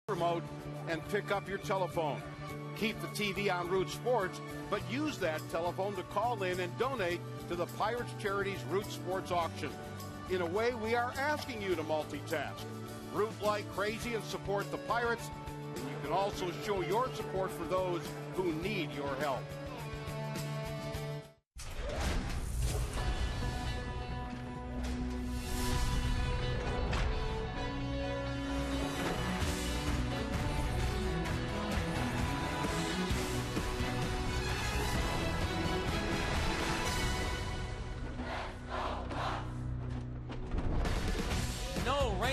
remote and pick up your telephone. Keep the TV on Root Sports, but use that telephone to call in and donate to the Pirates Charity's Root Sports auction. In a way, we are asking you to multitask. Root like crazy and support the Pirates, and you can also show your support for those who need your help.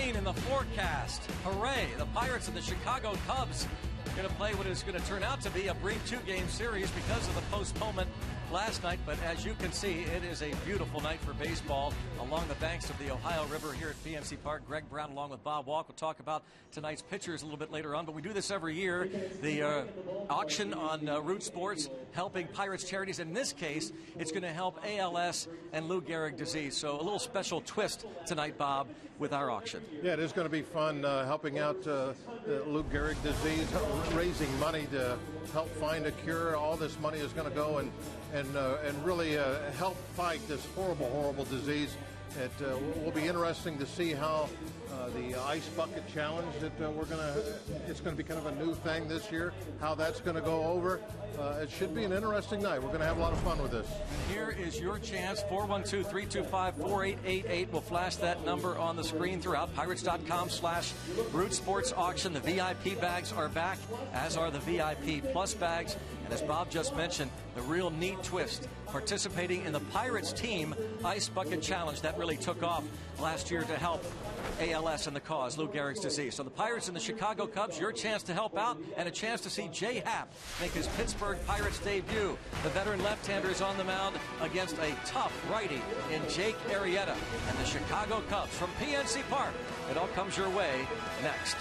In the forecast. Hooray! The Pirates and the Chicago Cubs going to play what is going to turn out to be a brief two-game series because of the postponement last night. But as you can see, it is a beautiful night for baseball along the banks of the Ohio River here at PNC Park. Greg Brown along with Bob Walk will talk about tonight's pitchers a little bit later on. But we do this every year. The auction on Root Sports helping Pirates charities. In this case, it's going to help ALS and Lou Gehrig disease. So a little special twist tonight, Bob, with our auction. Yeah, it is going to be fun helping out the Lou Gehrig disease, raising money to help find a cure. All this money is going to go and really help fight this horrible disease. It will be interesting to see how the ice bucket challenge that it's going to be kind of a new thing this year, how that's going to go over. It should be an interesting night. We're going to have a lot of fun with this. Here is your chance. 412-325-4888. We'll flash that number on the screen throughout. Pirates.com/Root Sports Auction. The VIP bags are back, as are the VIP Plus bags. And as Bob just mentioned, the real neat twist, participating in the Pirates team Ice Bucket Challenge. That really took off last year to help ALS and the cause, Lou Gehrig's disease. So the Pirates and the Chicago Cubs, your chance to help out and a chance to see Jay Happ make his Pittsburgh Pirates debut. The veteran left-hander is on the mound against a tough righty in Jake Arrieta and the Chicago Cubs from PNC Park. It all comes your way next.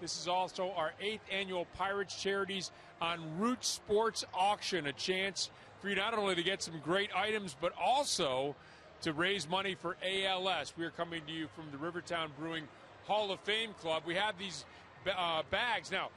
This is also our 8th annual Pirates Charities on Root Sports Auction, a chance for you not only to get some great items, but also to raise money for ALS. We are coming to you from the Rivertown Brewing Hall of Fame Club. We have these bags now.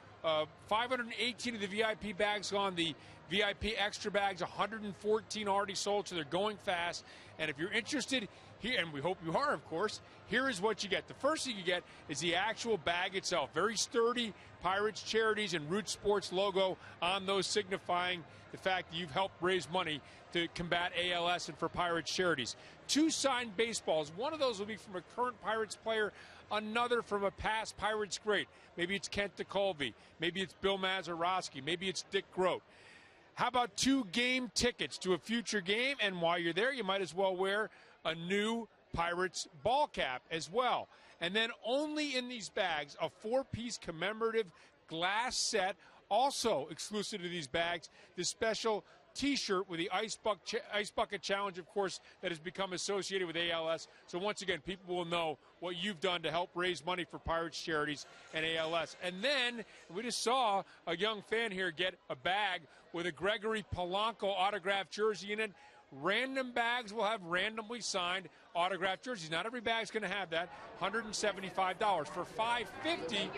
518 of the VIP bags gone. The VIP extra bags, 114 already sold, so they're going fast. And if you're interested here, and we hope you are, of course, here is what you get. The first thing you get is the actual bag itself. Very sturdy Pirates Charities and Root Sports logo on those, signifying the fact that you've helped raise money to combat ALS and for Pirates Charities. 2 signed baseballs. One of those will be from a current Pirates player, another from a past Pirates great. Maybe it's Kent DeColvey. Maybe it's Bill Mazeroski. Maybe it's Dick Groat. How about 2 game tickets to a future game? And while you're there, you might as well wear a new Pirates ball cap as well. And then only in these bags, a 4-piece commemorative glass set, also exclusive to these bags, this special T-shirt with the Ice Bucket Challenge, of course, that has become associated with ALS. So once again, people will know what you've done to help raise money for Pirates Charities and ALS. And then we just saw a young fan here get a bag with a Gregory Polanco autographed jersey in it. Random bags will have randomly signed autographed jerseys. Not every bag's going to have that. $175. For $550,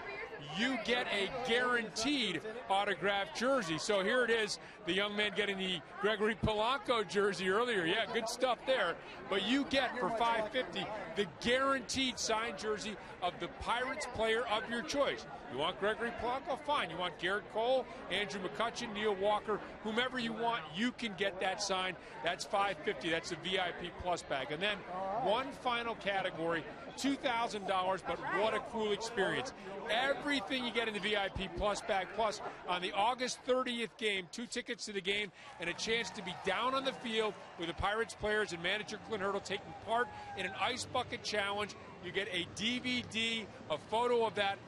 you get a guaranteed autographed jersey. So here it is, the young man getting the Gregory Polanco jersey earlier. Yeah, good stuff there. But you get, for $550, the guaranteed signed jersey of the Pirates player of your choice. You want Gregory Polanco? Fine. You want Garrett Cole, Andrew McCutchen, Neil Walker, whomever you want, you can get that signed. That's $550. That's a VIP Plus bag. And then one final category, $2,000, but what a cool experience. Everything you get in the VIP Plus bag, plus on the August 30th game, 2 tickets to the game and a chance to be down on the field with the Pirates players and manager Clint Hurdle taking part in an Ice Bucket Challenge. You get a DVD, a photo of that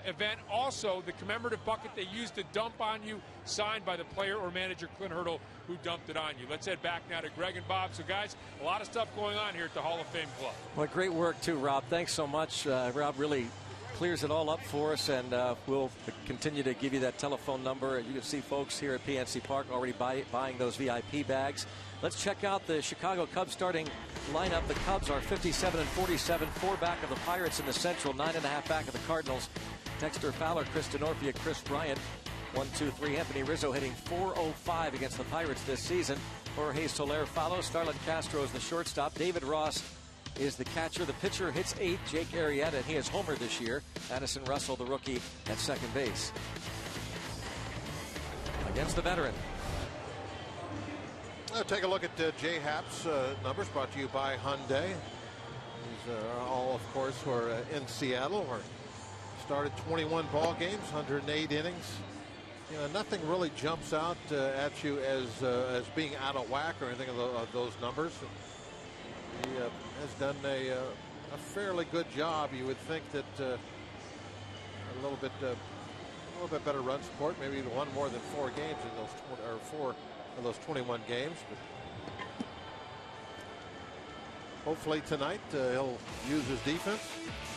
event. Also, the commemorative bucket they used to dump on you, signed by the player or manager Clint Hurdle, who dumped it on you. Let's head back now to Greg and Bob. So, guys, a lot of stuff going on here at the Hall of Fame Club. Well, great work, too, Rob. Thanks so much. Rob really clears it all up for us, and we'll continue to give you that telephone number. You can see folks here at PNC Park already buying those VIP bags. Let's check out the Chicago Cubs starting lineup. The Cubs are 57-47, 4 back of the Pirates in the Central, 9.5 back of the Cardinals. Dexter Fowler, Chris Denorfia, Chris Bryant, 1-2-3. Anthony Rizzo hitting .405 against the Pirates this season. Jorge Soler follows. Starlin Castro is the shortstop. David Ross is the catcher. The pitcher hits 8. Jake Arrieta, and he has homered this year. Addison Russell, the rookie, at second base. Against the veteran. Take a look at Jay Happ's numbers, brought to you by Hyundai. These are all, of course, who are in Seattle, where started 21 ball games, 108 innings. You know, nothing really jumps out at you as being out of whack or anything of those numbers. He has done a fairly good job. You would think that a little bit better run support, maybe one more than 4 games in those 4 of those 21 games. But hopefully tonight he'll use his defense.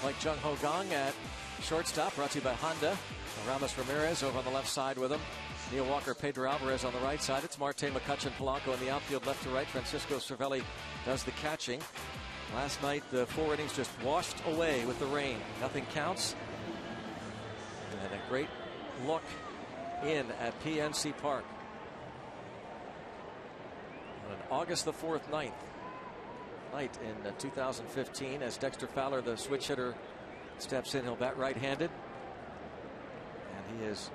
Like Jung Ho Gong at shortstop, brought to you by Honda. Ramos Ramirez over on the left side with him. Neil Walker, Pedro Alvarez on the right side. It's Marte McCutchen, Polanco in the outfield, left to right. Francisco Cervelli does the catching. Last night, the 4 innings just washed away with the rain. Nothing counts. And a great look in at PNC Park on an August the 4th night in 2015, as Dexter Fowler, the switch hitter, steps in. He'll bat right-handed, and he is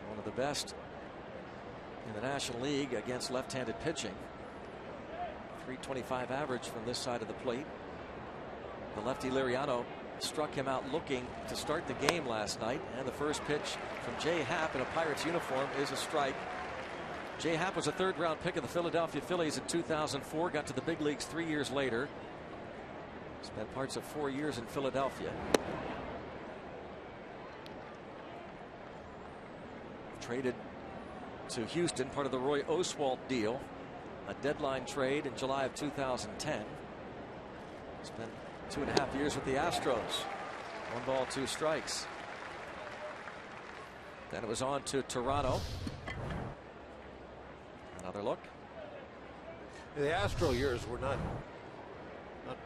one of the best in the National League against left-handed pitching. .325 average from this side of the plate. The lefty Liriano struck him out looking to start the game last night, and the first pitch from Jay Happ in a Pirates uniform is a strike. Jay Happ was a 3rd-round pick of the Philadelphia Phillies in 2004, got to the big leagues 3 years later. Spent parts of 4 years in Philadelphia. Traded to Houston, part of the Roy Oswalt deal. A deadline trade in July of 2010. Spent 2.5 years with the Astros. 1 ball, 2 strikes. Then it was on to Toronto. Another look. The Astro years were not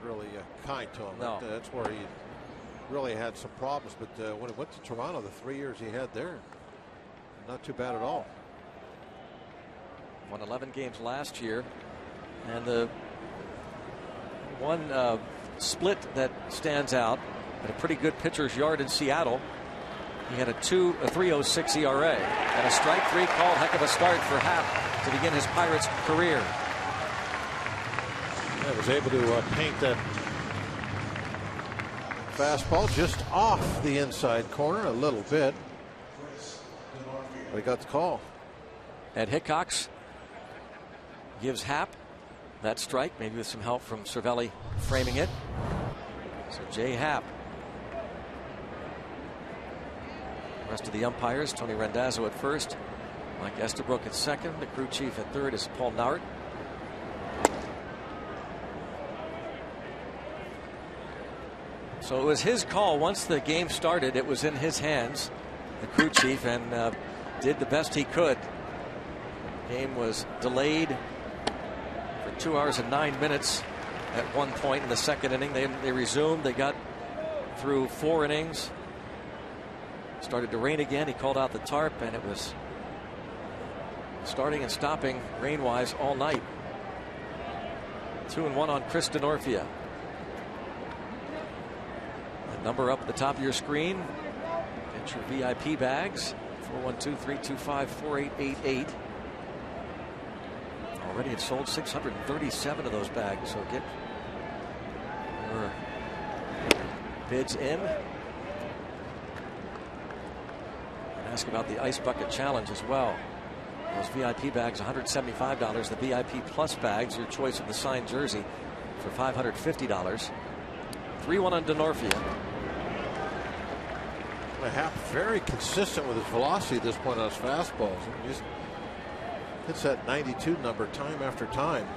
really kind to him. No. That's where he really had some problems. But when he went to Toronto, the 3 years he had there, not too bad at all. Won 11 games last year, and the one split that stands out at a pretty good pitcher's yard in Seattle. He had a 3.06 ERA and a strike 3 called. Heck of a start for Happ to begin his Pirates career. I was able to paint that fastball just off the inside corner a little bit, but he got the call. Ed Hickox gives Happ that strike, maybe with some help from Cervelli framing it. So Jay Happ. The rest of the umpires: Tony Randazzo at first, Mike Estabrook at second, the crew chief at third is Paul Nart. So it was his call once the game started. It was in his hands, the crew chief, and did the best he could. Game was delayed for 2 hours and 9 minutes at one point in the second inning. They resumed. They got through 4 innings. Started to rain again. He called out the tarp, and it was starting and stopping rain-wise all night. 2-1 on Chris Denorfia. The number up at the top of your screen. Get your VIP bags. 412-325-4888. Already had sold 637 of those bags, so get your bids in. And ask about the Ice Bucket Challenge as well. Those VIP bags, $175. The VIP Plus bags, your choice of the signed jersey, for $550. 3-1 on Denorfia. Happ very consistent with his velocity at this point on his fastballs. He just hits that 92 number time after time.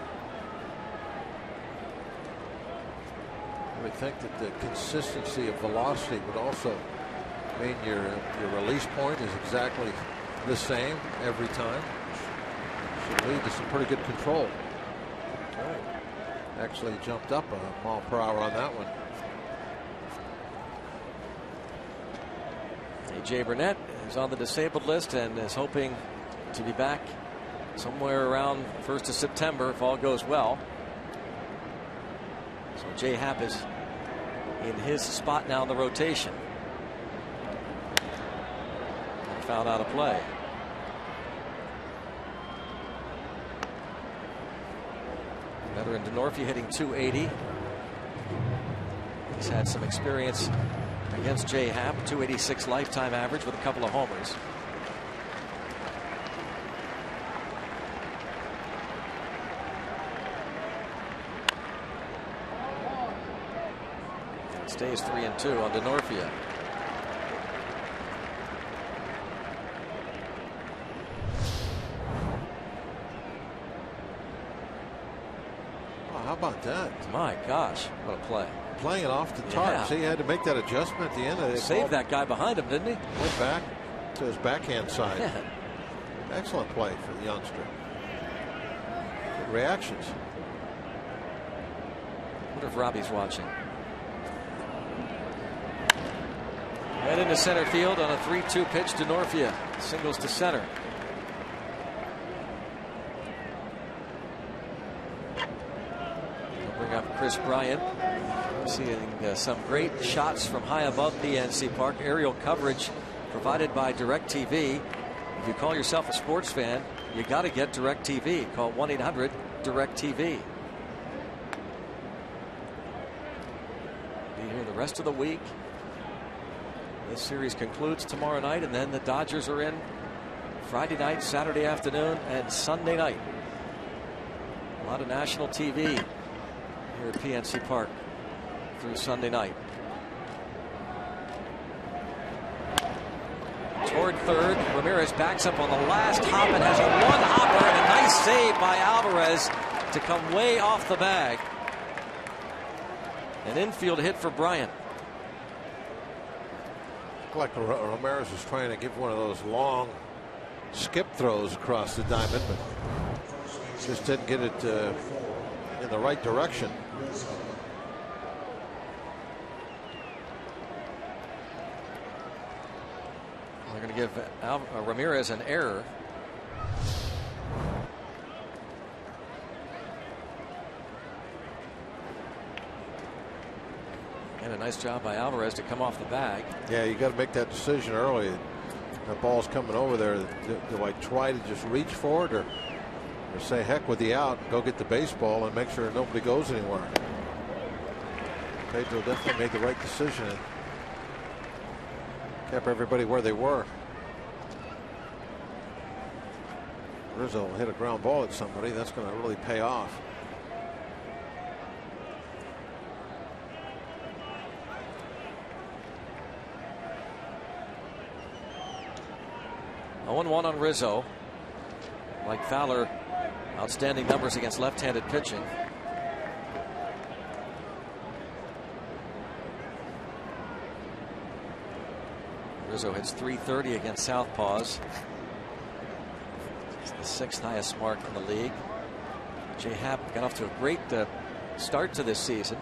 I would think that the consistency of velocity would also mean your release point is exactly the same every time. Should lead to some pretty good control. Actually jumped up a mile per hour on that one. A.J. Burnett is on the disabled list and is hoping to be back somewhere around 1st of September if all goes well. So Jay Happ is in his spot now in the rotation. And fouled out of play. Veteran Denorfia hitting .280. He's had some experience against Jay Happ. .286 lifetime average with a couple of homers. It stays 3-2 on Denorfia. How about that? My gosh, what a play. Playing it off the tarp. Yeah. See, he had to make that adjustment at the end. Saved that guy behind him, didn't he? Went back to his backhand side. Yeah. Excellent play for the youngster. Good reactions. I wonder if Robbie's watching. Right into center field on a 3-2 pitch. Denorfia singles to center. They'll bring up Chris Bryant. Seeing some great shots from high above PNC Park. Aerial coverage provided by DirecTV. If you call yourself a sports fan, you got to get DirecTV. Call 1-800-DirecTV. Be here the rest of the week. This series concludes tomorrow night, and then the Dodgers are in Friday night, Saturday afternoon, and Sunday night. A lot of national TV here at PNC Park through Sunday night. Toward third, Ramirez backs up on the last hop and has a one-hopper and a nice save by Alvarez to come way off the bag. An infield hit for Bryant. Looked like Ramirez was trying to give one of those long skip throws across the diamond, but just didn't get it in the right direction. They're going to give Ramirez an error. And a nice job by Alvarez to come off the bag. Yeah, you got to make that decision early. The ball's coming over there. Do I try to just reach for it, or say heck with the out and go get the baseball and make sure nobody goes anywhere? Pedro definitely made the right decision and kept everybody where they were. Rizzo hit a ground ball at somebody. That's going to really pay off. A 1-1 on Rizzo. Like Fowler, outstanding numbers against left-handed pitching. Rizzo hits .330 against southpaws. It's the 6th highest mark in the league. Jay Happ got off to a great start to this season.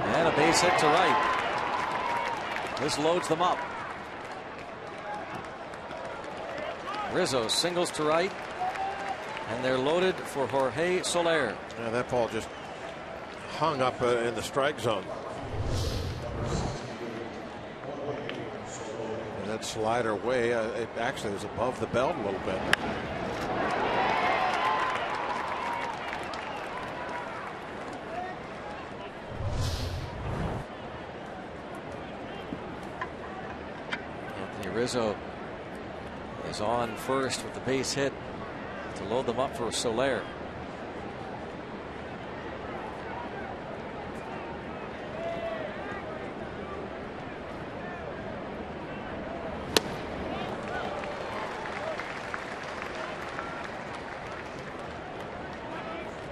And a base hit to right. This loads them up. Rizzo singles to right, and they're loaded for Jorge Soler. Yeah, that ball just hung up in the strike zone. And that slider way, it actually was above the belt a little bit. Anthony Rizzo is on first with the base hit to load them up for Soler.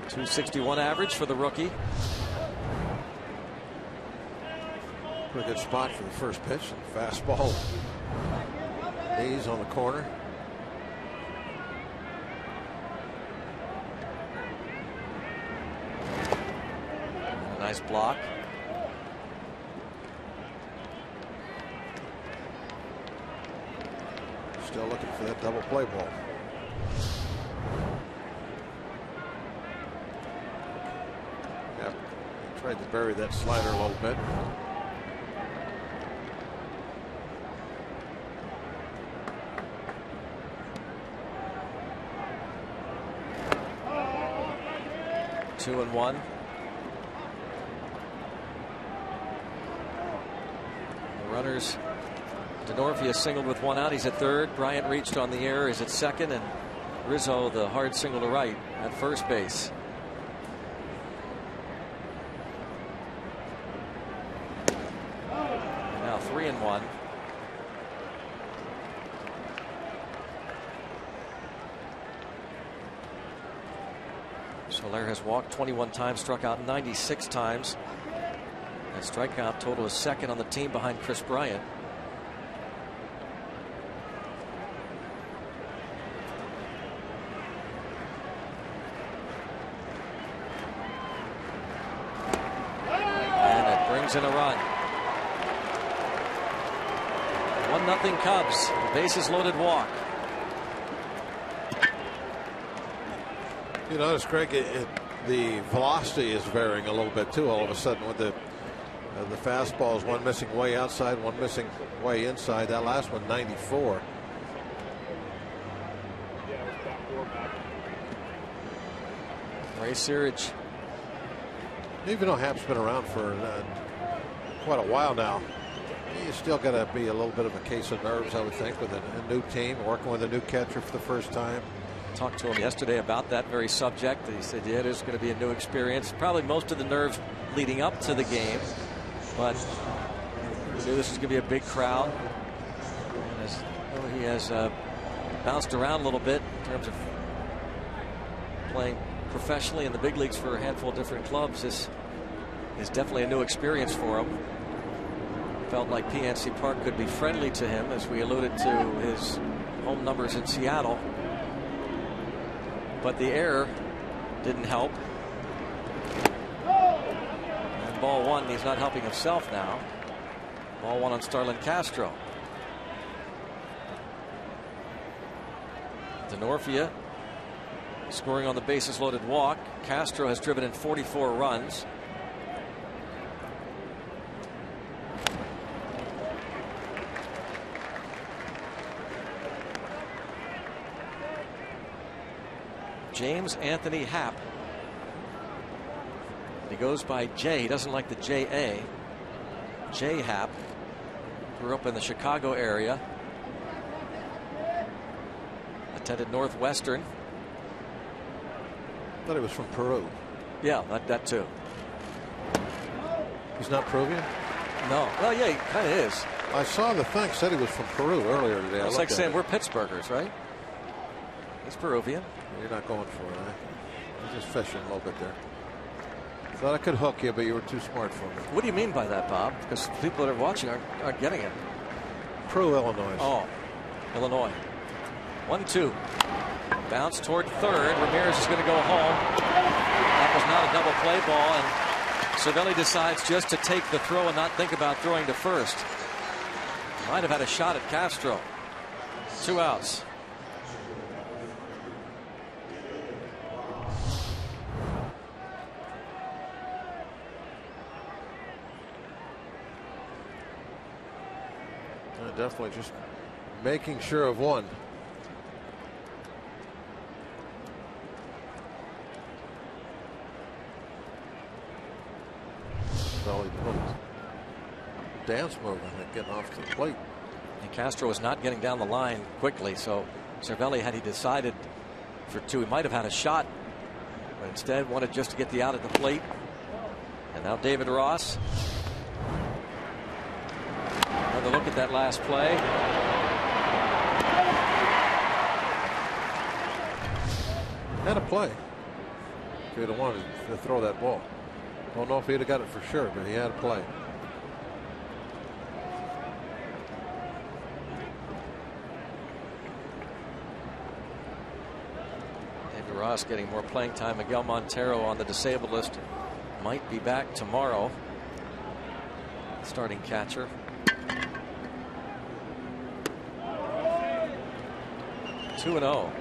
.261 average for the rookie. Pretty good spot for the first pitch. Fastball. Knees on the corner. Nice block. Still looking for that double play ball. Yep. He tried to bury that slider a little bit. Two and one. The runners. Denorfia singled with one out. He's at third. Bryant reached on the error. He's at second, and Rizzo the hard single to right at first base. And now 3-1. Soler has walked 21 times, struck out 96 times. And strikeout total is second on the team behind Chris Bryant. And it brings in a run. 1-0 Cubs. The bases loaded walk. You notice, Greg, the velocity is varying a little bit too. All of a sudden, with the fastballs, one missing way outside, one missing way inside. That last one, 94. Ray Searage. Even though Happ's been around for quite a while now, you still got to be a little bit of a case of nerves, I would think, with a new team, working with a new catcher for the first time. Talked to him yesterday about that very subject. He said, yeah, it is going to be a new experience. Probably most of the nerves leading up to the game, but he knew this was going to be a big crowd. And he has bounced around a little bit in terms of playing professionally in the big leagues for a handful of different clubs. This is definitely a new experience for him. felt like PNC Park could be friendly to him, as we alluded to his home numbers in Seattle. But the error didn't help. And ball one, he's not helping himself now. Ball one on Starlin Castro. Denorfia scoring on the bases loaded walk. Castro has driven in 44 runs. James Anthony Happ. He goes by J. He doesn't like the J.A. J. Happ. Grew up in the Chicago area. Attended Northwestern. Thought he was from Peru. Yeah, that too. He's not Peruvian? No. Well, yeah, he kind of is. I saw the thing said he was from Peru earlier today. It's like saying we're Pittsburghers, right? He's Peruvian. You're not going for it, eh? You're just fishing a little bit there. Thought I could hook you, but you were too smart for me. What do you mean by that, Bob? Because people that are watching aren't getting it. Peru, Illinois. Oh, Illinois. 1-2. Bounce toward third. Ramirez is going to go home. That was not a double play ball, and Cervelli decides just to take the throw and not think about throwing to first. Might have had a shot at Castro. 2 outs. Definitely just making sure of one. Belly dance move, I think, getting off the plate. And Castro is not getting down the line quickly, so Cervelli, had he decided for 2, he might have had a shot, but instead wanted just to get the out at the plate. And now David Ross. Another look at that last play. Had a play. If he'd have wanted to throw that ball. Don't know if he'd have got it for sure, but he had a play. David Ross getting more playing time. Miguel Montero on the disabled list. Might be back tomorrow. Starting catcher. 2-0.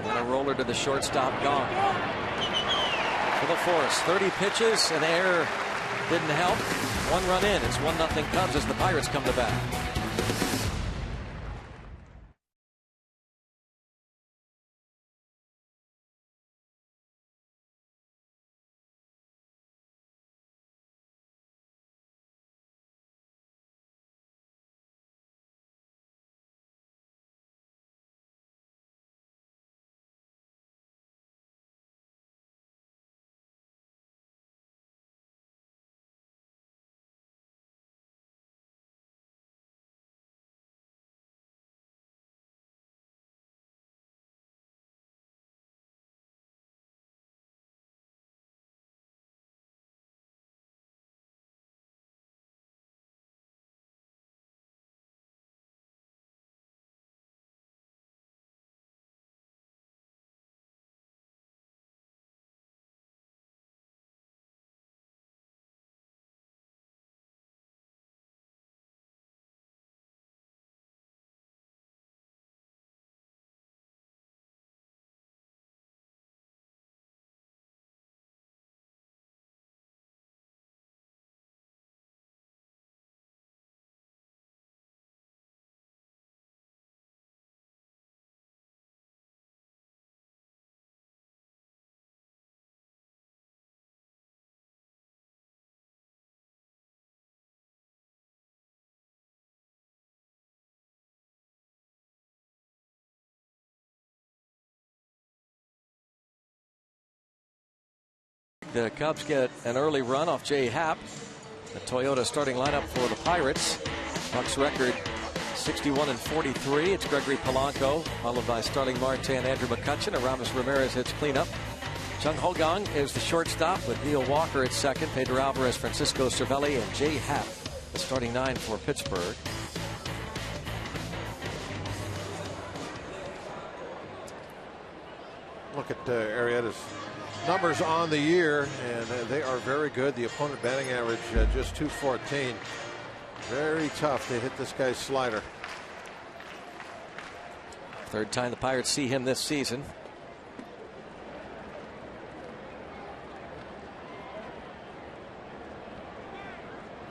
And a roller to the shortstop, gone. For the force, 30 pitches, an error didn't help. 1 run in. It's 1-0 Cubs as the Pirates come to bat. The Cubs get an early run off Jay Happ. The Toyota starting lineup for the Pirates. Bucks record 61-43. It's Gregory Polanco, followed by Starling Marte and Andrew McCutchen. Aramis Ramirez hits cleanup. Chung Ho-Gang is the shortstop with Neil Walker at second. Pedro Alvarez, Francisco Cervelli, and Jay Happ, the starting 9 for Pittsburgh. Look at Arrieta's numbers on the year, and they are very good. The opponent batting average just .214. Very tough to hit this guy's slider. Third time the Pirates see him this season.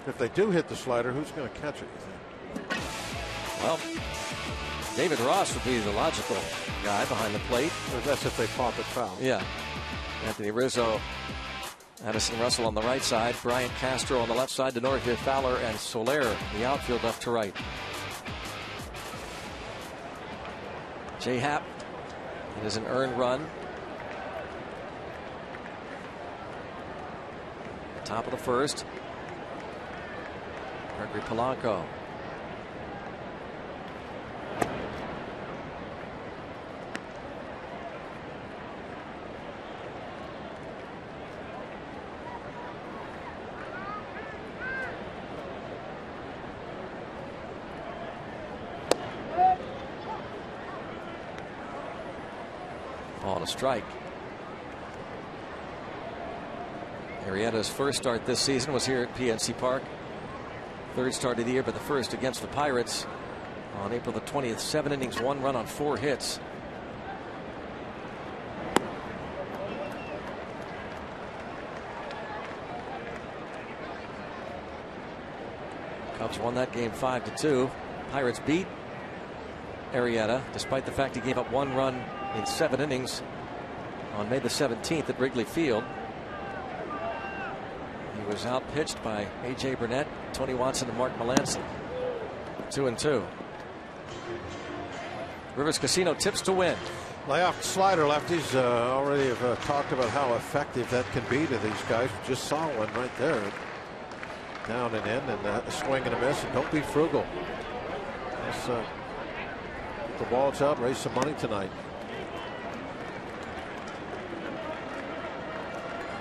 If they do hit the slider, who's going to catch it, you think? Well, David Ross would be the logical guy behind the plate. Or that's if they pop it foul. Yeah. Anthony Rizzo, Addison Russell on the right side, Brian Castro on the left side, Denorfia Fowler, and Soler, the outfield left to right. Jay Happ, it is an earned run. Top of the first. Gregory Polanco. On a strike. Arrieta's first start this season was here at PNC Park. Third start of the year, but the first against the Pirates on April the 20th. 7 innings, 1 run on 4 hits. Cubs won that game 5-2. Pirates beat Arrieta despite the fact he gave up 1 run in 7 innings on May the 17th at Wrigley Field. He was outpitched by A.J. Burnett, Tony Watson, and Mark Melancon. 2-2. Rivers Casino tips to win. Layoff slider lefties already have talked about how effective that can be to these guys. We just saw one right there. Down and in, and a swing and a miss. And don't be frugal. Let's get the balls out, raise some money tonight.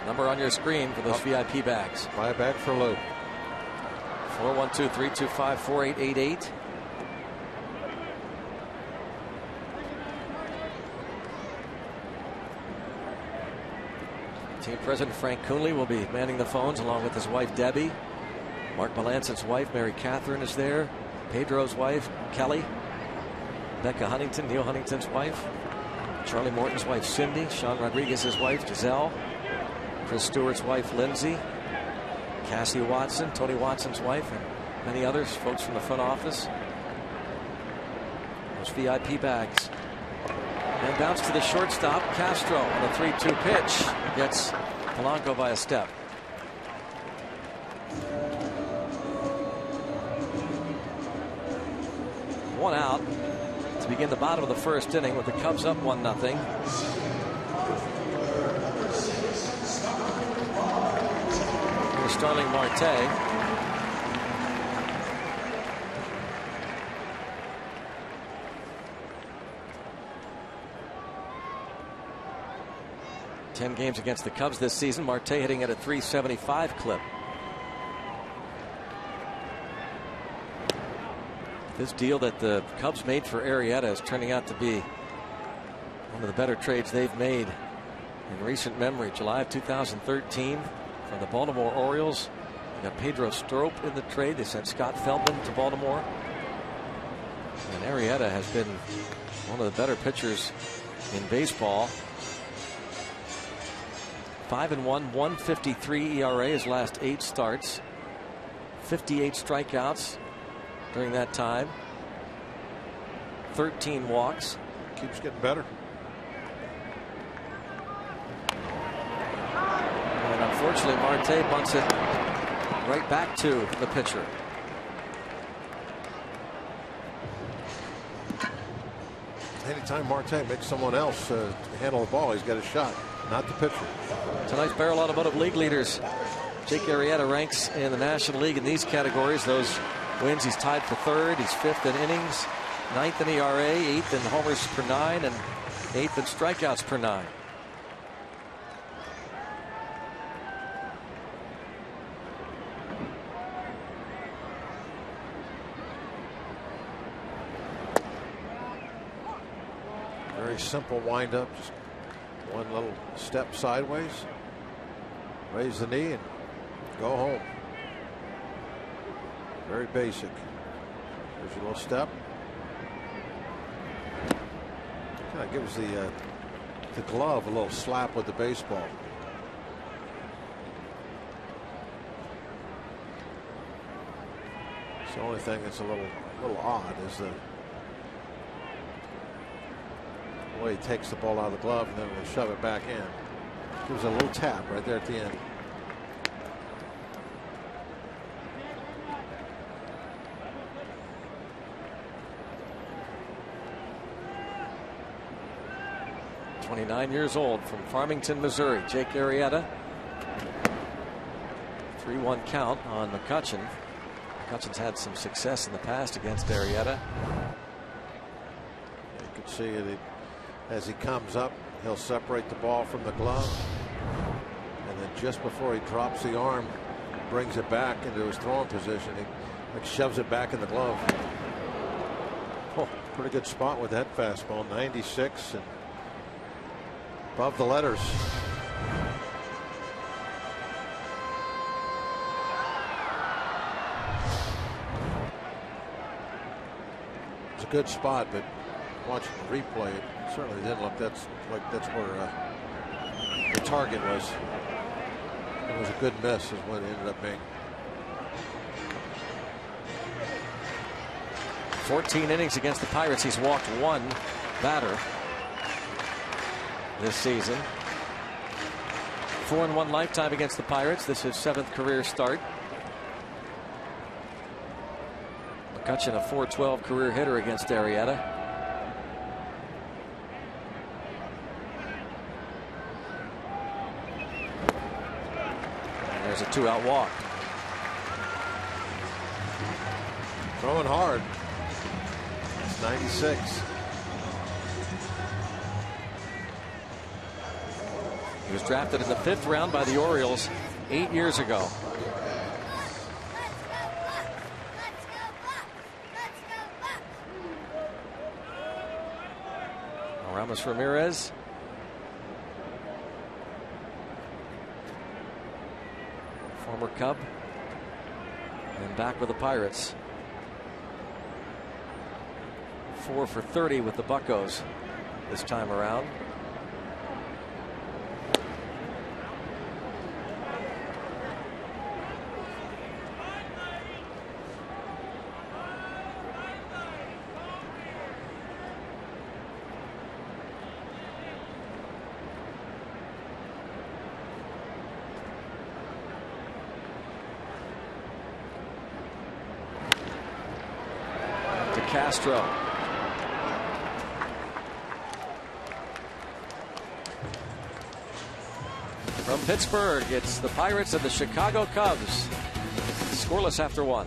Number on your screen for those VIP bags. Buy a bag for Lou. 412-325-4888. Team President Frank Coonley will be manning the phones along with his wife Debbie. Mark Melancon's wife Mary Catherine is there. Pedro's wife Kelly. Becca Huntington, Neil Huntington's wife. Charlie Morton's wife Cindy. Sean Rodriguez's wife Giselle. Chris Stewart's wife Lindsay. Cassie Watson, Tony Watson's wife, and many others, folks from the front office. Those VIP bags. And bounce to the shortstop. Castro on a 3-2 pitch. Gets Polanco by a step. One out to begin the bottom of the first inning with the Cubs up 1-0. Here's Starling Marte. Ten games against the Cubs this season. Marte hitting at a .375 clip. This deal that the Cubs made for Arrieta is turning out to be one of the better trades they've made in recent memory. July of 2013 from the Baltimore Orioles. They got Pedro Strop in the trade. They sent Scott Feldman to Baltimore. And Arrieta has been one of the better pitchers in baseball. 5-1, 1.53 ERA his last 8 starts. 58 strikeouts during that time. 13 walks. Keeps getting better. And unfortunately, Marte bunts it right back to the pitcher. Anytime Marte makes someone else handle the ball, he's got a shot, not the pitcher. Tonight's Barrel Automotive League leaders Jake Arrieta ranks in the National League in these categories. Those wins, he's tied for third. He's fifth in innings, ninth in ERA, eighth in homers per 9, and eighth in strikeouts per 9. Very simple windup, just one little step sideways, raise the knee and go home. Very basic. There's your little step. Kind of gives the glove a little slap with the baseball. It's the only thing that's a little odd is the way he takes the ball out of the glove and then will shove it back in. Gives a little tap right there at the end. "29 years old from Farmington, Missouri, Jake Arrieta." 3-1 count on McCutchen. McCutchen's had some success in the past against Arrieta. You can see it as he comes up. He'll separate the ball from the glove, and then just before he drops the arm, brings it back into his throwing position. He like shoves it back in the glove. Oh, pretty good spot with that fastball. 96 and above the letters. It's a good spot, but watching the replay, it certainly didn't look that's where the target was. It was a good miss is what it ended up being. 14 innings against the Pirates. He's walked one batter this season. 4-1 lifetime against the Pirates. This is his 7th career start. McCutchen, a .412 career hitter against Arrieta. And there's a 2-out walk. Throwing hard. It's 96. He was drafted in the 5th round by the Orioles 8 years ago. Ramos Ramirez. Former Cub. And back with the Pirates. 4 for 30 with the Buccos this time around. Castro. From Pittsburgh, it's the Pirates and the Chicago Cubs. Scoreless after 1.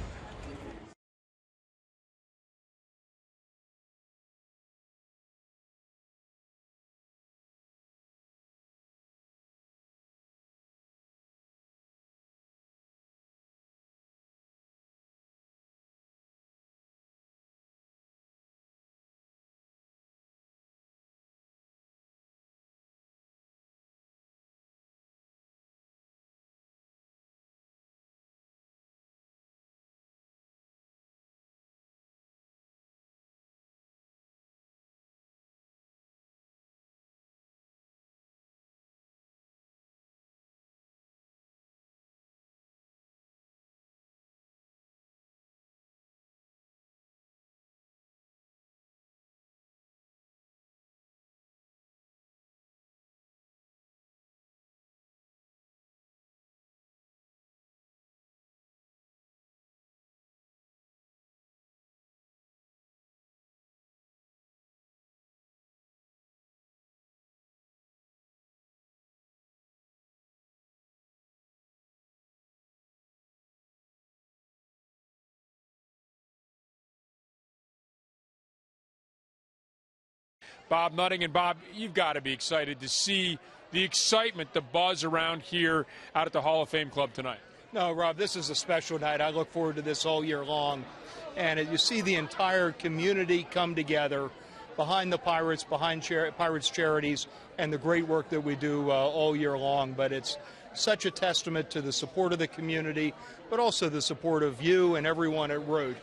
Bob Nutting. And Bob, you've got to be excited to see the excitement, the buzz around here out at the Hall of Fame Club tonight. No, Rob, this is a special night. I look forward to this all year long. And you see the entire community come together behind the Pirates, behind Pirates charities, and the great work that we do all year long. But it's such a testament to the support of the community, but also the support of you and everyone at Root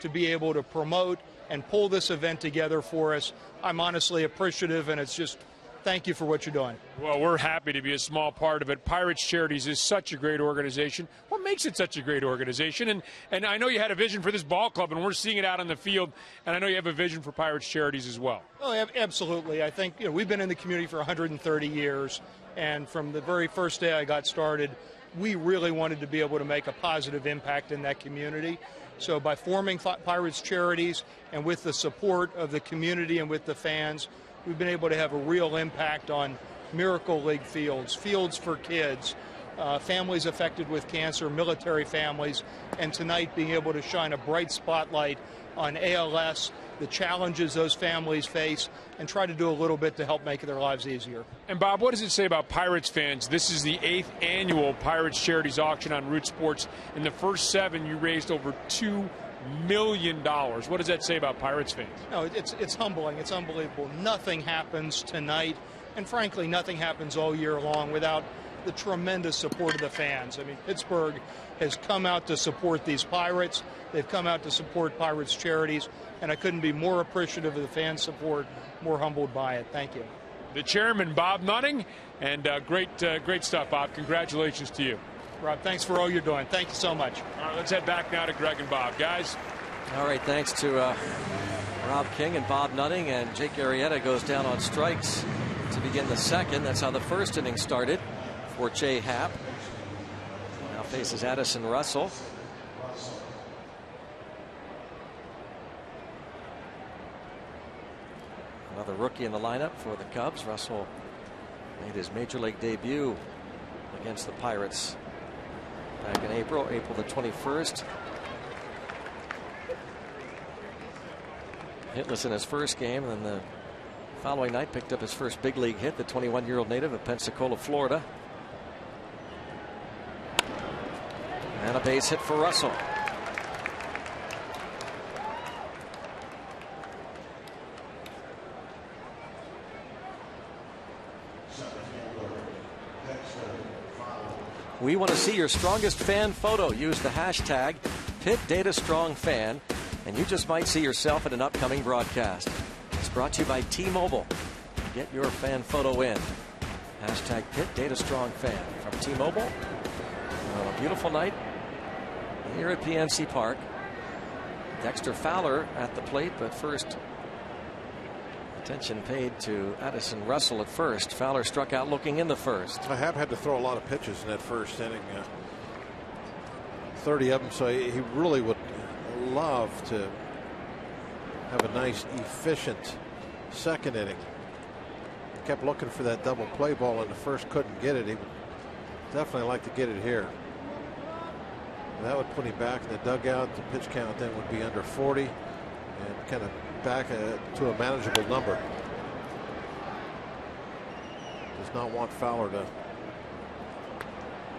to be able to promote and pull this event together for us. I'm honestly appreciative, and it's just thank you for what you're doing. Well, we're happy to be a small part of it. Pirates Charities is such a great organization. What makes it such a great organization? And I know you had a vision for this ball club, and we're seeing it out on the field, and I know you have a vision for Pirates Charities as well. Oh, absolutely. I think we've been in the community for 130 years, and from the very first day I got started, we really wanted to be able to make a positive impact in that community. So by forming Pirates Charities and with the support of the community and with the fans, we've been able to have a real impact on Miracle League fields, fields for kids, families affected with cancer, military families, and tonight being able to shine a bright spotlight on ALS, the challenges those families face, and try to do a little bit to help make their lives easier. And Bob, what does it say about Pirates fans? This is the 8th annual Pirates Charities Auction on Root Sports. In the first 7, you raised over $2 million. What does that say about Pirates fans? No, it's humbling. It's unbelievable. Nothing happens tonight, and frankly, nothing happens all year long without the tremendous support of the fans. I mean, Pittsburgh has come out to support these Pirates. They've come out to support Pirates Charities, and I couldn't be more appreciative of the fan support, more humbled by it. Thank you. The chairman, Bob Nutting, and great stuff, Bob. Congratulations to you. Rob, thanks for all you're doing. Thank you so much. All right, let's head back now to Greg and Bob. Guys. All right, thanks to Rob King and Bob Nutting, and Jake Arrieta goes down on strikes to begin the second. That's how the first inning started for Jay Happ. Now faces Addison Russell. Another rookie in the lineup for the Cubs. Russell made his major league debut against the Pirates back in April the 21st. Hitless in his first game, and then the following night picked up his first big league hit, the 21-year-old native of Pensacola, Florida. And a base hit for Russell. We want to see your strongest fan photo. Use the hashtag PittDataStrongFan, and you just might see yourself in an upcoming broadcast. It's brought to you by T-Mobile. Get your fan photo in. Hashtag PittDataStrongFan from T-Mobile. A beautiful night here at PNC Park. Dexter Fowler at the plate, but first attention paid to Addison Russell at first. Fowler struck out looking in the first. Happ had to throw a lot of pitches in that first inning, 30 of them, so he really would love to have a nice, efficient second inning. Kept looking for that double play ball in the first, couldn't get it. He would definitely like to get it here. That would put him back in the dugout. The pitch count then would be under 40 and kind of back to a manageable number. Does not want Fowler to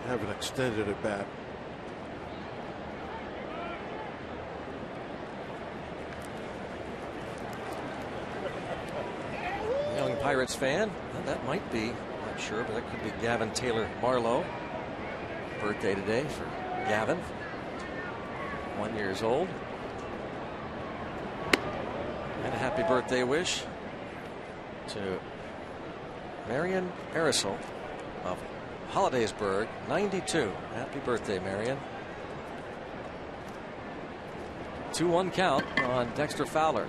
have an extended at bat. Young Pirates fan, and that might be, not sure, but that could be Gavin Taylor Marlowe. Birthday today for Gavin, 1 year old. And a happy birthday wish to Marion Arisel of Hollidaysburg, 92. Happy birthday, Marion. 2-1 count on Dexter Fowler.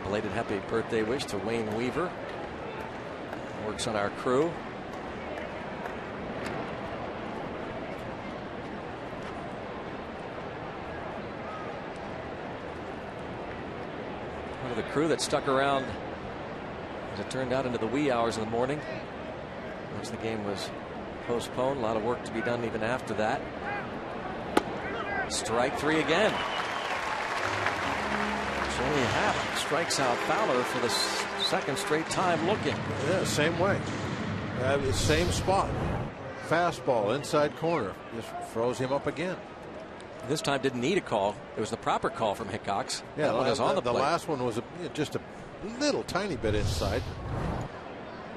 Belated happy birthday wish to Wayne Weaver. Works on our crew. One of the crew that stuck around As it turned out into the wee hours of the morning, once the game was postponed. A lot of work to be done even after that. Strike 3 again. Johnny Happ strikes out Fowler for the second straight time looking. Yeah, same way. Same spot. Fastball, inside corner. Just froze him up again. This time didn't need a call. It was the proper call from Hickox. Yeah, that one was on the plate. The last one was just a little tiny bit inside.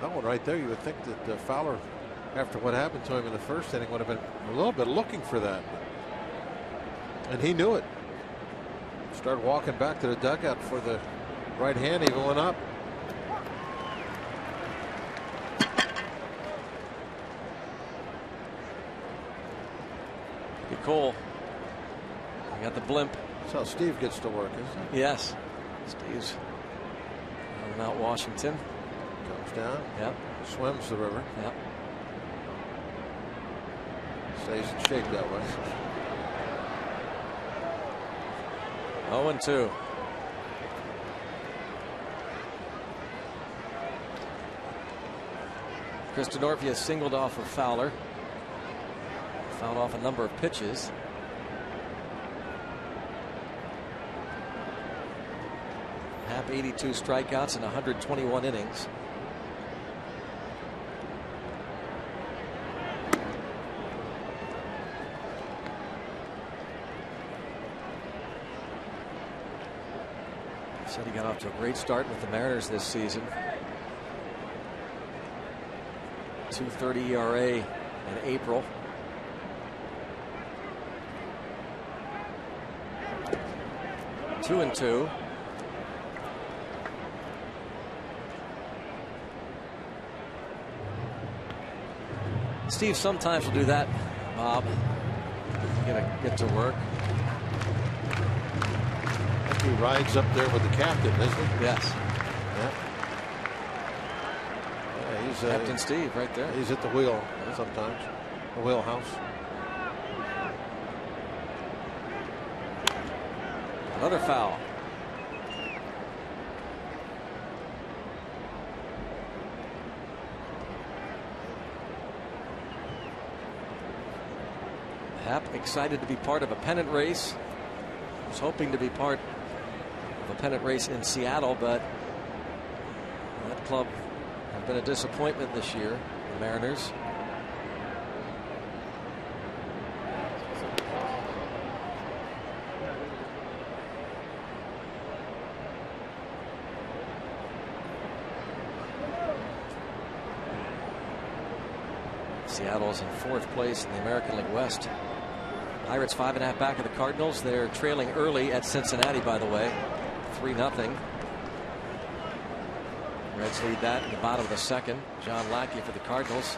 That one right there, you would think that Fowler, after what happened to him in the first inning, would have been a little bit looking for that. And he knew it. Started walking back to the dugout for the right hand. He went up. Pretty cool. We got the blimp. That's how Steve gets to work, isn't it? Yes. Steve's on Mount Washington. Comes down. Yep. Swims the river. Yep. Stays in shape that way. 0-2. Chris Denorfia has singled off of Fowler. Fouled off a number of pitches. Happ 82 strikeouts in 121 innings. Said he got off to a great start with the Mariners this season. 2.30 ERA in April. Two and two. Steve sometimes will do that, Bob. You gotta get to work. He rides up there with the captain, isn't he? Yes. Yeah. Yeah, he's Captain Steve right there. He's at the wheel sometimes. The wheelhouse. Another foul. Happ excited to be part of a pennant race. Was hoping to be part of a pennant race in Seattle, but that club have been a disappointment this year, the Mariners. Seattle's in 4th place in the American League West. Pirates 5.5 back of the Cardinals. They're trailing early at Cincinnati, by the way, 3-0. Reds lead that in the bottom of the second. John Lackey for the Cardinals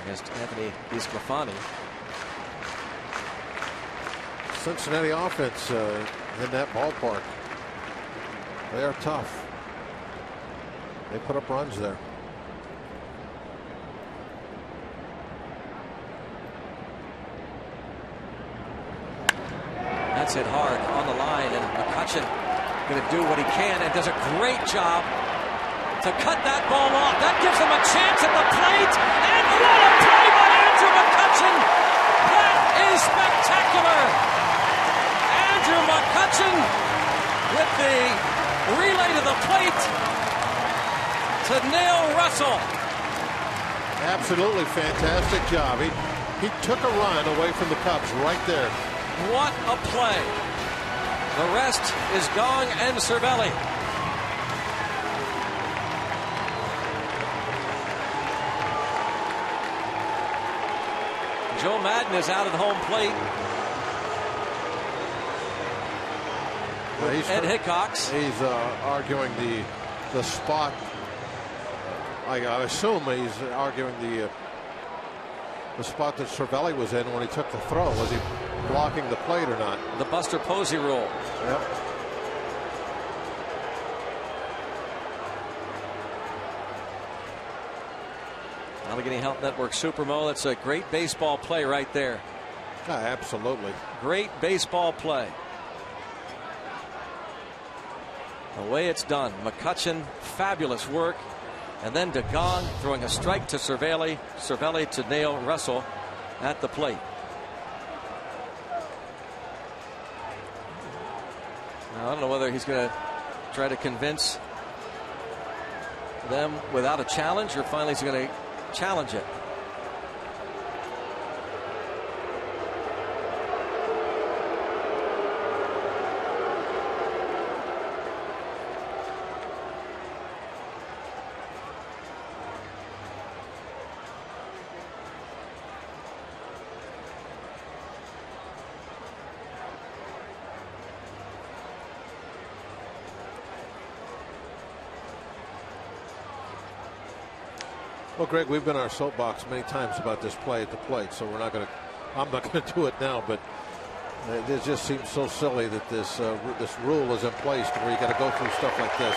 against Anthony DiSclafani. Cincinnati offense in that ballpark. They are tough. They put up runs there. That's hit hard on the line, and McCutchen going to do what he can and does a great job to cut that ball off. That gives him a chance at the plate, and what a play by Andrew McCutchen! That is spectacular! Andrew McCutchen with the relay to the plate to nail Russell. Absolutely fantastic job. He took a run away from the Cubs right there. What a play. The rest is Gong and Cervelli. Joe Madden is out at home plate. Ed Hickox. He's arguing the spot. I assume he's arguing the spot that Cervelli was in when he took the throw. Was he blocking the plate or not? The Buster Posey rule. Yep. Allegheny Health Network Supermo. That's a great baseball play right there. Absolutely. Great baseball play. The way it's done. McCutchen, fabulous work. And then DeGong throwing a strike to Cervelli. Cervelli to nail Russell at the plate. Now, I don't know whether he's going to try to convince them without a challenge, or finally he's going to challenge it. Well, Greg, we've been on our soapbox many times about this play at the plate, so I'm not going to do it now, but it just seems so silly that this rule is in place to where you got to go through stuff like this.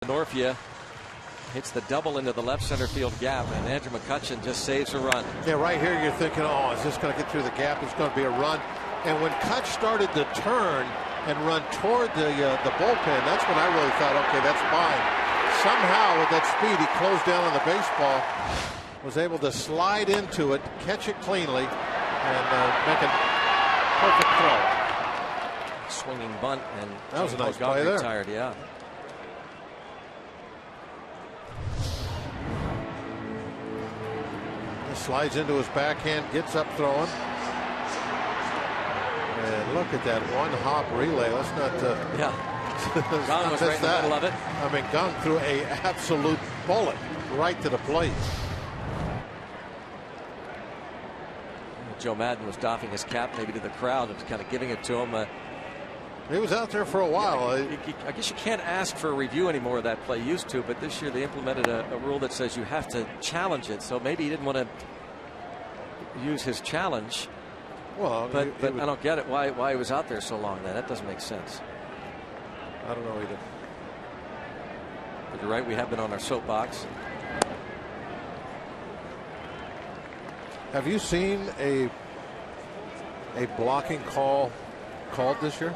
Norfia hits the double into the left center field gap, and Andrew McCutchen just saves a run. Yeah, right here you're thinking, oh, is this going to get through the gap? It's going to be a run. And when Kutch started to turn and run toward the bullpen, that's when I really thought, okay, that's fine. Somehow with that speed, he closed down on the baseball, was able to slide into it, catch it cleanly, and make a perfect throw. Swinging bunt, and that was a nice play there. Retired, yeah. Slides into his backhand, gets up throwing. And look at that one hop relay. Let's not. Yeah. Gong was right in the middle of it. I mean, Gong threw an absolute bullet right to the plate. Joe Madden was doffing his cap maybe to the crowd and kind of giving it to him. He was out there for a while. I guess you can't ask for a review anymore of that play. Used to, but this year they implemented a rule that says you have to challenge it. So maybe he didn't want to use his challenge. Well, but I don't get it. Why he was out there so long? That doesn't make sense. I don't know either. But you're right. We have been on our soapbox. Have you seen a blocking call called this year?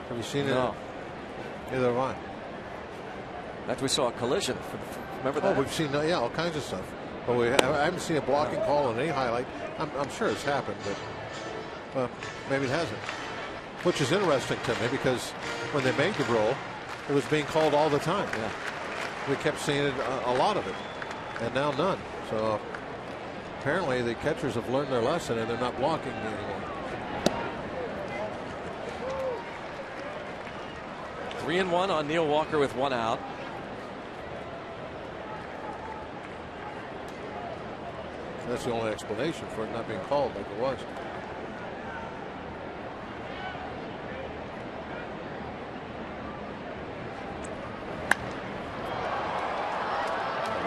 Have you seen it? No. Neither have I. After we saw a collision. Remember that? Oh, we've seen all kinds of stuff. But I haven't seen a blocking call in any highlight. I'm sure it's happened, but maybe it hasn't. Which is interesting to me because when they made the rule, it was being called all the time. Yeah. We kept seeing it, a lot of it, and now none. So apparently the catchers have learned their lesson and they're not blocking anymore. 3-1 on Neil Walker with 1 out. That's the only explanation for it not being called like it was.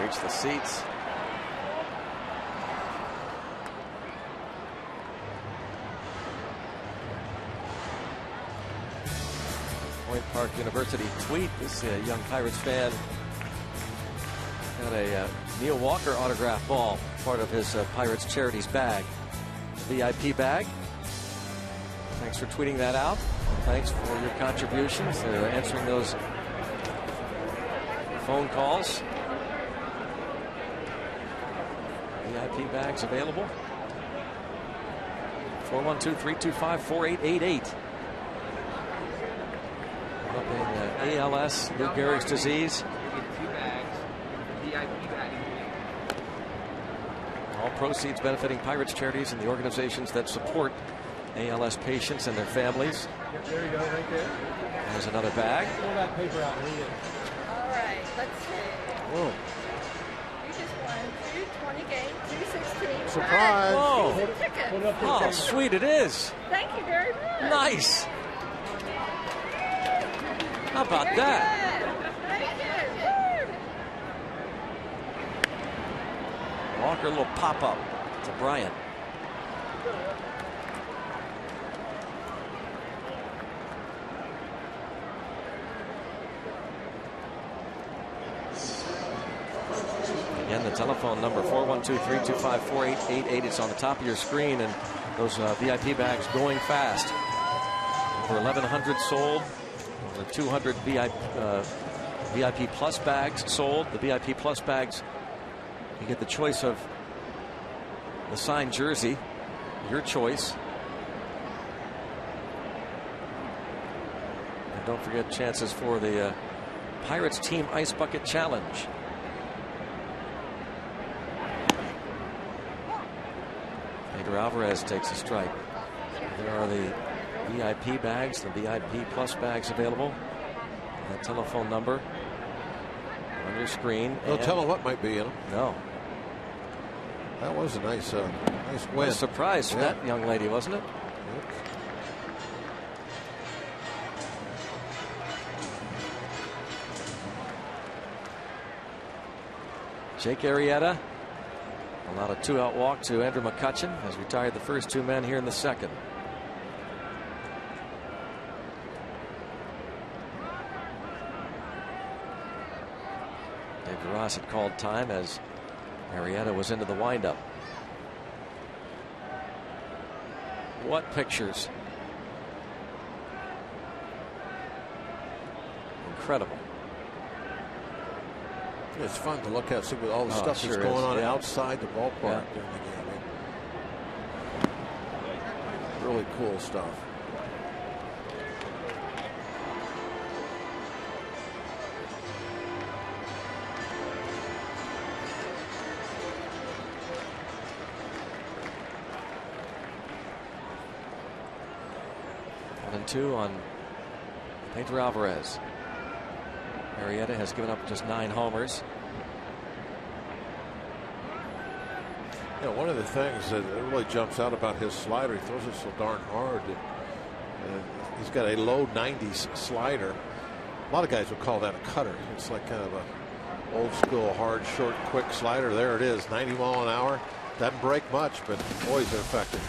Reach the seats. Point Park University tweet. This young Pirates fan got a Neil Walker autograph ball, part of his Pirates Charities bag, VIP bag. Thanks for tweeting that out. Thanks for your contributions, answering those phone calls. VIP bags available. 412-325-4888. Developing ALS, Lou Gehrig's disease. All proceeds benefiting Pirates Charities and the organizations that support ALS patients and their families. There you go, right there. There's another bag. Pull that paper out and read it. All right, let's see. Whoa. You just won 220 games, 216. Surprise. Whoa. Season ticket. Oh, sweet it is. Thank you very much. Nice. How about Very that? good. Thank you. Woo. Walker, a little pop-up to Bryant. Again, the telephone number 412-325-4888. It's on the top of your screen, and those VIP bags going fast. Over 1,100 sold. Over 200 VIP Plus bags sold. The VIP Plus bags, you get the choice of the signed jersey, your choice. And don't forget chances for the Pirates Team Ice Bucket Challenge. Pedro Alvarez takes a strike. There are the VIP bags, the VIP Plus bags available. That telephone number on your screen. Don't tell them what might be in them. No. That was a nice win. What a surprise for that young lady, wasn't it? Yep. Jake Arrieta allowed a 2-out walk to Andrew McCutchen, has retired the first 2 men here in the second. Dave Ross had called time as Arrieta was into the windup. What pictures. Incredible. It's fun to look at, see what all the stuff that's going on outside the ballpark during the game. Really cool stuff. And 2 on Pedro Alvarez. Arrieta has given up just 9 homers. Yeah, one of the things that really jumps out about his slider, he throws it so darn hard. He's got a low 90s slider. A lot of guys would call that a cutter. It's like kind of a old school, hard, short, quick slider. There it is, 90 mile an hour. Doesn't break much, but boy, is it effective.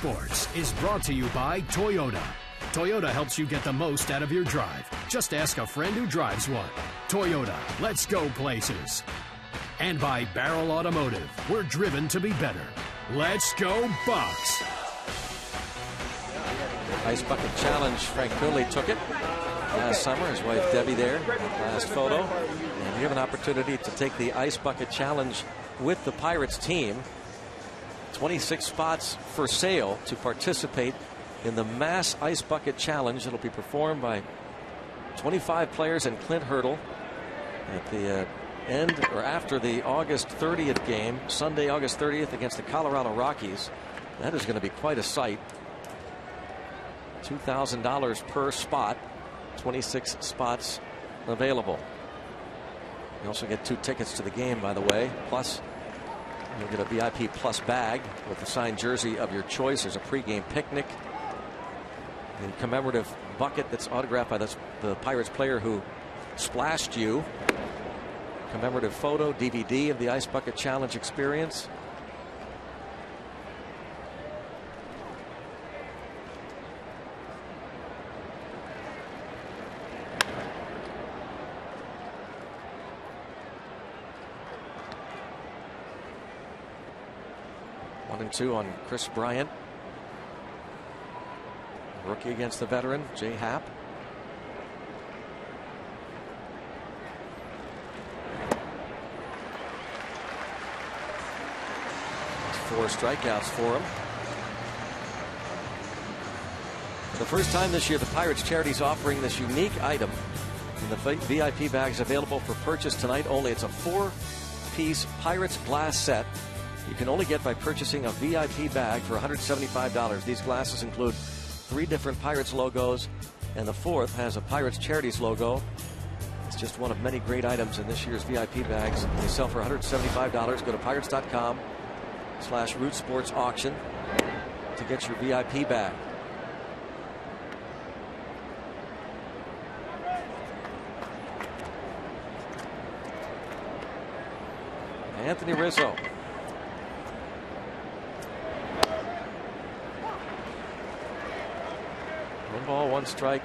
Sports is brought to you by Toyota. Toyota helps you get the most out of your drive. Just ask a friend who drives one. Toyota, let's go places. And by Barrel Automotive, we're driven to be better. Let's go Bucks. Ice Bucket Challenge. Frank Cooley took it last summer. His wife Debbie there. Last photo. And you have an opportunity to take the Ice Bucket Challenge with the Pirates team. 26 spots for sale to participate in the Mass Ice Bucket Challenge. It'll be performed by 25 players and Clint Hurdle at the end or after the August 30th game, Sunday, August 30th against the Colorado Rockies. That is going to be quite a sight. $2,000 per spot, 26 spots available. You also get 2 tickets to the game, by the way, plus you'll get a VIP plus bag with a signed jersey of your choice. There's a pregame picnic, a commemorative bucket that's autographed by the Pirates player who splashed you, commemorative photo, DVD of the Ice Bucket Challenge experience. One and two on Chris Bryant. Rookie against the veteran, Jay Happ. That's 4 strikeouts for him. For the first time this year, the Pirates Charity's offering this unique item in the VIP bags available for purchase tonight only. It's a 4-piece Pirates glass set. You can only get by purchasing a VIP bag for $175. These glasses include 3 different Pirates logos, and the 4th has a Pirates Charities logo. It's just one of many great items in this year's VIP bags. They sell for $175. Go to pirates.com/Root Sports Auction to get your VIP bag. Anthony Rizzo. 1 ball, 1 strike.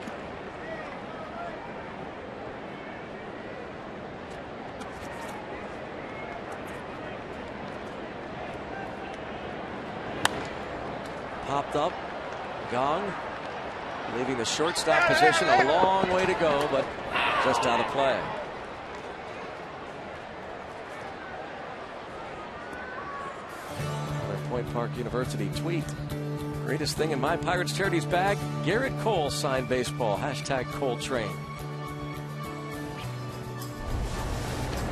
Popped up. Gong leaving the shortstop position. A long way to go, but just out of play. Point Park University tweet. Greatest thing in my Pirates Charities bag, Garrett Cole signed baseball. #ColeTrain.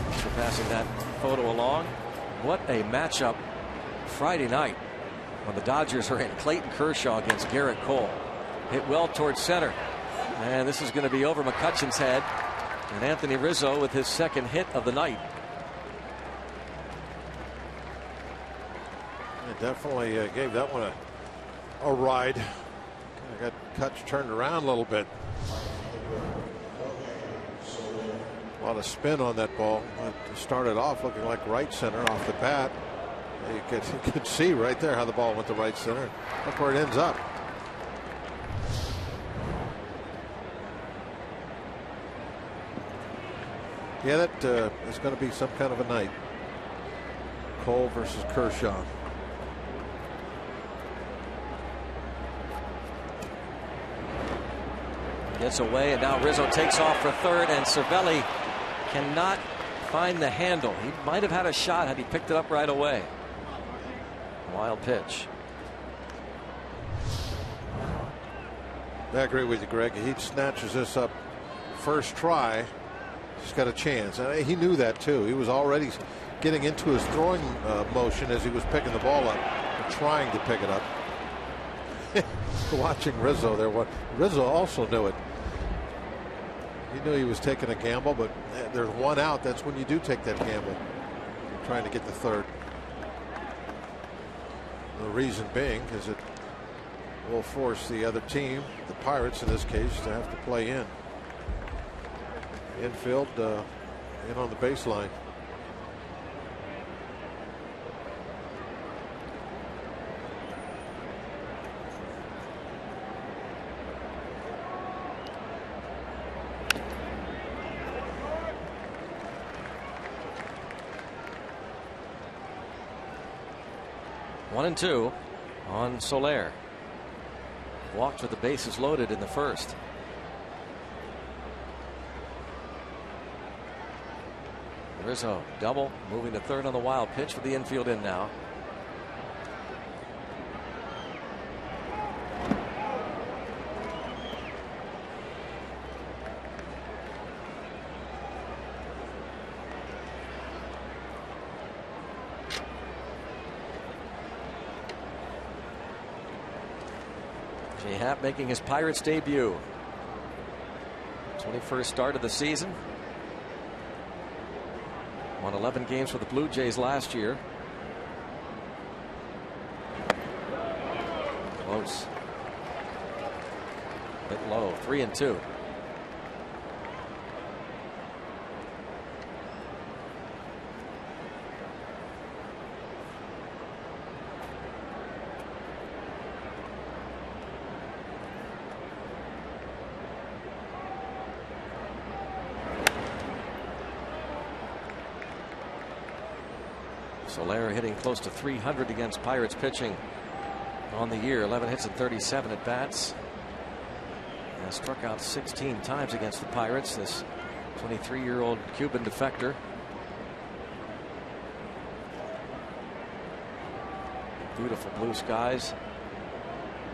Thanks for passing that photo along. What a matchup Friday night when the Dodgers are in. Clayton Kershaw against Garrett Cole. Hit well towards center. And this is going to be over McCutcheon's head. And Anthony Rizzo with his 2nd hit of the night. Definitely gave that one a ride. Kind of got Kutch turned around a little bit. A lot of spin on that ball. It started off looking like right center off the bat. You could see right there how the ball went to right center. Look where it ends up. Yeah, that is going to be some kind of a night. Cole versus Kershaw. Gets away, and now Rizzo takes off for 3rd, and Cervelli cannot find the handle. He might have had a shot had he picked it up right away. Wild pitch. I agree with you, Greg. He snatches this up first try. He's got a chance. And he knew that too. He was already getting into his throwing motion as he was picking the ball up and trying to pick it up. Watching Rizzo there. Rizzo also knew it. He knew he was taking a gamble, but there's 1 out. That's when you do take that gamble. You're trying to get the 3rd. The reason being is it will force the other team, the Pirates in this case, to have to play in. Infield in on the baseline. 1-2 on Soler. Walked with the bases loaded in the first. Rizzo double, moving to third on the wild pitch with the infield in now. Happ making his Pirates debut. 21st start of the season. Won 11 games for the Blue Jays last year. Close. Bit low. 3-2. Soler hitting close to 300 against Pirates pitching on the year. 11 hits and 37 at bats. Has struck out 16 times against the Pirates. This 23-year-old Cuban defector. Beautiful blue skies.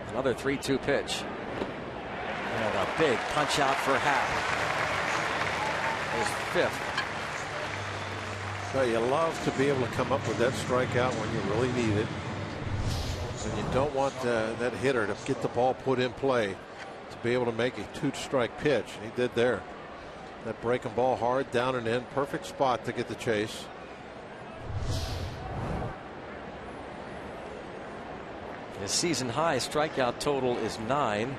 Another 3-2 pitch. And a big punch out for Happ. His fifth. Well, you love to be able to come up with that strikeout when you really need it. And you don't want that hitter to get the ball put in play to be able to make a 2-strike pitch. He did there. That breaking ball hard down and in. Perfect spot to get the chase. His season high strikeout total is 9.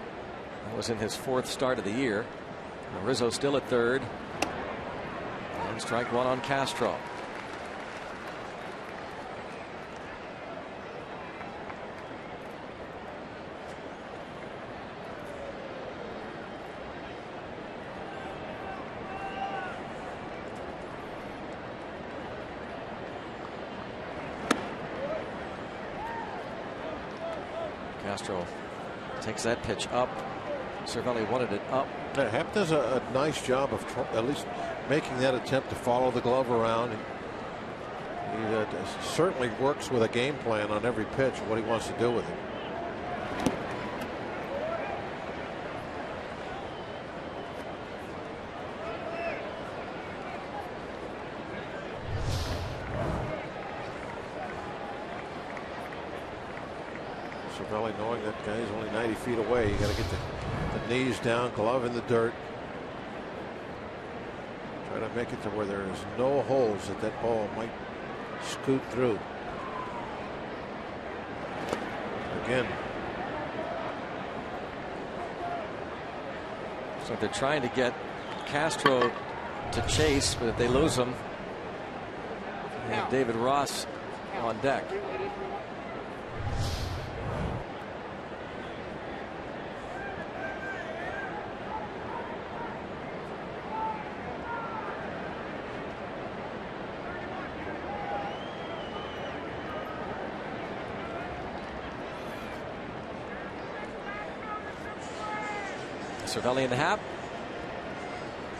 That was in his 4th start of the year. Now Rizzo still at third. And strike one on Castro. Castro takes that pitch up. Cervelli wanted it up. Yeah, Happ does a nice job of at least making that attempt to follow the glove around. He certainly works with a game plan on every pitch, what he wants to do with it. Cervelli knowing that guy's only 90 feet away. You got to get the knees down, glove in the dirt. Try to make it to where there is no holes that ball might scoot through. Again. So they're trying to get Castro to chase, but if they lose him, they have David Ross on deck. Cervelli and Happ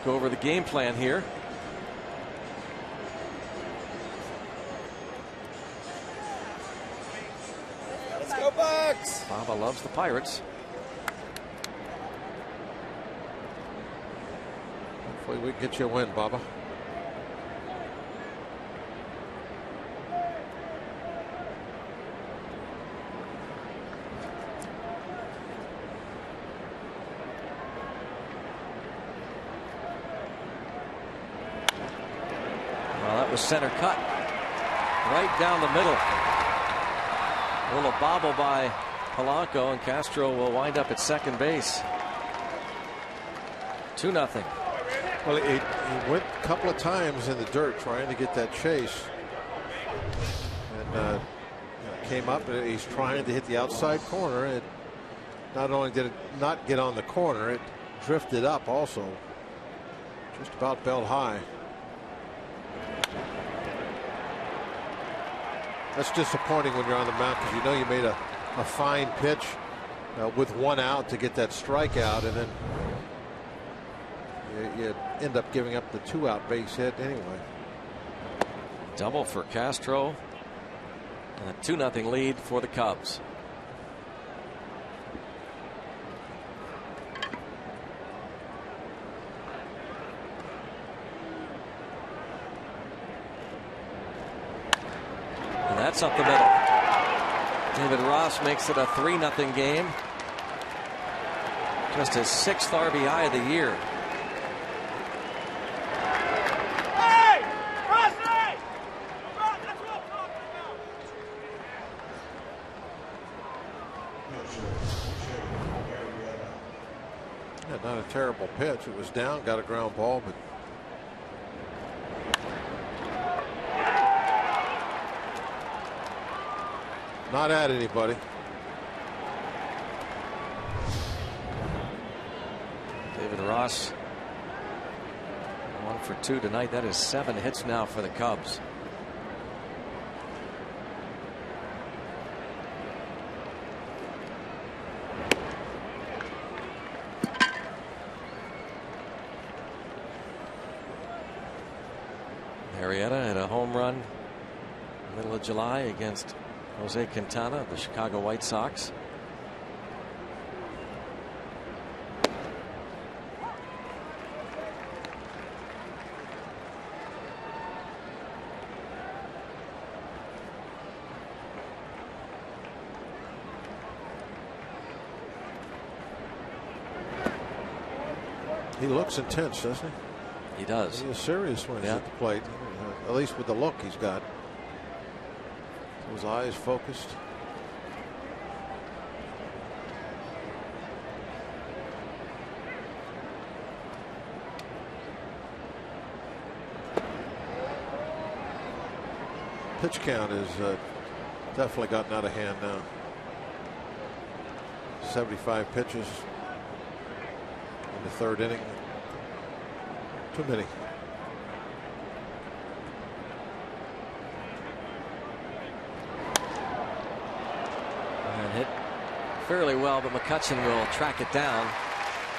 go over the game plan here. Let's go Bucks! Baba loves the Pirates. Hopefully we can get you a win, Baba. Center cut right down the middle. A little bobble by Polanco, and Castro will wind up at second base. 2-0. Well, he went a couple of times in the dirt trying to get that chase, and came up. And he's trying to hit the outside corner. It not only did it not get on the corner, it drifted up also, just about belt high. That's disappointing when you're on the mound because you know you made a fine pitch with one out to get that strikeout, and then you end up giving up the 2-out base hit anyway. Double for Castro, and a 2-0 lead for the Cubs. And that's up the middle. David Ross makes it a 3-0 game. Just his 6th RBI of the year. Yeah, not a terrible pitch. It was down, got a ground ball, but not at anybody. David Ross 1 for 2 tonight. That is 7 hits now for the Cubs. Arrieta had a home run middle of July against Jose Quintana of the Chicago White Sox. He looks intense, doesn't he? He does. He's serious when he's at the plate, at least with the look he's got. His eyes focused. Pitch count is definitely gotten out of hand now. 75 pitches in the 3rd inning. Too many. And hit fairly well, but McCutchen will track it down.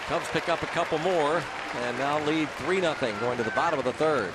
Cubs pick up a couple more and now lead 3-0 going to the bottom of the 3rd.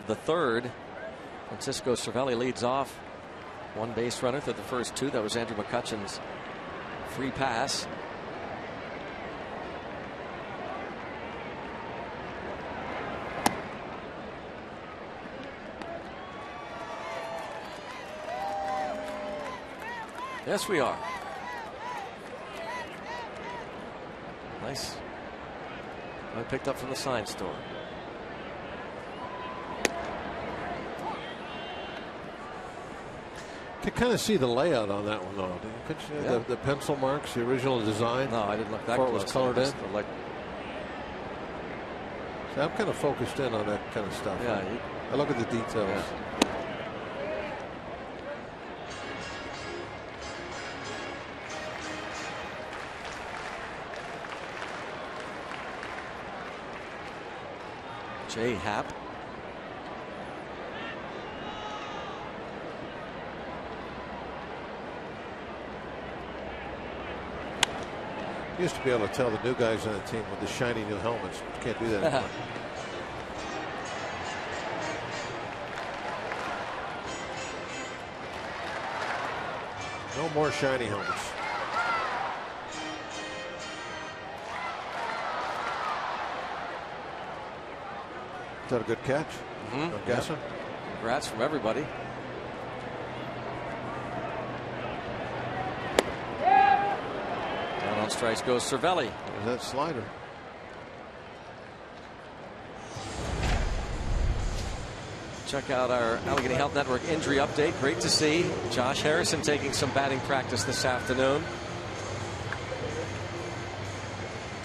of the third. Francisco Cervelli leads off. One base runner through the first two. That was Andrew McCutcheon's free pass. Yes, we are. Nice. I picked up from the sign store. You can kind of see the layout on that one, though. Could you, yeah. The pencil marks, the original design. No, I didn't look that close. It was colored in. So I'm kind of focused in on that kind of stuff. Yeah. I look at the details. Yeah. Jay Happ. You used to be able to tell the new guys on the team with the shiny new helmets. You can't do that anymore. No more shiny helmets. Is that a good catch? I'm guessing. Congrats from everybody. Down on strikes goes Cervelli. There's that slider. Check out our Allegheny Health Network injury update. Great to see Josh Harrison taking some batting practice this afternoon.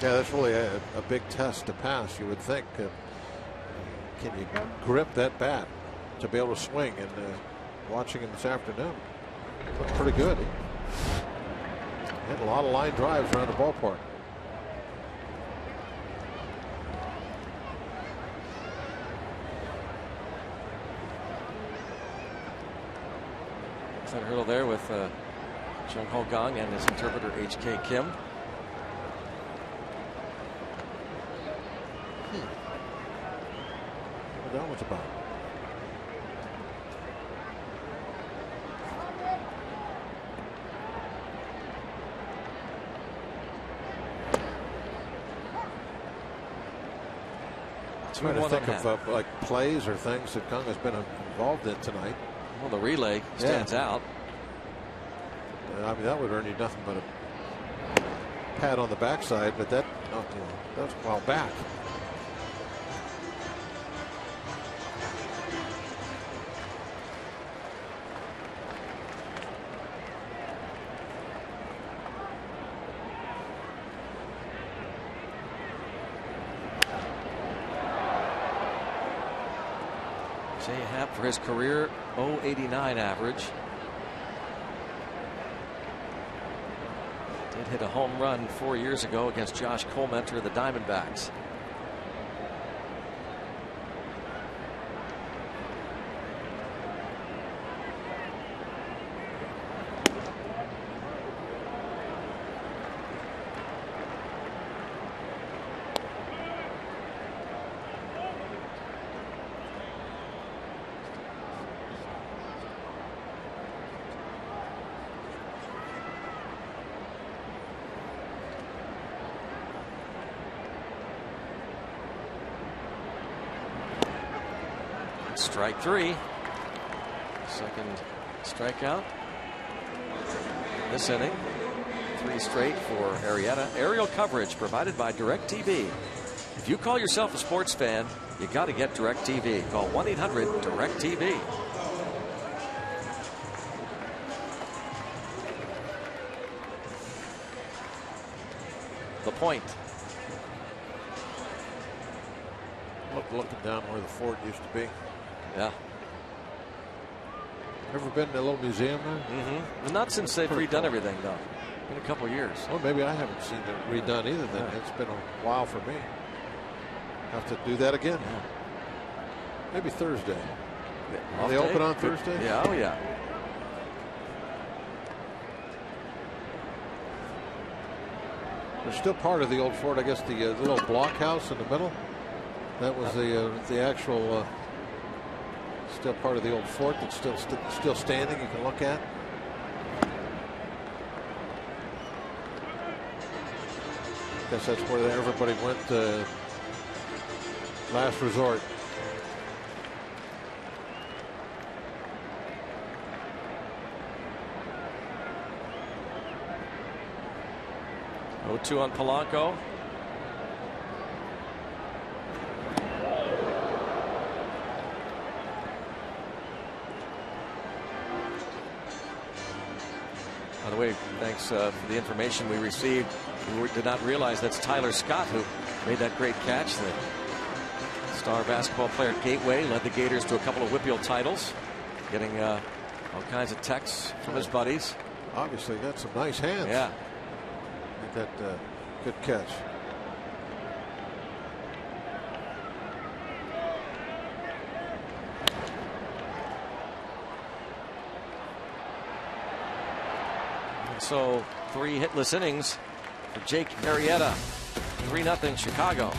Yeah, that's really a big test to pass, you would think. Can you grip that bat to be able to swing? And watching him this afternoon, looked pretty good. He had a lot of line drives around the ballpark. Center hurdle there with Jung Ho Gang and his interpreter H.K. Kim. That was about. Trying to think of like plays or things that Kung has been involved in tonight. Well, the relay stands out. I mean, that would earn you nothing but a pat on the backside, but that was a while back. Jay Happ for his career .089 average. Did hit a home run 4 years ago against Josh Colmenter of the Diamondbacks. Strike three. Second strikeout this inning. 3 straight for Arrieta. Aerial coverage provided by DirecTV. If you call yourself a sports fan, you got to get DirecTV. Call 1-800-DirecTV. The point. Looking down where the fort used to be. Yeah. Ever been to a little museum there? Mm-hmm. Not since they've redone everything, though. Been a couple years. Well, maybe I haven't seen it redone either. Then it's been a while for me. Have to do that again. Yeah. Maybe Thursday. Yeah. Are they open on Thursday? Yeah. Oh yeah. They're still part of the old fort. I guess the little blockhouse in the middle. That was the actual Still part of the old fort that's still standing. You can look at. I guess that's where everybody went. Last resort. Oh, 2 on Polanco. By the way, thanks for the information we received. We did not realize that's Tyler Scott who made that great catch. The star basketball player at Gateway led the Gators to a couple of Whippeal titles, getting all kinds of texts from his buddies. Obviously, that's some nice hands. Yeah. That good catch. And so 3 hitless innings for Jake Arrieta. 3-0 Chicago.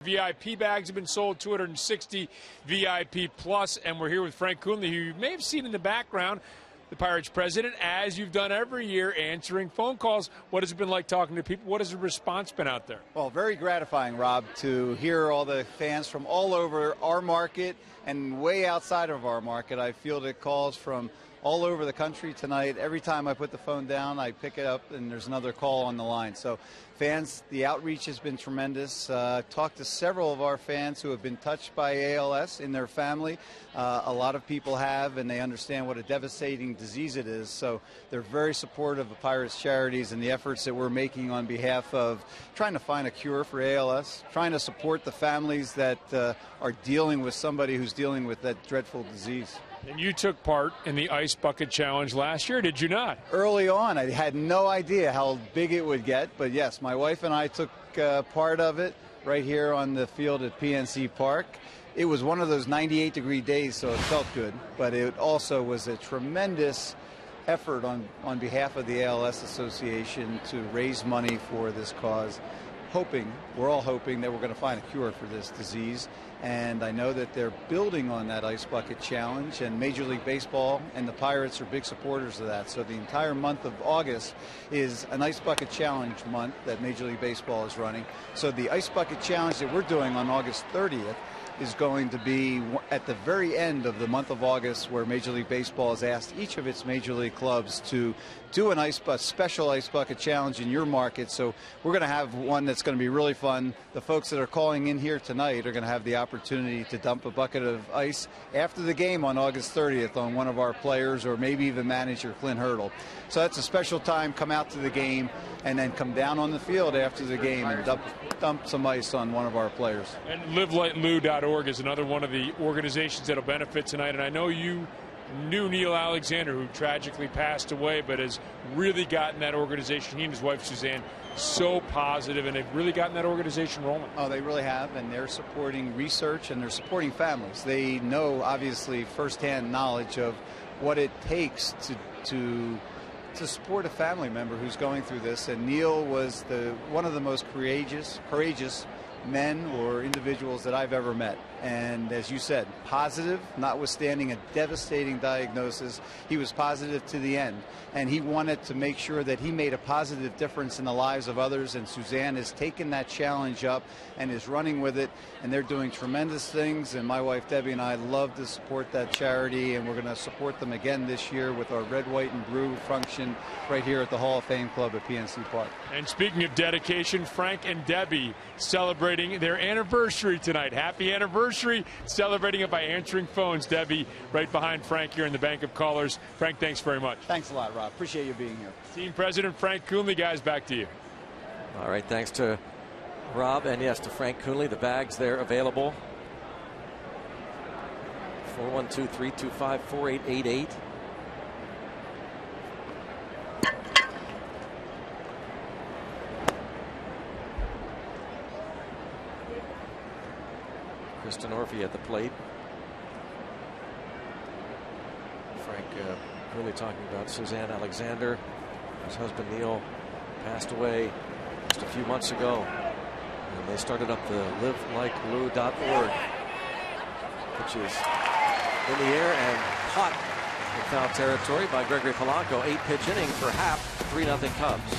VIP bags have been sold, 260 VIP plus, and we're here with Frank Coonley, who you may have seen in the background, the Pirates president, as you've done every year, answering phone calls. What has it been like talking to people? What has the response been out there? Well, very gratifying, Rob, to hear all the fans from all over our market and way outside of our market. I fielded calls from all over the country tonight. Every time I put the phone down, I pick it up, and there's another call on the line. So fans, the outreach has been tremendous. Talked to several of our fans who have been touched by ALS in their family. A lot of people have, and they understand what a devastating disease it is. So they're very supportive of Pirates Charities and the efforts that we're making on behalf of trying to find a cure for ALS, trying to support the families that are dealing with somebody who's dealing with that dreadful disease. And you took part in the Ice Bucket Challenge last year, did you not? Early on, I had no idea how big it would get, but yes, my wife and I took part of it right here on the field at PNC Park. It was one of those 98-degree days, so it felt good, but it also was a tremendous effort on behalf of the ALS Association to raise money for this cause. We're all hoping that we're going to find a cure for this disease. And I know that they're building on that Ice Bucket Challenge, and Major League Baseball and the Pirates are big supporters of that. So the entire month of August is an Ice Bucket Challenge month that Major League Baseball is running. So the Ice Bucket Challenge that we're doing on August 30th is going to be at the very end of the month of August, where Major League Baseball has asked each of its major league clubs to do a special Ice Bucket Challenge in your market. So we're going to have one that's going to be really fun. The folks that are calling in here tonight are going to have the opportunity to dump a bucket of ice after the game on August 30th on one of our players, or maybe even manager Clint Hurdle. So that's a special time. Come out to the game and then come down on the field after the game and dump some ice on one of our players. And LiveLightLou.org is another one of the organizations that will benefit tonight. And I know you knew Neil Alexander, who tragically passed away, but has really gotten that organization, he and his wife Suzanne, so positive, and they've really gotten that organization rolling. Oh, they really have, and they're supporting research and they're supporting families. They know, obviously, firsthand knowledge of what it takes to support a family member who's going through this. And Neil was one of the most courageous men or individuals that I've ever met. And as you said, positive, notwithstanding a devastating diagnosis, he was positive to the end. And he wanted to make sure that he made a positive difference in the lives of others. And Suzanne has taken that challenge up and is running with it. And they're doing tremendous things. And my wife Debbie and I love to support that charity. And we're going to support them again this year with our Red, White, and Brew function right here at the Hall of Fame Club at PNC Park. And speaking of dedication, Frank and Debbie celebrating their anniversary tonight. Happy anniversary. Celebrating it by answering phones. Debbie right behind Frank here in the bank of callers. Frank, thanks very much. Thanks a lot, Rob. Appreciate you being here. Team President Frank Coonley, guys, back to you. All right, thanks to Rob, and yes, to Frank Coonley. The bags there available. 412-325-4888. Kristen Orphy at the plate. Frank really talking about Suzanne Alexander. His husband Neil passed away just a few months ago. And they started up the livelikeblue.org, which is in the air and caught in foul territory by Gregory Polanco. 8-pitch inning for Happ. 3-0 Cubs.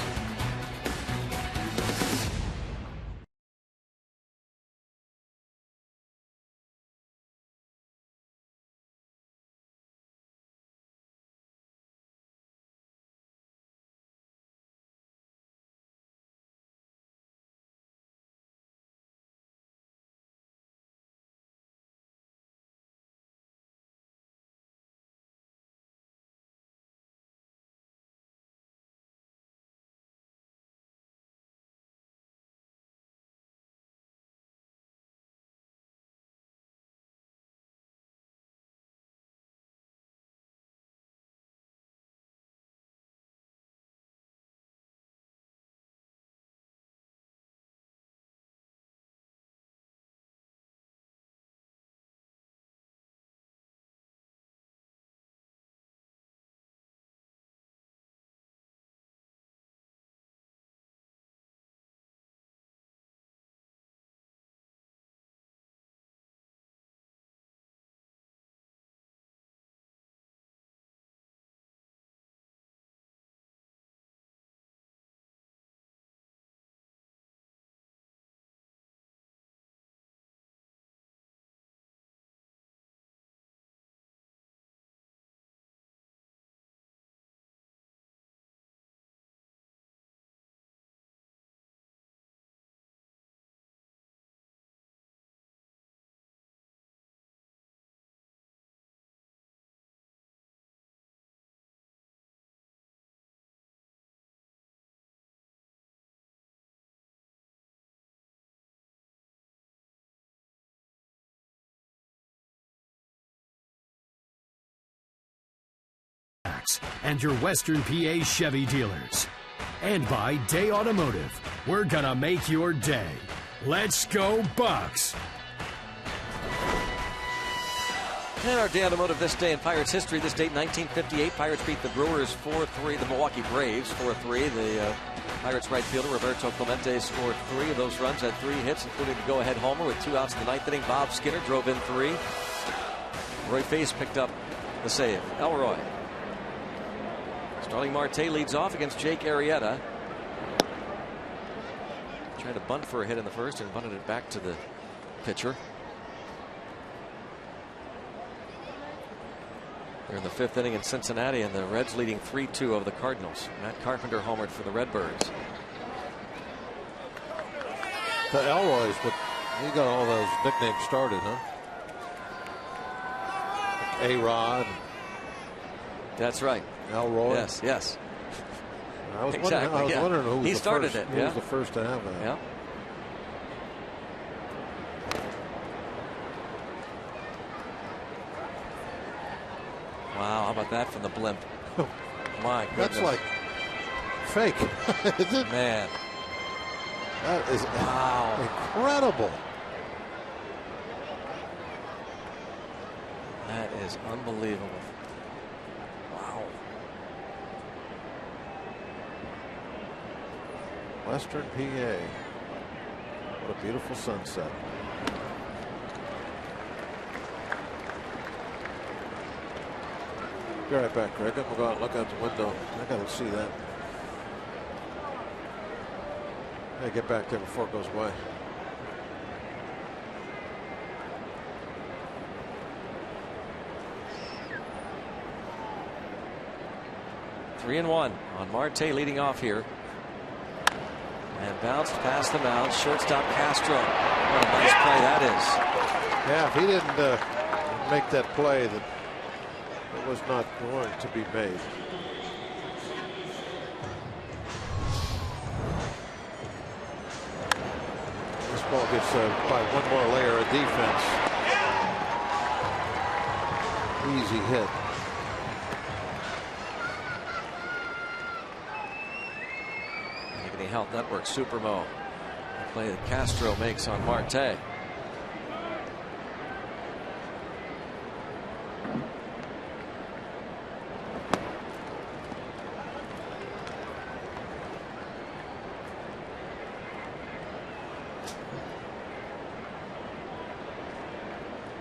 And your Western PA Chevy dealers. And by Day Automotive. We're gonna make your day. Let's go Bucks! And our Day Automotive this day in Pirates history. This date, 1958. Pirates beat the Brewers 4-3. The Milwaukee Braves 4-3. The Pirates right fielder Roberto Clemente scored 3 of those runs, had 3 hits, including the go-ahead homer with 2 outs in the 9th inning. Bob Skinner drove in 3. Roy Face picked up the save. Elroy. Starling Marte leads off against Jake Arrieta. Tried to bunt for a hit in the first and bunted it back to the pitcher. They're in the 5th inning in Cincinnati, and the Reds leading 3-2 over the Cardinals. Matt Carpenter homered for the Redbirds. The Elroy's, but he got all those nicknames started, huh? A-Rod. That's right. Elroy. Yes, yes. I was Exactly, wondering who was he the started first, it. who Yeah. was the first to have that. Yeah. Wow, how about that from the blimp? My goodness. That's like fake, isn't it? Man. That is incredible. That is unbelievable. Wow. Western PA. What a beautiful sunset. Be right back, Greg. I'm going to go out and look out the window. I got to see that. I get back there before it goes away. Three and one on Marte leading off here. And bounced past the mound. Shortstop Castro. What a nice play that is. Yeah, if he didn't make that play, that it was not going to be made. This ball gets by one more layer of defense. Easy hit. Health Network Supermo. The play that Castro makes on Marte.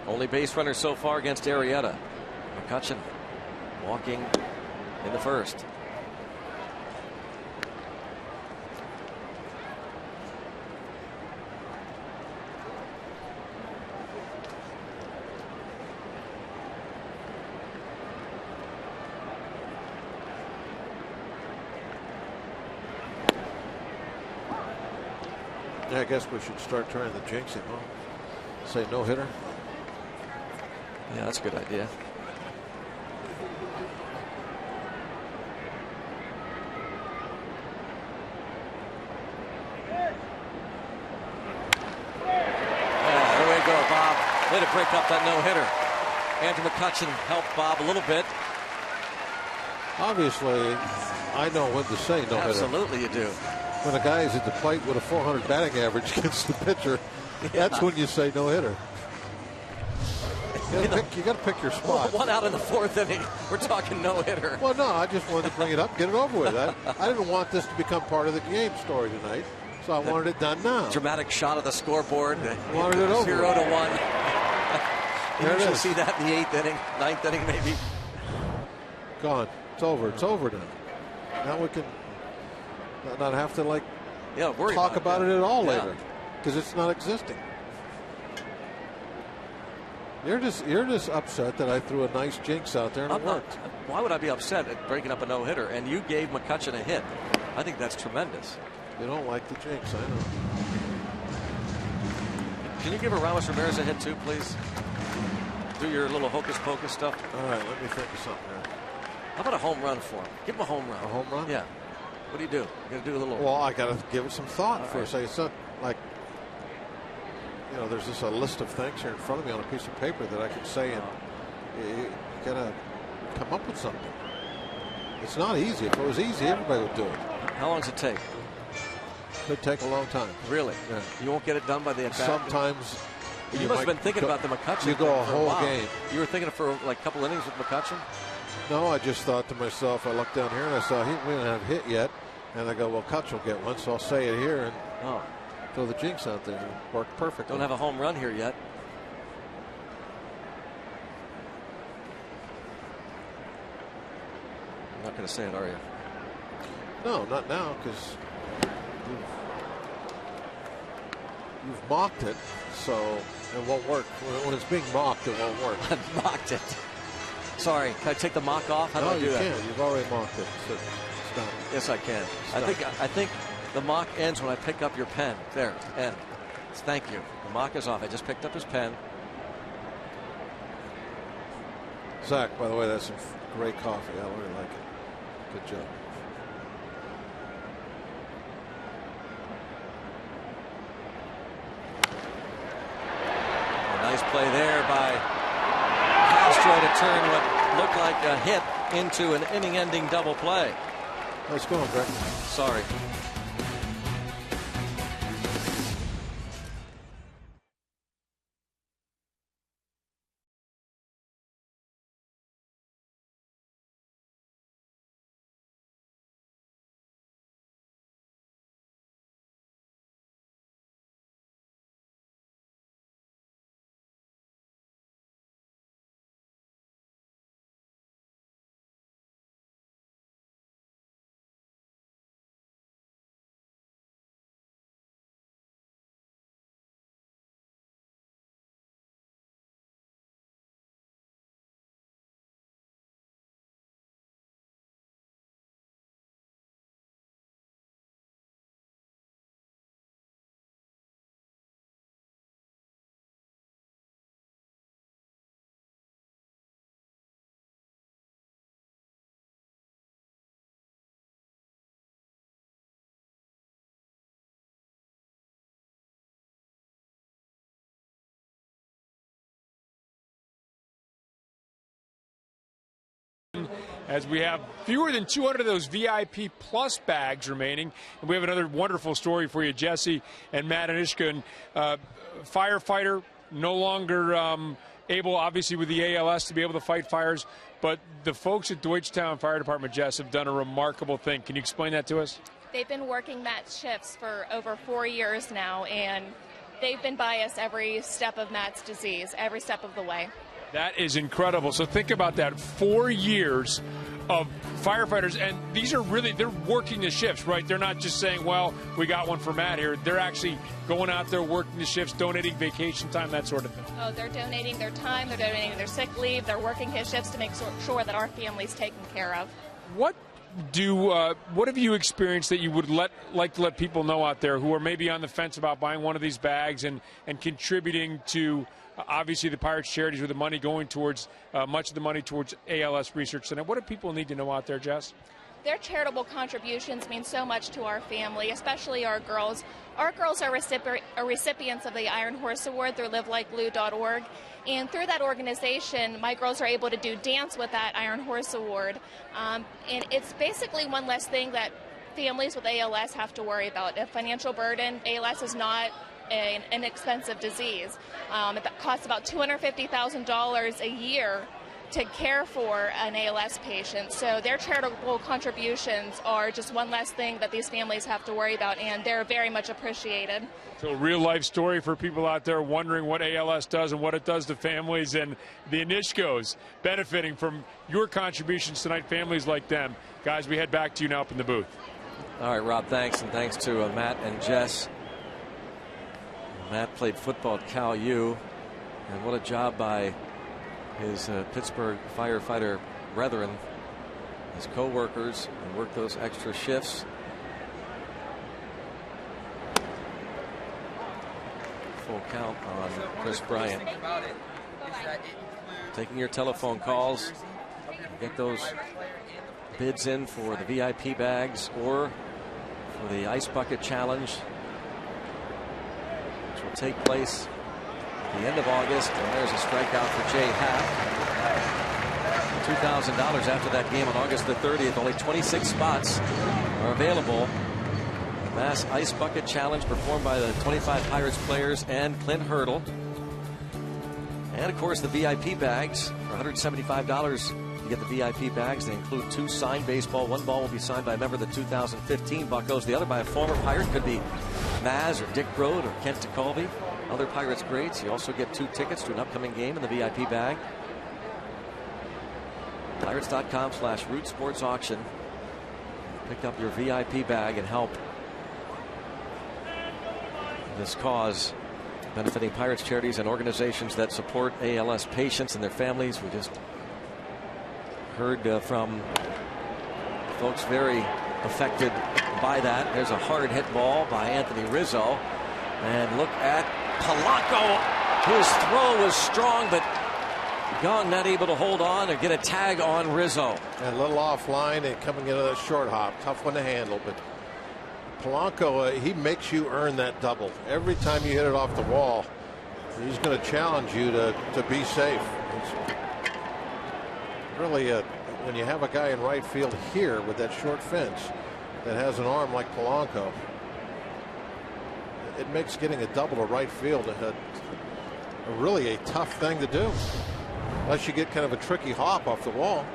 Only base runner so far against Arrieta. McCutchen walking in the first. Yeah, I guess we should start trying to jinx him. Huh? Say no hitter. Yeah, that's a good idea. Yeah, there we go, Bob. Way to break up that no hitter. Andrew McCutchen helped Bob a little bit. Obviously, I know when to say no hitter. Absolutely, you do. When a guy is at the plate with a 400 batting average against the pitcher, that's when you say no hitter. You got to pick your spot. One out in the fourth inning. We're talking no hitter. Well, no, I just wanted to bring it up, get it over with. I didn't want this to become part of the game story tonight, so I wanted it done now. Dramatic shot of the scoreboard. Wanted it over. 0-1. You usually see that in the eighth inning, ninth inning, maybe. Gone. It's over. It's over now. Now we can not have to talk about it at all later, because it's not existing. You're just upset that I threw a nice jinx out there and it worked. Why would I be upset at breaking up a no hitter? And you gave McCutchen a hit. I think that's tremendous. You don't like the jinx, I know. Can you give Ramos Ramirez a hit too, please? Do your little hocus pocus stuff. All right, let me think of something here. How about a home run for him? Give him a home run. A home run? Yeah. What do? You got to do a little. Well, I got to give it some thought first. It's not like, there's just a list of things here in front of me on a piece of paper that I can say, and you got to come up with something. It's not easy. If it was easy, everybody would do it. How long does it take? Could take a long time. Really? Yeah. You won't get it done by the end. Sometimes. You must have been thinking about the McCutchen. You go a whole game. You were thinking for like a couple innings with McCutchen? No, I just thought to myself, I looked down here and I saw we didn't have hit yet. And I go, well, Kutch will get one, so I'll say it here and throw the jinx out there. It worked perfectly. Don't have a home run here yet. You're not going to say it, are you? No, not now, because you've mocked it, so it won't work. When it's being mocked, it won't work. I've mocked it. Sorry, can I take the mock off? How do I do that? No, you can't. You've already mocked it. So stop. Yes, I can. I think the mock ends when I pick up your pen. There, end. Thank you. The mock is off. I just picked up his pen. Zach, by the way, that's some great coffee. I really like it. Good job. A nice play there by Castro to turn what looked like a hit into an inning-ending double play. Nice going, Greg. Sorry. as we have fewer than 200 of those VIP plus bags remaining. And we have another wonderful story for you, Jesse and Matt Anishka. Firefighter, no longer able, obviously, with the ALS to be able to fight fires. But the folks at Deutschtown Fire Department, Jess, have done a remarkable thing. Can you explain that to us? They've been working Matt's shifts for over 4 years now, and they've been by us every step of Matt's disease, every step of the way. That is incredible. So think about that, 4 years of firefighters, and these are really, they're working the shifts, right? They're not just saying, well, we got one for Matt here. They're actually going out there, working the shifts, donating vacation time, that sort of thing. Oh, they're donating their time, they're donating their sick leave, they're working his shifts to make sure that our family's taken care of. What have you experienced that you would like to let people know out there who are maybe on the fence about buying one of these bags and contributing to obviously the Pirates charities, with the money going towards much of the money towards ALS research center? What do people need to know out there, Jess? Their charitable contributions mean so much to our family, especially our girls. Our girls are recipients of the Iron Horse Award through livelikeblue.org. And through that organization, my girls are able to do dance with that Iron Horse Award. And it's basically one less thing that families with ALS have to worry about. A financial burden. ALS is not an inexpensive disease. It costs about $250,000 a year to care for an ALS patient. So their charitable contributions are just one less thing that these families have to worry about, and they're very much appreciated. So a real life story for people out there wondering what ALS does and what it does to families, and the Anishkos benefiting from your contributions tonight, families like them. Guys, we head back to you now up in the booth. All right, Rob, thanks, and thanks to Matt and Jess. Matt played football at Cal U, and what a job by his Pittsburgh firefighter brethren, his co-workers, and worked those extra shifts. Full count on Chris Bryant. Taking your telephone calls, get those bids in for the VIP bags or for the Ice Bucket Challenge, which will take place at the end of August. And there's a strikeout for Jay Happ. $2,000 after that game on August the 30th. Only 26 spots are available. The Mass Ice Bucket Challenge performed by the 25 Pirates players and Clint Hurdle. And of course the VIP bags for $175. You get the VIP bags. They include 2 signed baseball. One ball will be signed by a member of the 2015 Buccos. The other by a former Pirate. Could be Maz or Dick Broad or Kent DeColvey. Other Pirates greats. You also get 2 tickets to an upcoming game in the VIP bag. Pirates.com/Root Sports Auction. Pick up your VIP bag and help this cause, benefiting Pirates charities and organizations that support ALS patients and their families. We just heard from folks very affected by that. There's a hard hit ball by Anthony Rizzo. And look at Polanco, whose throw was strong, but Gong not able to hold on or get a tag on Rizzo. And a little offline and coming into that short hop. Tough one to handle, but Polanco, he makes you earn that double. Every time you hit it off the wall, he's going to challenge you to be safe. It's really, when you have a guy in right field here with that short fence that has an arm like Polanco, it makes getting a double to right field really a tough thing to do. Unless you get kind of a tricky hop off the wall.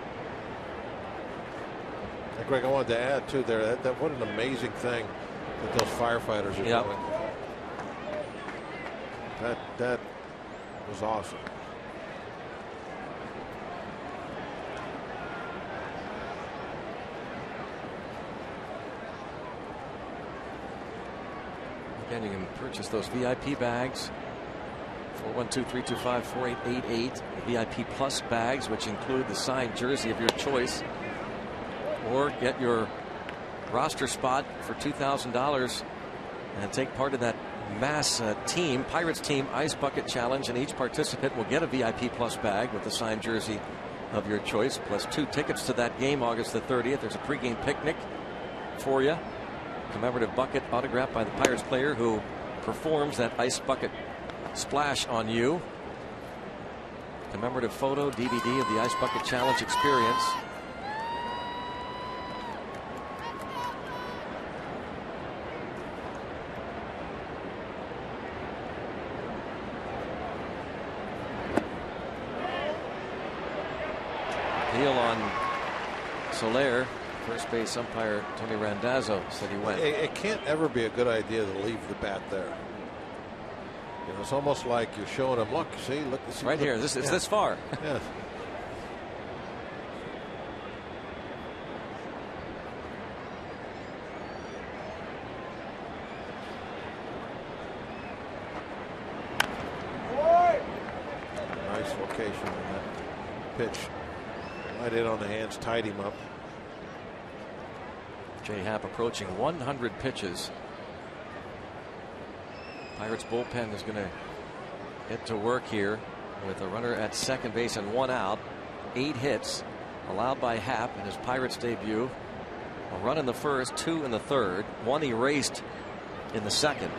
And Greg, I wanted to add too there that what an amazing thing that those firefighters are doing. That was awesome. Again, you can purchase those VIP bags. 412-325-4888. VIP Plus bags, which include the signed jersey of your choice. Or get your roster spot for $2,000 and take part in that Mass team, Pirates team Ice Bucket Challenge. And each participant will get a VIP Plus bag with the signed jersey of your choice, plus 2 tickets to that game August the 30th. There's a pregame picnic for you. Commemorative bucket autographed by the Pirates player who performs that ice bucket splash on you. Commemorative photo, DVD of the Ice Bucket Challenge experience. deal on Soler. First base umpire Tony Randazzo said he went. It can't ever be a good idea to leave the bat there. You know, it's almost like you're showing him, look, see, look, see, right look, here. It's this far. Yes. Nice location on that pitch. Right in on the hands, tied him up. Jay Happ approaching 100 pitches. Pirates bullpen is going to get to work here with a runner at second base and 1 out. 8 hits allowed by Happ in his Pirates debut. A run in the first, 2 in the third, 1 erased in the second.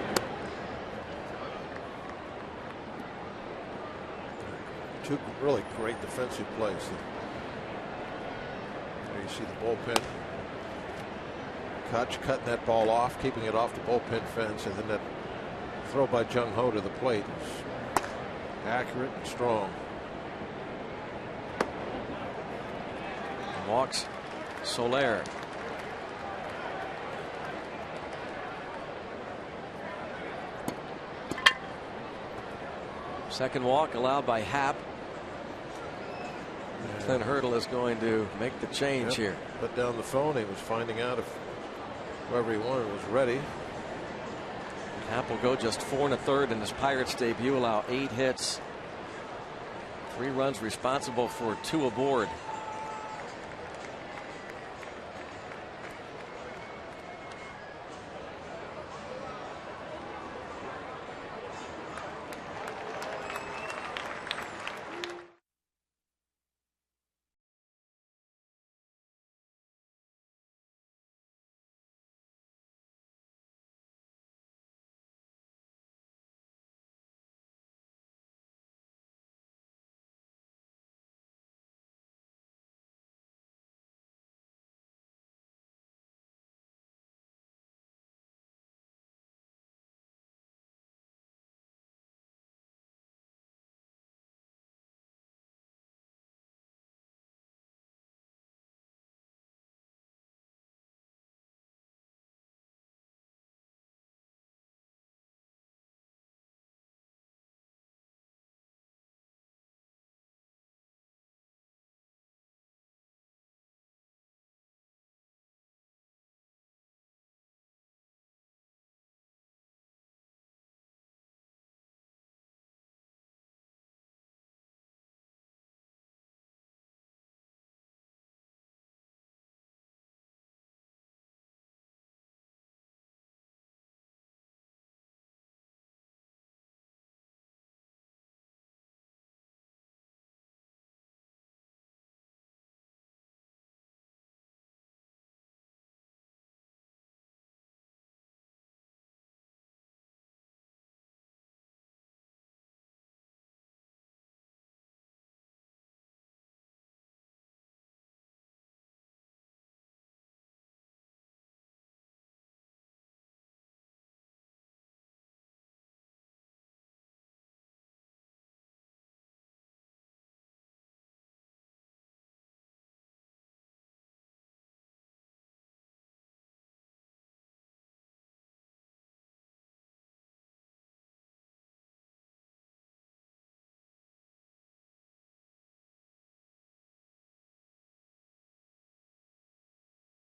Two really great defensive plays. There you see the bullpen. Koch cutting that ball off, keeping it off the bullpen fence, and then that throw by Jung Ho to the plate was accurate and strong. Walks Soler. Second walk allowed by Happ. Clint Hurdle is going to make the change here. Put down the phone. He was finding out if whoever he wanted was ready. Happ will go just 4 1/3 in his Pirates debut, allow 8 hits. 3 runs responsible for 2 aboard.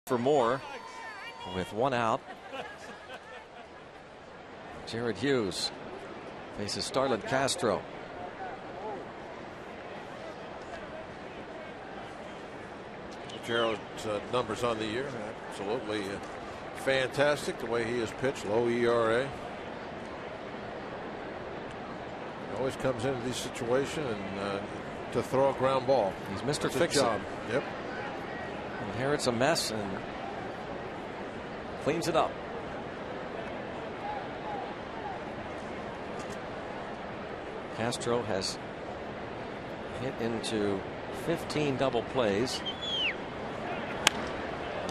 For more with 1 out. Jared Hughes faces Starlin Castro. Jared's numbers on the year, absolutely fantastic. The way he has pitched, low ERA. He always comes into these situations and to throw a ground ball. He's Mr. Fix-It. Yep. Inherits a mess and cleans it up. Castro has hit into 15 double plays.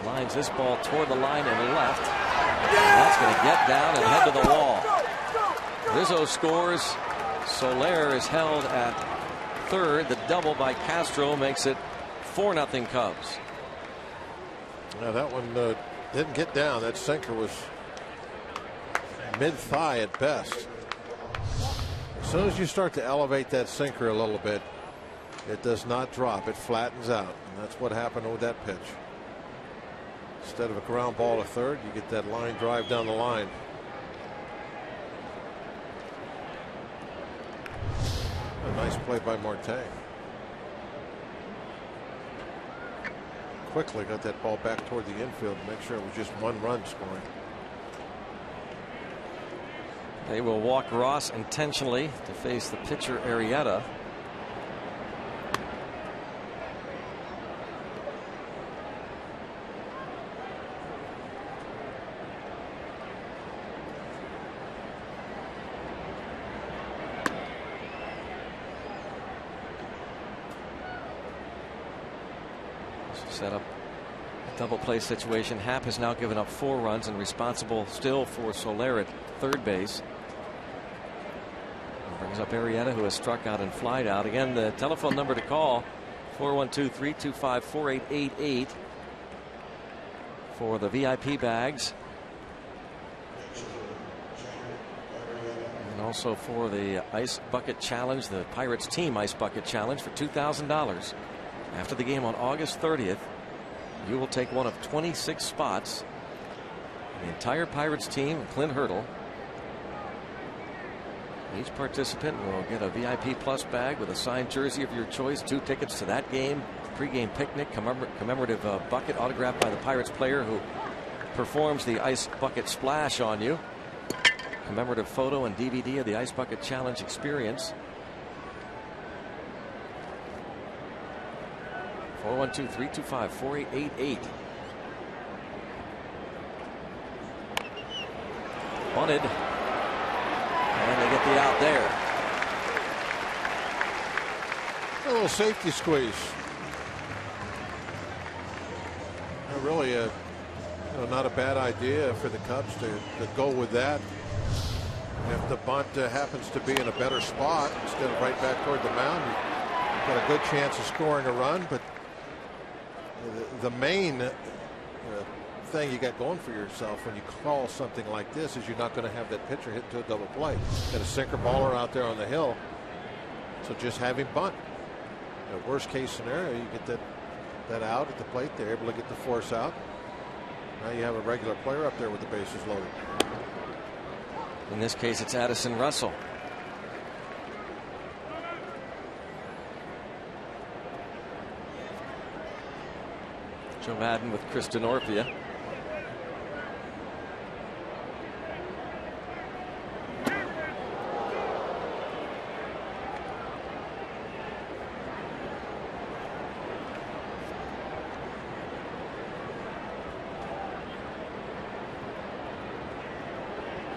Lines this ball toward the line and left. And that's going to get down and head to the wall. Rizzo scores. Soler is held at third. The double by Castro makes it 4-0 Cubs. Now that one didn't get down. That sinker was mid-thigh at best. As soon as you start to elevate that sinker a little bit, it does not drop. It flattens out. And that's what happened with that pitch. Instead of a ground ball to third, you get that line drive down the line. A nice play by Marte. Quickly got that ball back toward the infield to make sure it was just one run scoring. They will walk Ross intentionally to face the pitcher Arrieta. Set up a double play situation. Happ has now given up 4 runs and responsible still for Soler at third base. And brings up Arrieta, who has struck out and flied out. Again, the telephone number to call 412-325-4888 for the VIP bags. And also for the Ice Bucket Challenge, the Pirates Team Ice Bucket Challenge for $2,000. After the game on August 30th, you will take one of 26 spots. The entire Pirates team, Clint Hurdle. Each participant will get a VIP Plus bag with a signed jersey of your choice, 2 tickets to that game, pregame picnic, commemorative bucket autographed by the Pirates player who performs the Ice Bucket Splash on you, commemorative photo and DVD of the Ice Bucket Challenge experience. 412-325-4888. Bunted. And they get the out there. A little safety squeeze. Really not a bad idea for the Cubs to go with that. If the bunt happens to be in a better spot instead of right back toward the mound, you've got a good chance of scoring a run. But the main thing you got going for yourself when you call something like this is you're not going to have that pitcher hit into a double play. Got a sinker baller out there on the hill, so just have him bunt. Worst case scenario, you get that out at the plate. They're able to get the force out. Now you have a regular player up there with the bases loaded. In this case, it's Addison Russell. Joe Madden with Chris Denorpia.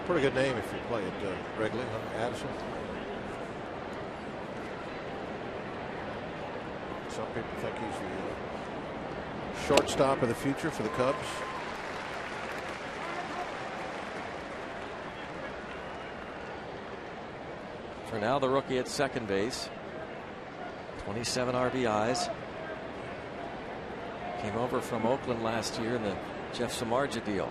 Pretty good name if you play it regularly, Addison. Some people think he's the shortstop of the future for the Cubs. For now, the rookie at second base. 27 RBIs. Came over from Oakland last year in the Jeff Samardzija deal.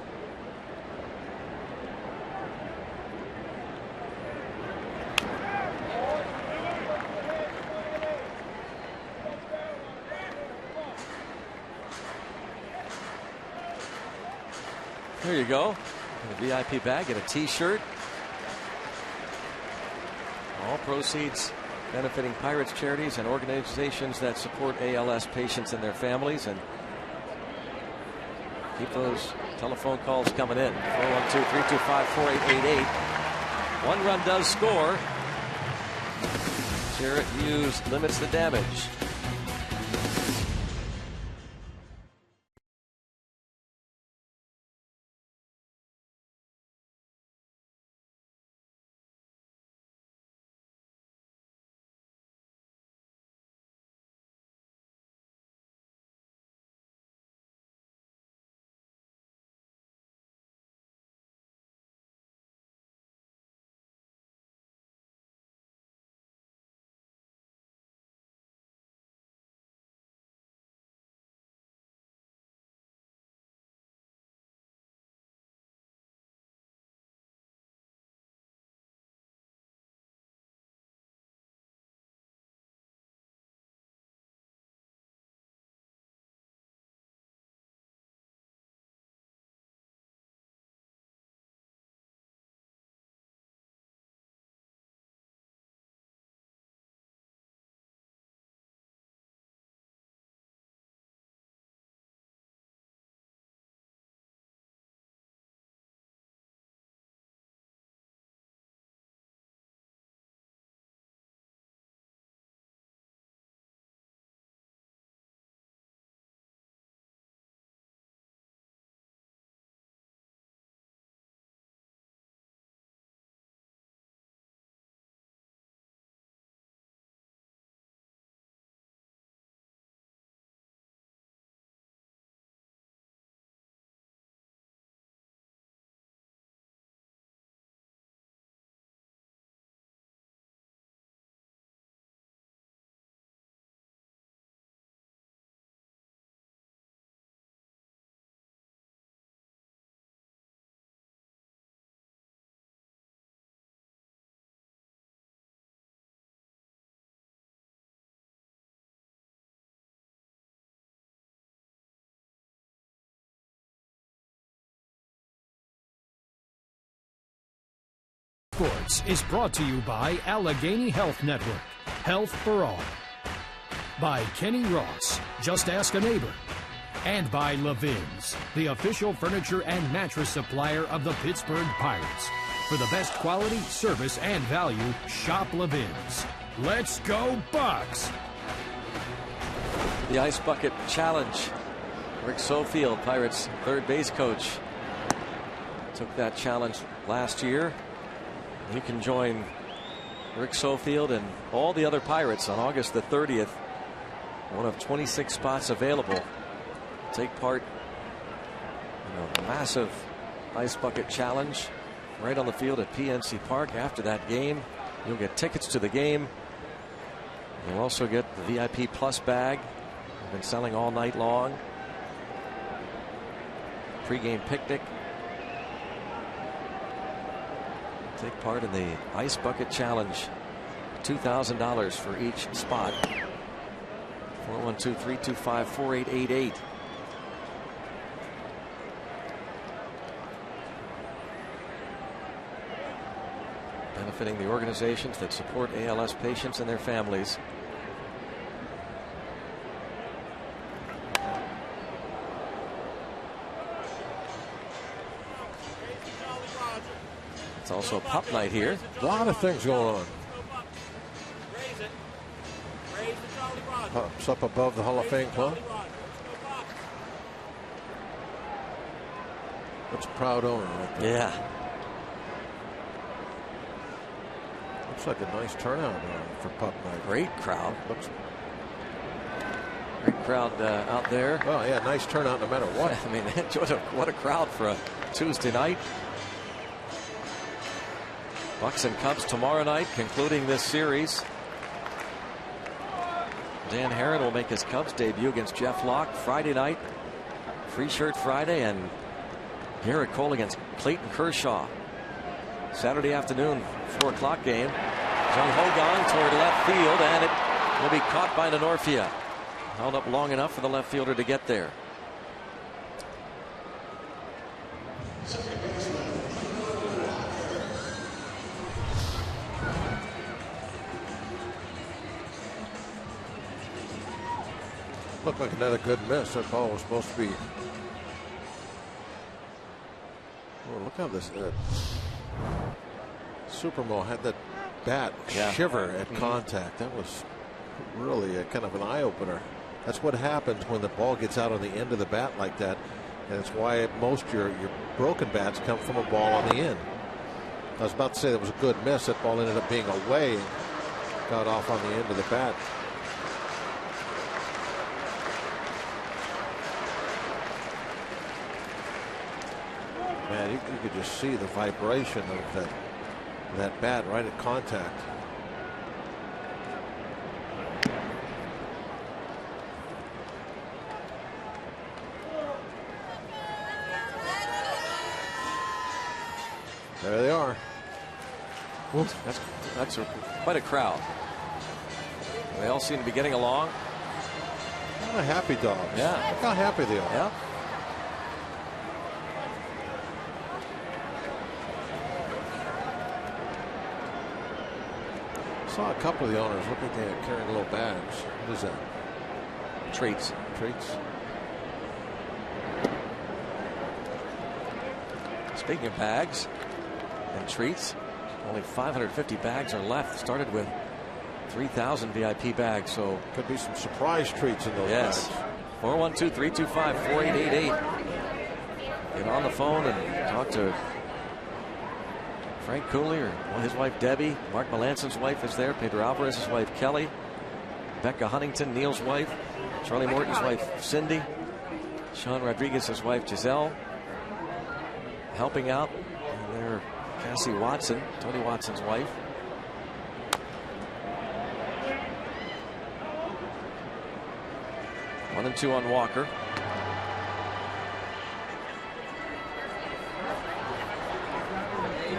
There you go. The VIP bag, get a t-shirt. All proceeds benefiting Pirates charities and organizations that support ALS patients and their families. And keep those telephone calls coming in. 412-325-4888. 1 run does score. Jarrett Hughes limits the damage. Sports is brought to you by Allegheny Health Network, Health for All. By Kenny Ross, Just Ask a Neighbor. And by Levin's, the official furniture and mattress supplier of the Pittsburgh Pirates. For the best quality, service, and value, shop Levin's. Let's go Bucks! The Ice Bucket Challenge. Rick Sofield, Pirates third base coach, took that challenge last year. You can join Rick Sofield and all the other Pirates on August the 30th. One of 26 spots available. Take part in a massive Ice Bucket Challenge right on the field at PNC Park. After that game, you'll get tickets to the game. You'll also get the VIP Plus bag. We've been selling all night long. Pre-game picnic. Take part in the Ice Bucket Challenge. $2,000 for each spot. 412-325-4888. Benefiting the organizations that support ALS patients and their families. It's also a pup night here. A lot of things going on. Pups up above the Hall of Fame club. That's a proud owner right there. Yeah. Looks like a nice turnout for pup night. Great crowd. Great crowd out there. Oh yeah, nice turnout no matter what. I mean, what a crowd for a Tuesday night. Bucks and Cubs tomorrow night, concluding this series. Dan Herron will make his Cubs debut against Jeff Locke Friday night. Free Shirt Friday, and Garrett Cole against Clayton Kershaw. Saturday afternoon, 4 o'clock game. Jung Ho Gong toward left field, and it will be caught by Nenorfia. Held up long enough for the left fielder to get there. Looked like another good miss. That ball was supposed to be. Oh, look how this. Supermo had that bat shiver at contact. That was really a kind of an eye opener. That's what happens when the ball gets out on the end of the bat like that, and it's why most your broken bats come from a ball on the end. I was about to say that was a good miss. That ball ended up being away, and got off on the end of the bat. Man, you could just see the vibration of that bat right at contact. There they are. That's quite a crowd. They all seem to be getting along. What a happy dogs. Yeah. Look how happy they are. Yeah. Saw a couple of the owners look like they're carrying little bags. What is that? Treats. Treats. Speaking of bags and treats, only 550 bags are left. Started with 3,000 VIP bags, so could be some surprise treats in those bags. 412-325-4888. Get on the phone and talk to Frank Cooley or his wife Debbie. Mark Melanson's wife is there. Pedro Alvarez's wife Kelly. Becca Huntington, Neil's wife. Charlie Morton's wife Cindy. Sean Rodriguez's wife Giselle. Helping out. And there, Cassie Watson, Tony Watson's wife. One and two on Walker.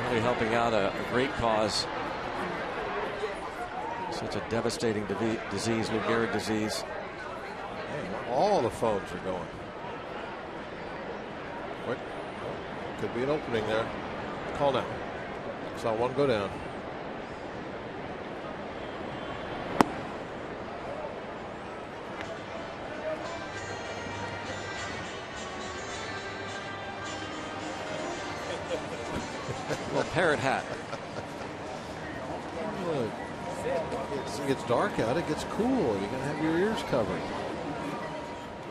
Really helping out a great cause. Such a devastating disease, Lou Gehrig disease. Hey, all the phones are going. What? Could be an opening there. Call now. Saw one go down. Little parrot hat. It gets dark out. It gets cool. You're going to have your ears covered.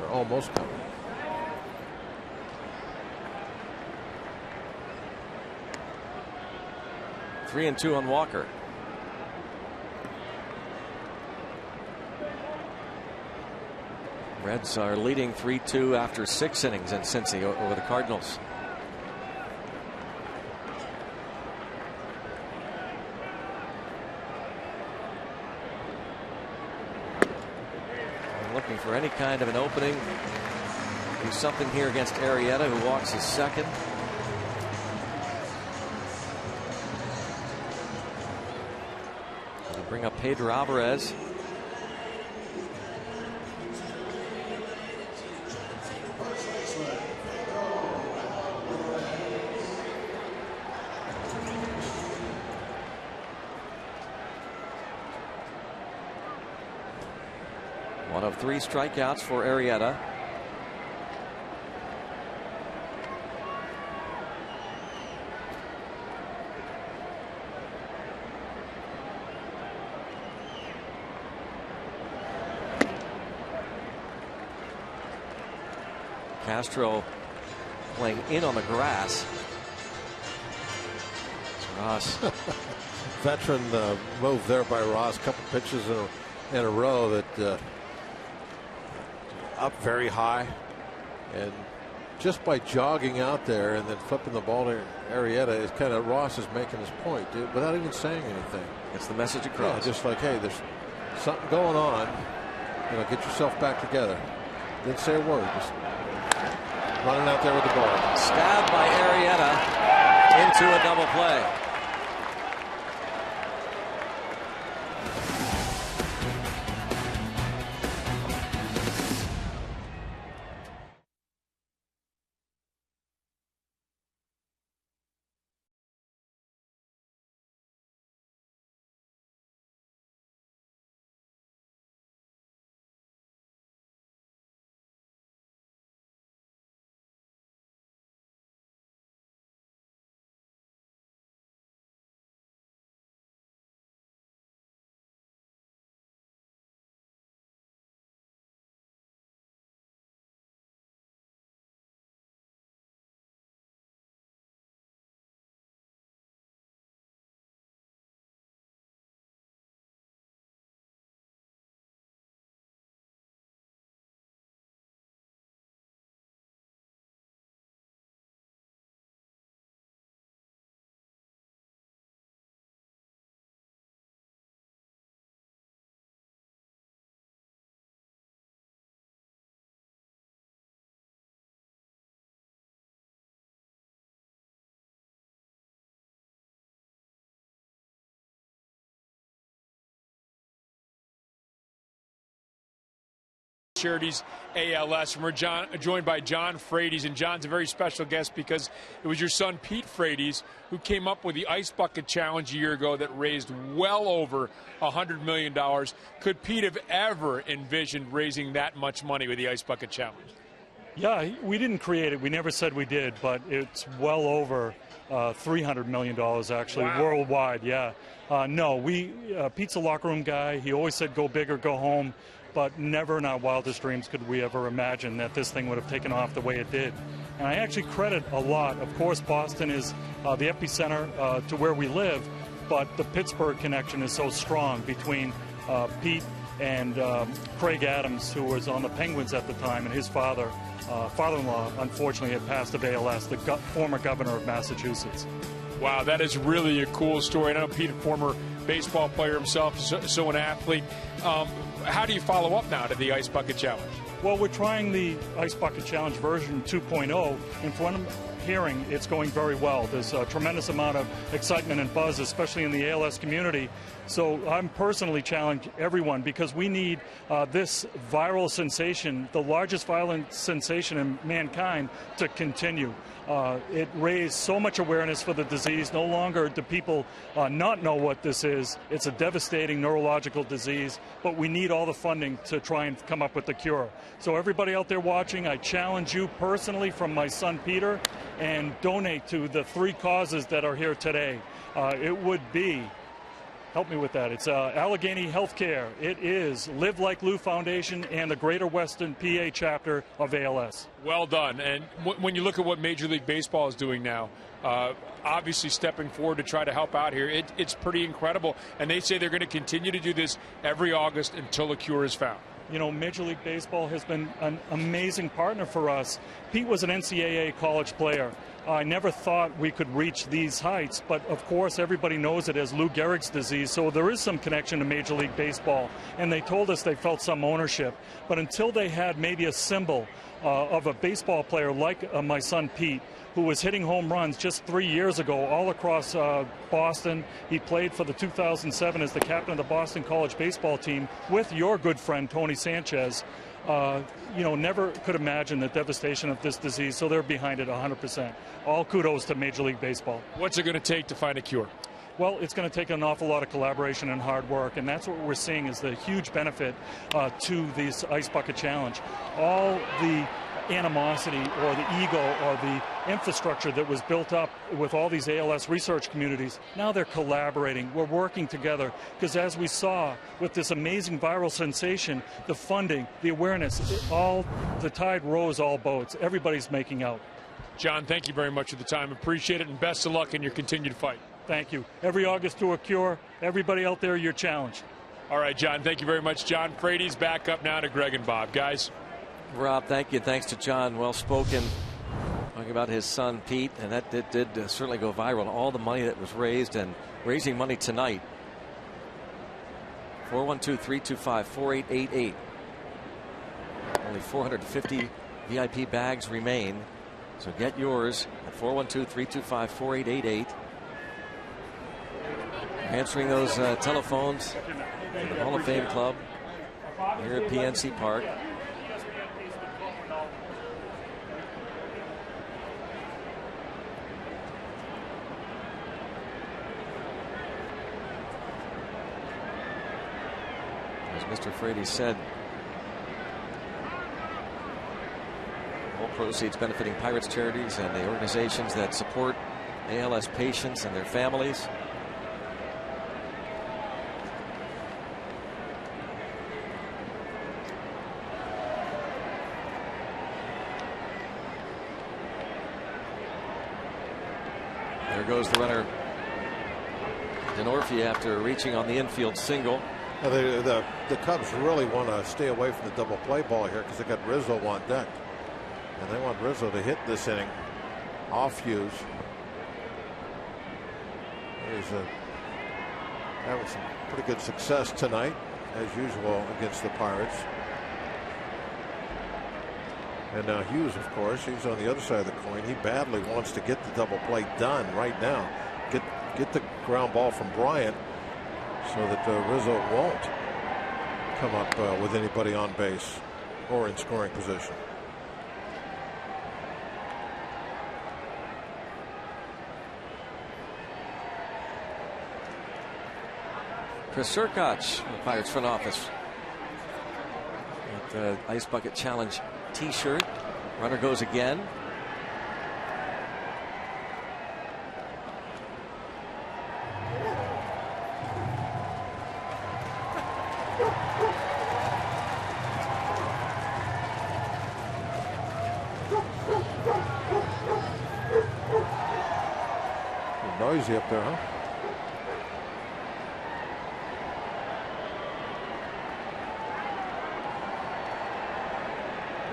Or almost covered. 3-2 on Walker. Reds are leading 3-2 after 6 innings in Cincy over the Cardinals. Looking for any kind of an opening. Do something here against Arrieta, who walks his second. They'll bring up Pedro Alvarez. One of 3 strikeouts for Arrieta. Castro playing in on the grass. Ross. Veteran move there by Ross. Couple pitches in a row that up very high, and just by jogging out there and then flipping the ball to Arrieta is kind of Ross is making his point, dude, without even saying anything. It's the message across. Yeah, just like, hey, there's something going on. You know, get yourself back together. Didn't say a word. Just running out there with the ball. Stabbed by Arrieta into a double play. Charities ALS, and we're joined by John Frades, and John's a very special guest because it was your son Pete Frades who came up with the Ice Bucket Challenge a year ago that raised well over $100 million. Could Pete have ever envisioned raising that much money with the Ice Bucket Challenge? Yeah, we didn't create it. We never said we did, but it's well over $300 million actually. Wow. Worldwide. Yeah. No, Pete's a locker room guy. He always said go big or go home. But never in our wildest dreams could we ever imagine that this thing would have taken off the way it did. And I actually credit a lot. Of course, Boston is the epicenter to where we live, but the Pittsburgh connection is so strong between Pete and Craig Adams, who was on the Penguins at the time, and his father-in-law, unfortunately, had passed of ALS, the former governor of Massachusetts. Wow, that is really a cool story. I know Pete, a former baseball player himself, so an athlete. How do you follow up now to the Ice Bucket Challenge? Well, we're trying the Ice Bucket Challenge version 2.0 in front of hearing it's going very well. There's a tremendous amount of excitement and buzz, especially in the ALS community. So I'm personally challenging everyone because we need this viral sensation, the largest viral sensation in mankind, to continue. It raised so much awareness for the disease. No longer do people not know what this is. It's a devastating neurological disease, but we need all the funding to try and come up with the cure. So everybody out there watching, I challenge you personally from my son Peter, and donate to the 3 causes that are here today. It would be, help me with that, it's Allegheny Healthcare, it is Live Like Lou Foundation, and the Greater Western PA chapter of ALS. Well done. And when you look at what Major League Baseball is doing now, obviously stepping forward to try to help out here, it's pretty incredible. And they say they're going to continue to do this every August until a cure is found. You know, Major League Baseball has been an amazing partner for us. Pete was an NCAA college player. I never thought we could reach these heights, but of course everybody knows it as Lou Gehrig's disease, so there is some connection to Major League Baseball. And they told us they felt some ownership. But until they had maybe a symbol of a baseball player like my son Pete, who was hitting home runs just 3 years ago all across Boston. He played for the 2007 as the captain of the Boston College baseball team with your good friend Tony Sanchez. You know, never could imagine the devastation of this disease, so they're behind it 100%. All kudos to Major League Baseball. What's it going to take to find a cure? Well, it's going to take an awful lot of collaboration and hard work, and that's what we're seeing is the huge benefit to this Ice Bucket Challenge. All the animosity or the ego or the infrastructure that was built up with all these ALS research communities, now they're collaborating. We're working together because as we saw with this amazing viral sensation, the funding, the awareness, the tide rose all boats. Everybody's making out. John, thank you very much for the time. Appreciate it, and best of luck in your continued fight. Thank you. Every August to a cure. Everybody out there, your challenge. All right, John, thank you very much. John Frady's back up now to Greg and Bob. Guys. Rob, thank you. Thanks to John. Well spoken. Talking about his son, Pete, and that did certainly go viral. All the money that was raised and raising money tonight. 412-325-4888. Only 450 VIP bags remain. So get yours at 412-325-4888. Answering those telephones in the Hall of Fame Club here at PNC Park. As Mr. Frady said, all proceeds benefiting Pirates charities and the organizations that support ALS patients and their families. There goes the runner, Denorfia, after reaching on the infield single. The Cubs really want to stay away from the double play ball here because they got Rizzo on deck. And they want Rizzo to hit this inning off Hughes. He's having some pretty good success tonight, as usual, against the Pirates. And now Hughes, of course, he's on the other side of the coin. He badly wants to get the double play done right now. Get the ground ball from Bryant so that Rizzo won't come up with anybody on base or in scoring position. Chris Serkoch, the Pirates front office, with the Ice Bucket Challenge t-shirt. Runner goes again. Noisy up there, huh?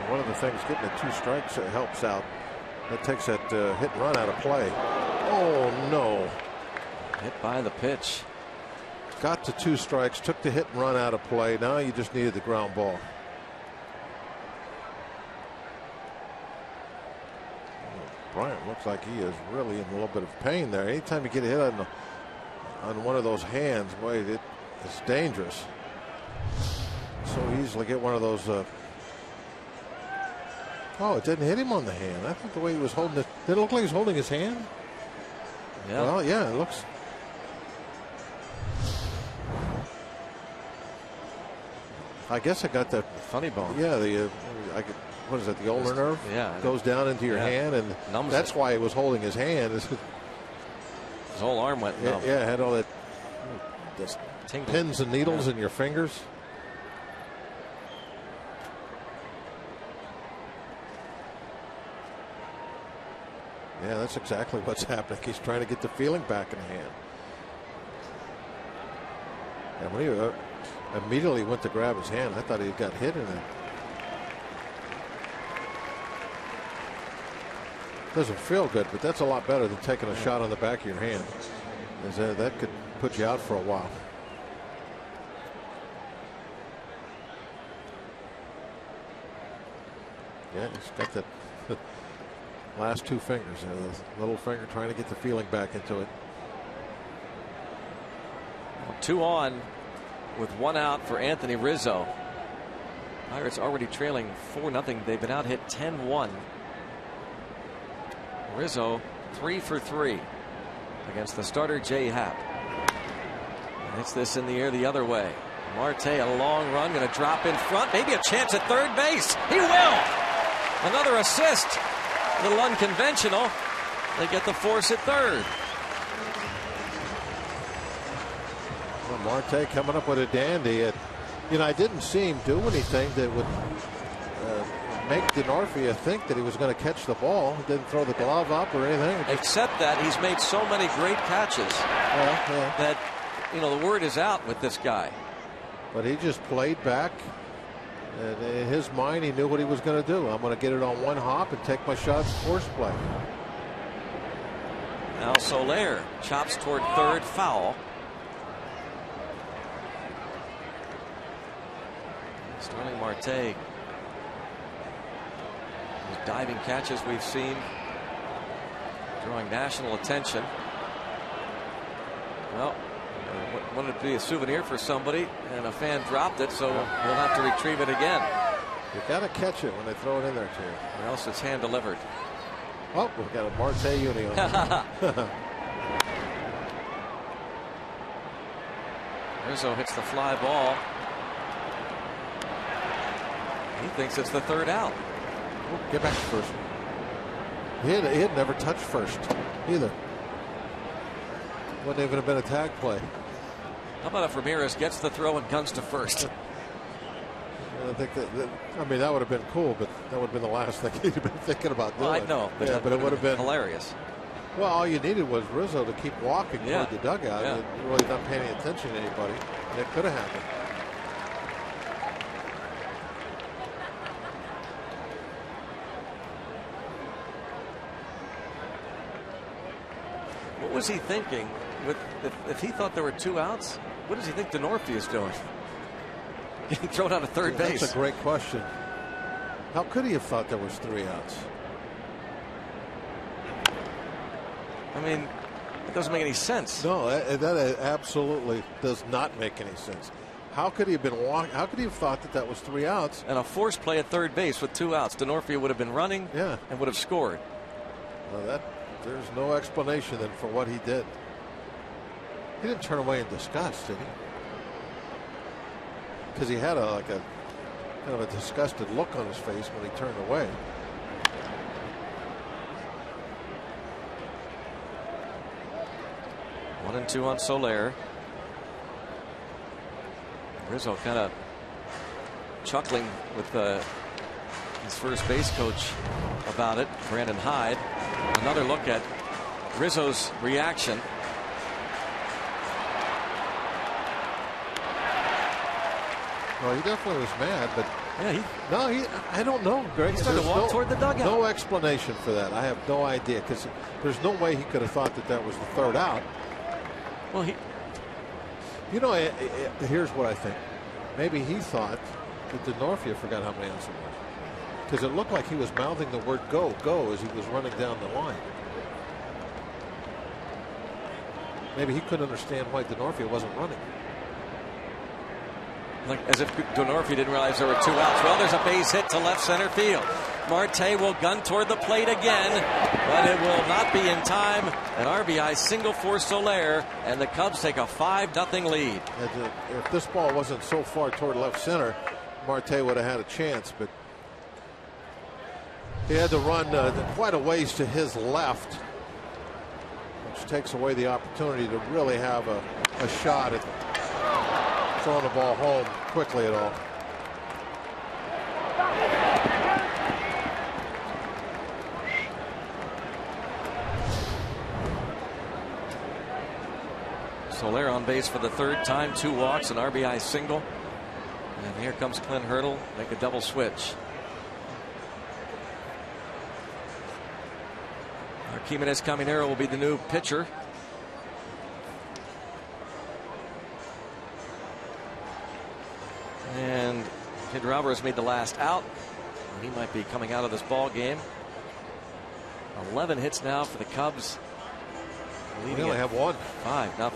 One of the things, getting the 2 strikes helps out. That takes that hit and run out of play. Oh no! Hit by the pitch. Got to 2 strikes, took the hit and run out of play. Now you just needed the ground ball. Bryant looks like he is really in a little bit of pain there. Anytime you get hit on one of those hands, boy, it's dangerous. So easily get one of those. Oh, it didn't hit him on the hand. I think the way he was holding it, did it look like he was holding his hand? Yeah. Well, yeah, it looks. I guess I got that funny bone. Yeah, what is that? The ulnar nerve? Yeah, goes down into your hand, and that's why he was holding his hand. His whole arm went numb. Yeah, had all that pins and needles in your fingers. Yeah, that's exactly what's happening. He's trying to get the feeling back in the hand. And when he immediately went to grab his hand, I thought he got hit in it. Doesn't feel good, but that's a lot better than taking a shot on the back of your hand. That could put you out for a while. Yeah, he's got that last two fingers, the little finger trying to get the feeling back into it. 2 on with 1 out for Anthony Rizzo. Pirates already trailing 4-0. They've been out hit 10-1. Rizzo 3 for 3 against the starter Jay Happ. Hits this in the air the other way. Marte, a long run, going to drop in front. Maybe a chance at third base. He will. Another assist. A little unconventional. They get the force at third. Well, Marte coming up with a dandy. I didn't see him do anything that would make Denorfia think that he was going to catch the ball. He didn't throw the glove up or anything. Except that he's made so many great catches that, the word is out with this guy. But he just played back. And in his mind, he knew what he was going to do. I'm going to get it on one hop and take my shots force play. Now Soler chops toward third, foul. Starling Marte. These diving catches we've seen drawing national attention. Well, wanted to be a souvenir for somebody, and a fan dropped it, so we'll have to retrieve it again. You got to catch it when they throw it in there to you, or else it's hand delivered. Oh, we've got a Marte uni on. Rizzo hits the fly ball. He thinks it's the third out. Oh, get back to first. He had never touched first either. Wouldn't even have been a tag play. How about if Ramirez gets the throw and guns to first? I think that would have been cool, but that would have been the last thing he'd have been thinking about doing. Well, I know, but it would have been hilarious. Well, all you needed was Rizzo to keep walking toward the dugout and really not paying any attention to anybody, and it could have happened. What was he thinking? If he thought there were 2 outs, what does he think Denorfia is doing? Getting thrown out of third base. That's a great question. How could he have thought there was 3 outs? I mean, it doesn't make any sense. No, that absolutely does not make any sense. How could he have been walking? How could he have thought that was 3 outs? And a forced play at third base with 2 outs. Denorfia would have been running and would have scored. Well, there's no explanation then for what he did. He didn't turn away in disgust, did he? Because he had a kind of a disgusted look on his face when he turned away. One and 2 on Soler. Rizzo kind of chuckling with his first base coach about it, Brandon Hyde. Another look at Rizzo's reaction. Well, he definitely was mad, but I don't know, Greg. He started to walk toward the dugout. No explanation for that. I have no idea, because there's no way he could have thought that was the third out. Well, here's what I think. Maybe he thought that Denorfia forgot how many outs it was. because it looked like he was mouthing the word "go, go" as he was running down the line. Maybe he couldn't understand why Denorfia wasn't running. Like as if Denorfia didn't realize there were 2 outs. Well, there's a base hit to left center field. Marte will gun toward the plate again, but it will not be in time. An RBI single for Soler, and the Cubs take a 5-0 lead. If this ball wasn't so far toward left center, Marte would have had a chance, but he had to run quite a ways to his left, which takes away the opportunity to really have a shot at throwing the ball home quickly at all. Soler on base for the 3rd time, 2 walks, an RBI single. And here comes Clint Hurdle, make a double switch. Archimedes Caminero will be the new pitcher. And Pedro Alvarez made the last out. He might be coming out of this ball game. 11 hits now for the Cubs. We only have 1. 5-0.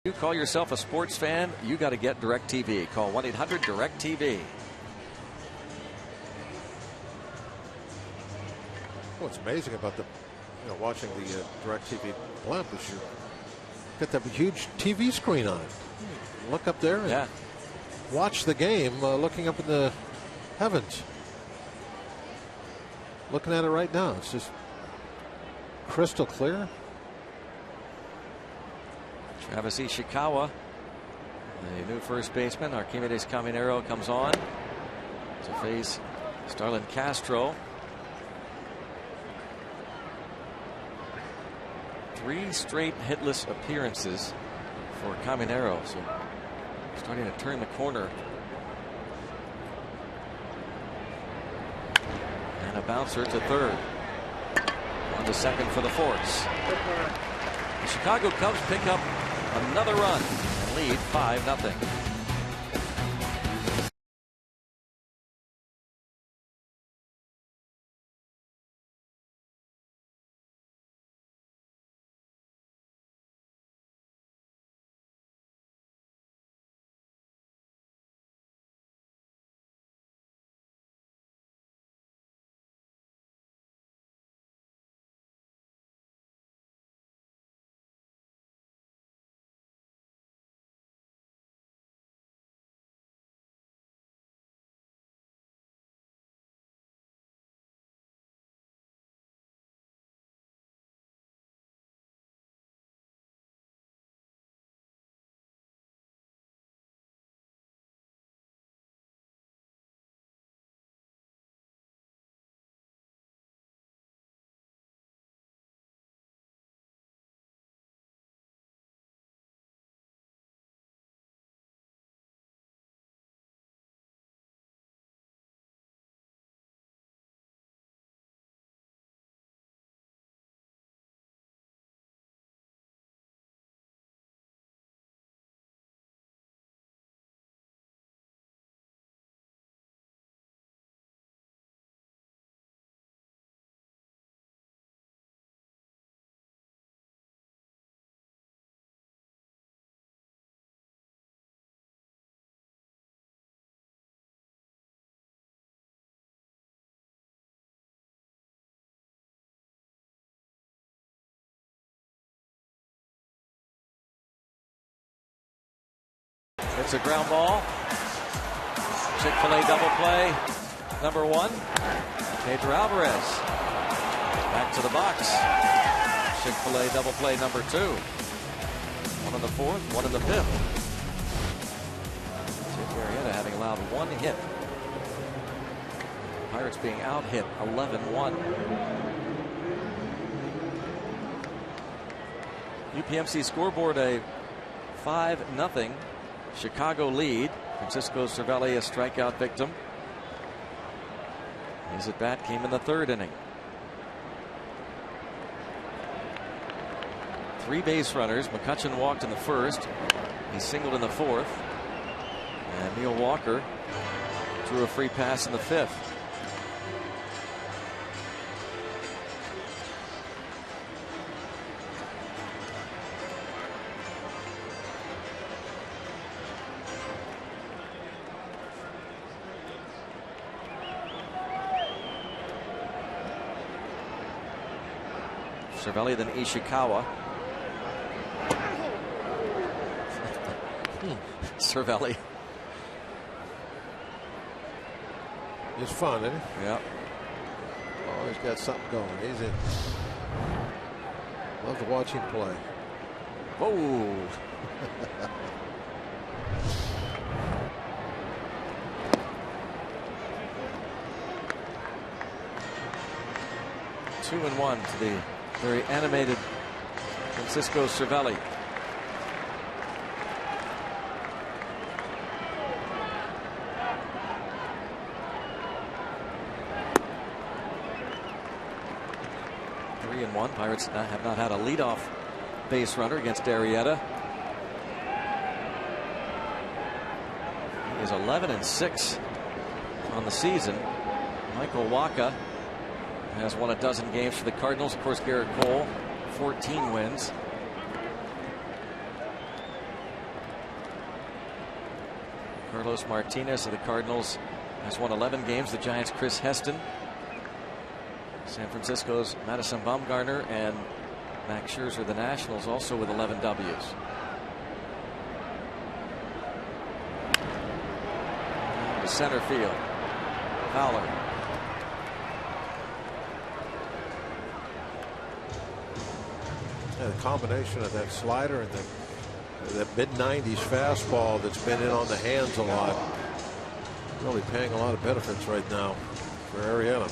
You call yourself a sports fan, you got to get DirecTV. Call 1-800-DirecTV. What's amazing about watching the DirecTV blimp is you got that huge TV screen on it. Look up there and watch the game looking up in the heavens. Looking at it right now. It's just crystal clear. Travis Ishikawa, the new first baseman. Archimedes Caminero comes on to face Starlin Castro. 3 straight hitless appearances for Caminero, so starting to turn the corner. And a bouncer to third. On to second for the Force. The Chicago Cubs pick up another run and lead 5-0. It's a ground ball. Chick-fil-A double play. Number 1. Pedro Alvarez. Back to the box. Chick-fil-A double play number 2. 1 in the 4th, 1 in the 5th. Arrieta having allowed 1 hit. Pirates being out hit 11-1. UPMC scoreboard a 5-0 Chicago lead. Francisco Cervelli a strikeout victim. His at bat came in the 3rd inning. 3 base runners. McCutchen walked in the 1st. He singled in the 4th. And Neil Walker drew a free pass in the 5th. Cervelli, then Ishikawa. Cervelli. It's fun, isn't it? Yeah. Oh, he's got something going. He's in. Love to watch him play. Whoa. Two and 1 to the very animated Francisco Cervelli. Pirates have not had a leadoff base runner against Arrieta. He is 11-6 on the season. Michael Wacha has won a dozen games for the Cardinals. Of course, Garrett Cole, 14 wins. Carlos Martinez of the Cardinals has won 11 games. The Giants' Chris Heston. San Francisco's Madison Bumgarner and Max Scherzer, the Nationals, also with 11 W's. To center field. Fowler. Yeah, the combination of that slider and the mid-90s fastball that's been in on the hands a lot. Really paying a lot of benefits right now for Arrieta.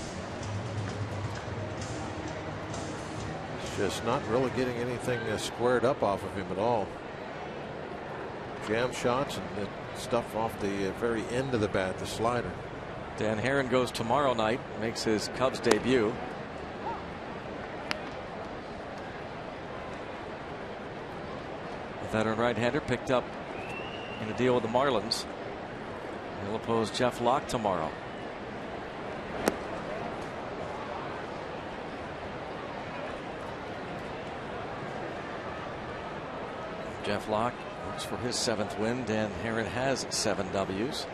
Just not really getting anything squared up off of him at all. Jam shots and the stuff off the very end of the bat, the slider. Dan Herron goes tomorrow night, makes his Cubs debut. The veteran right-hander picked up in a deal with the Marlins. He'll oppose Jeff Locke tomorrow. Jeff Locke looks for his 7th win. Dan Herron has 7 W's.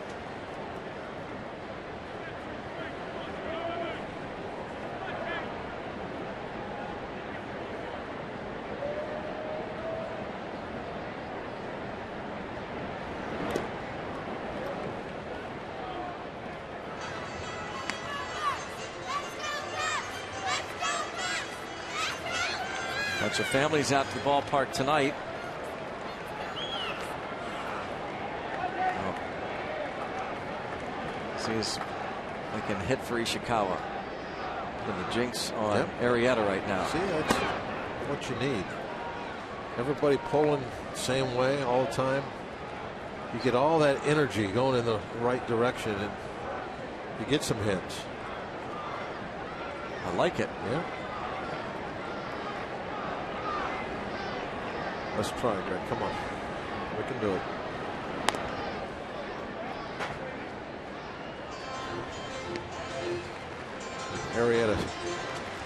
Bunch of families out to the ballpark tonight. Sees they can hit for Ishikawa. And the jinx on Arrieta right now. See, that's what you need. Everybody pulling the same way all the time. You get all that energy going in the right direction and you get some hits. I like it. Yeah. Let's try, Greg. Come on. We can do it. Arrieta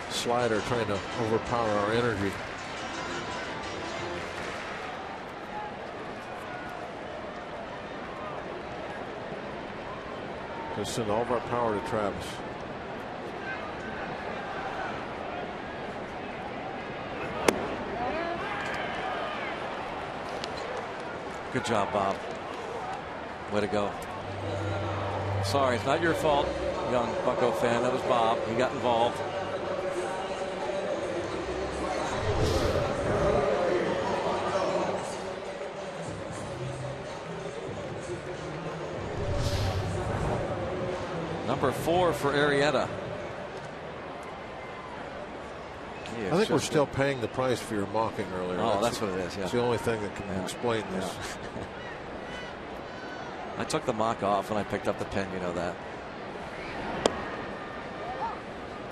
slider trying to overpower our energy. Just send all of our power to Travis. Good job, Bob. Way to go. Sorry, it's not your fault, young Bucco fan. That was Bob. He got involved. Number 4 for Arrieta. I think we're still paying the price for your mocking earlier. Oh, that's what it is. Yeah. It's the only thing that can explain this. Yeah. I took the mock off and I picked up the pen. You know that.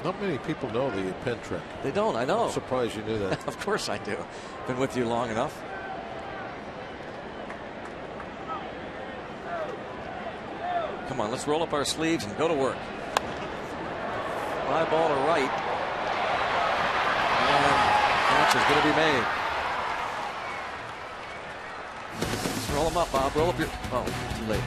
Not many people know the pen trick. They don't. I know. I'm surprised you knew that. Of course I do. Been with you long enough. Come on, let's roll up our sleeves and go to work. Fly ball to right. And catch is going to be made. Let's roll them up, Bob. Roll up your... Oh, too late.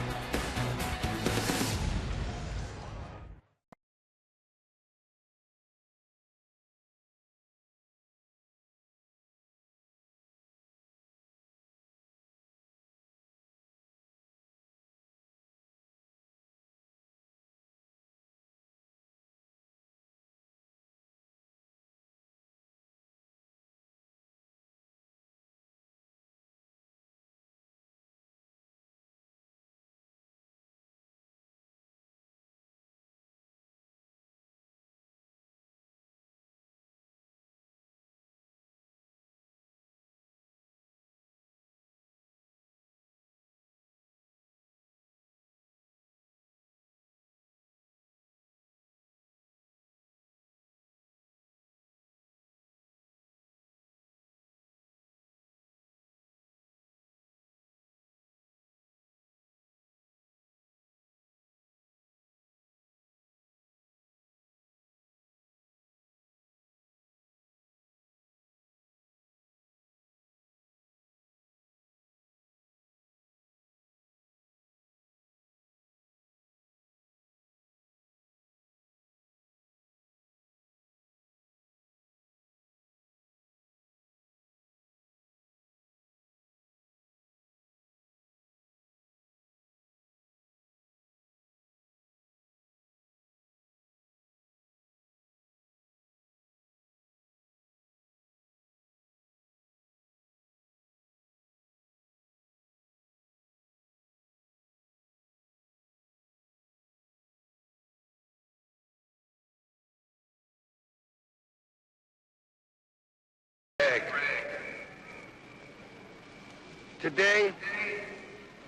Today,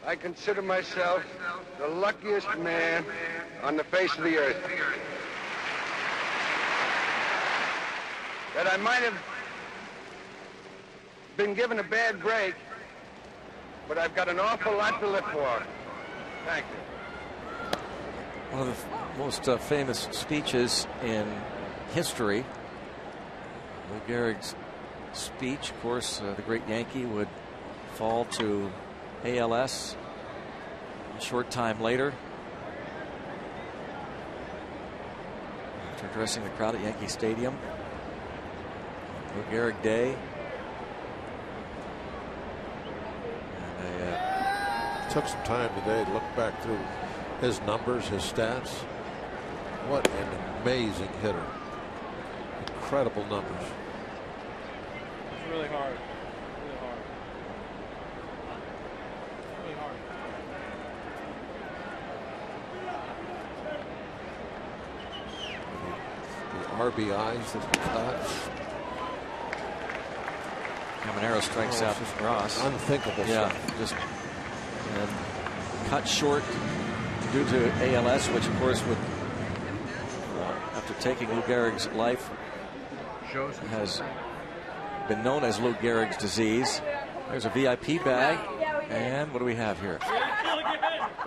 I consider myself the luckiest man on the face of the earth. That I might have been given a bad break, but I've got an awful lot to live for. Thank you. One of the most famous speeches in history. Lou Gehrig's speech, of course, the great Yankee would fall to ALS a short time later. After addressing the crowd at Yankee Stadium. Lou Gehrig Day. And took some time today to look back through his numbers, his stats. What an amazing hitter. Incredible numbers. It's really hard. Really hard. Really hard. The RBIs that he got. Caminero strikes out Ross. Unthinkable stuff. Just and cut short due to ALS, which of course would, after taking Lou Gehrig's life, has been known as Lou Gehrig's disease. There's a VIP bag, and what do we have here?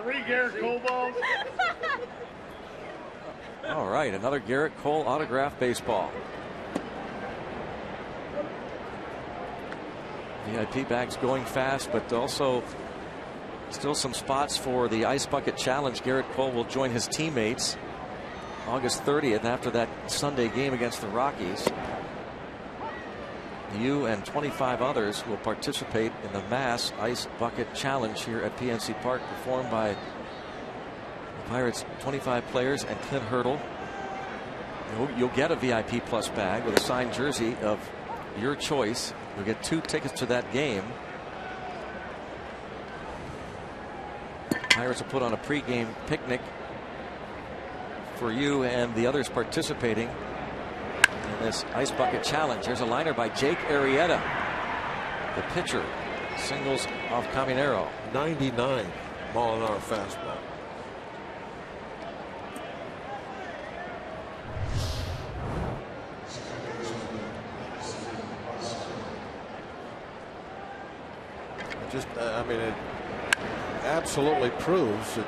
3 Garrett Cole balls. All right, another Garrett Cole autograph baseball. VIP bags going fast, but also still some spots for the Ice Bucket Challenge. Garrett Cole will join his teammates August 30th after that Sunday game against the Rockies. You and 25 others will participate in the Mass Ice Bucket Challenge here at PNC Park, performed by the Pirates' 25 players and Clint Hurdle. You'll get a VIP Plus bag with a signed jersey of your choice. You'll get 2 tickets to that game. Pirates will put on a pregame picnic for you and the others participating in this Ice Bucket Challenge. There's a liner by Jake Arrieta, the pitcher. Singles off Caminero. 99 mile-an-hour fastball. I mean, it absolutely proves that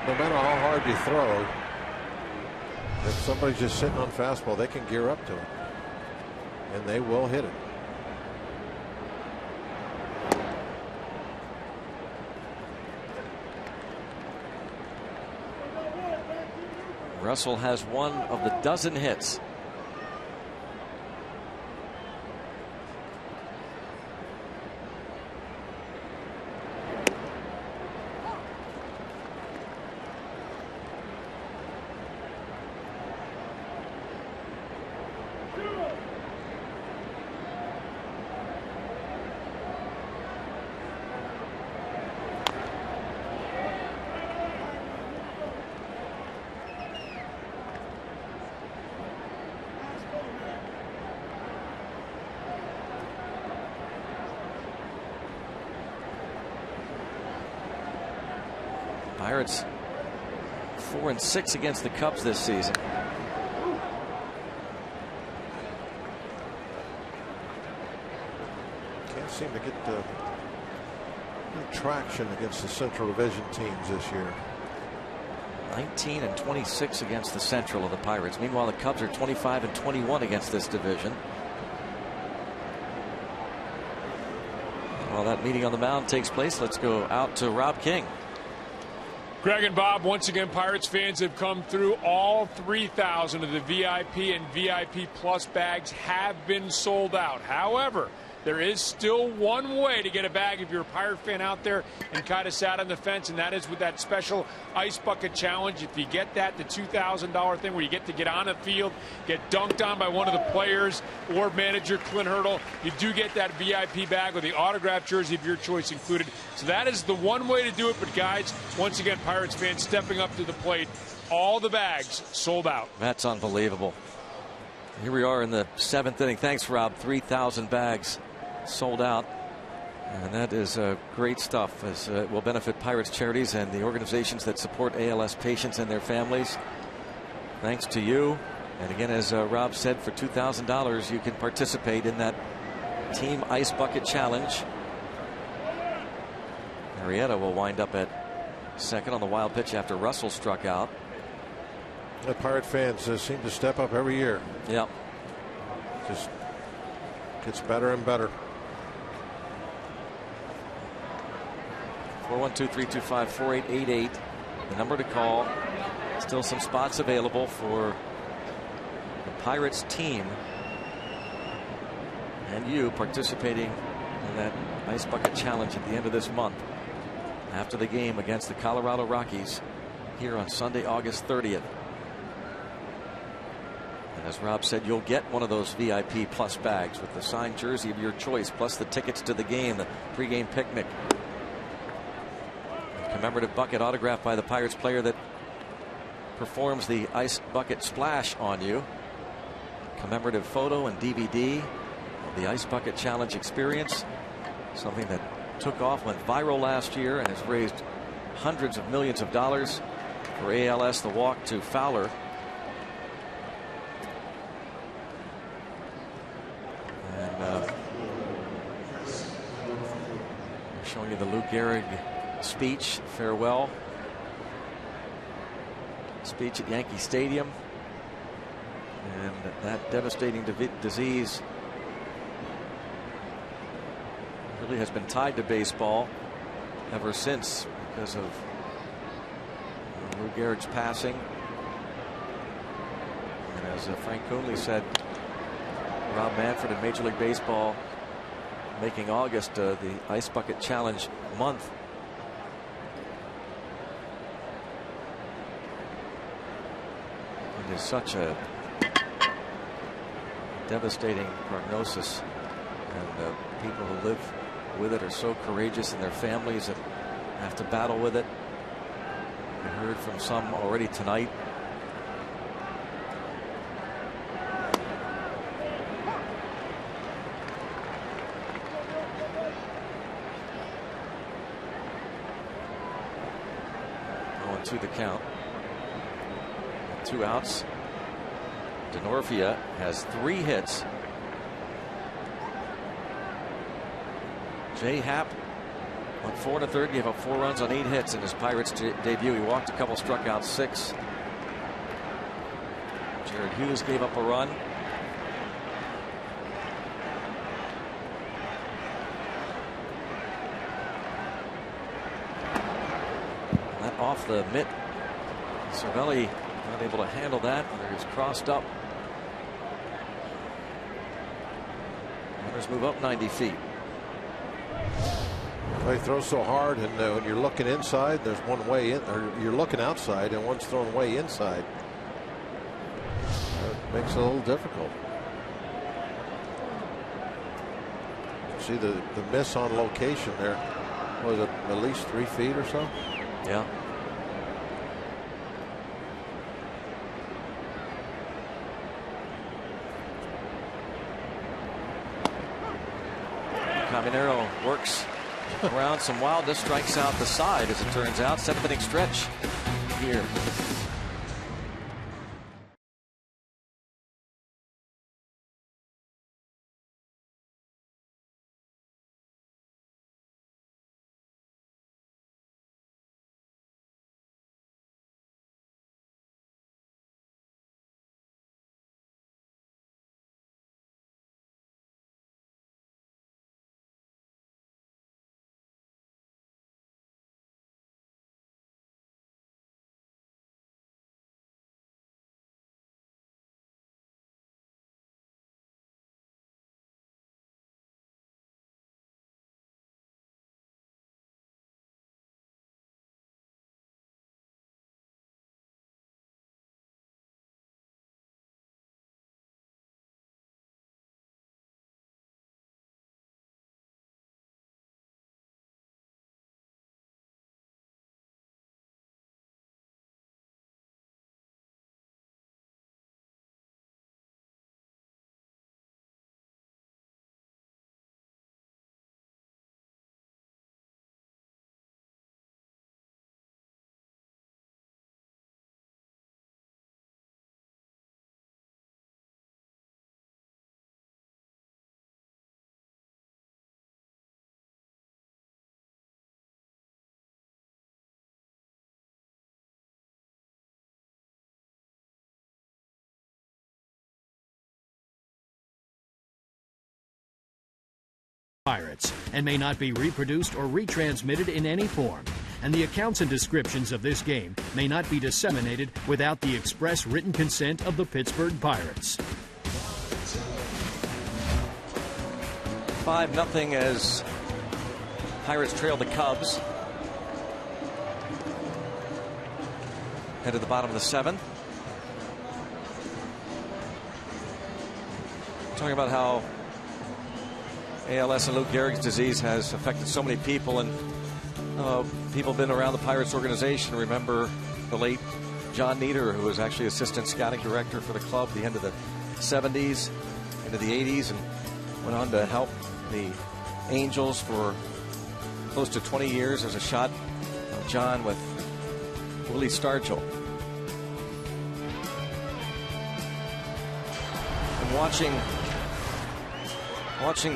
no matter how hard you throw, if somebody's just sitting on fastball, they can gear up to it, and they will hit it. Russell has one of the dozen hits. Pirates 4-6 against the Cubs this season. Can't seem to get the traction against the Central Division teams this year. 19-26 against the Central of the Pirates. Meanwhile, the Cubs are 25-21 against this division. While that meeting on the mound takes place, let's go out to Rob King. Greg and Bob, once again, Pirates fans have come through. All 3,000 of the VIP and VIP Plus bags have been sold out. However, there is still one way to get a bag if you're a Pirate fan out there and kind of sat on the fence, and that is with that special Ice Bucket Challenge. If you get that, the $2,000 thing where you get to get on the field, get dunked on by one of the players or manager Clint Hurdle, you do get that VIP bag with the autographed jersey of your choice included. So that is the one way to do it. But guys, once again, Pirates fans stepping up to the plate. All the bags sold out. That's unbelievable. Here we are in the 7th inning. Thanks, Rob. 3,000 bags sold out, and that is great stuff, as it will benefit Pirates charities and the organizations that support ALS patients and their families. Thanks to you. And again, as Rob said, for $2,000 you can participate in that Team Ice Bucket Challenge. Arrieta will wind up at second on the wild pitch after Russell struck out. The Pirate fans seem to step up every year. Yep. Just gets better and better. 412-325-4888, the number to call. Still some spots available for the Pirates team and you participating in that Ice Bucket Challenge at the end of this month after the game against the Colorado Rockies here on Sunday, August 30th. And as Rob said, you'll get one of those VIP Plus bags with the signed jersey of your choice, plus the tickets to the game, the pregame picnic, commemorative bucket autographed by the Pirates player that performs the Ice Bucket Splash on you. Commemorative photo and DVD of the Ice Bucket Challenge experience. Something that took off, went viral last year, and has raised hundreds of millions of dollars for ALS, the walk to Fowler. And showing you the Lou Gehrig speech, farewell speech at Yankee Stadium, and that devastating disease really has been tied to baseball ever since because of Lou Gehrig's passing. And as Frank Coonley said, Rob Manfred in Major League Baseball making August the Ice Bucket Challenge month. It is such a devastating prognosis, and people who live with it are so courageous, and their families that have to battle with it. We heard from some already tonight. To the count. 2 outs. Denorfia has 3 hits. Jay Happ went 4 1/3, gave up 4 runs on 8 hits in his Pirates debut. He walked a couple, struck out 6. Jared Hughes gave up a run. Off the mitt. Cervelli not able to handle that. He's crossed up. Runners move up 90 feet. Well, he throws so hard, and when you're looking inside, there's one way in, or you're looking outside, and one's thrown way inside. It makes it a little difficult. See the miss on location there. Was it at least 3 feet or so? Yeah. Caminero works around some wildness, strikes out the side, as it turns out. 7th inning stretch here. Pirates and may not be reproduced or retransmitted in any form, and the accounts and descriptions of this game may not be disseminated without the express written consent of the Pittsburgh Pirates. 5-0 as Pirates trail the Cubs. Head to the bottom of the 7th. Talking about how ALS and Lou Gehrig's disease has affected so many people, and people have been around the Pirates organization. Remember the late John Nieder, who was actually assistant scouting director for the club at the end of the 70s into the 80s, and went on to help the Angels for close to 20 years. There's a shot of John with Willie Stargell. And watching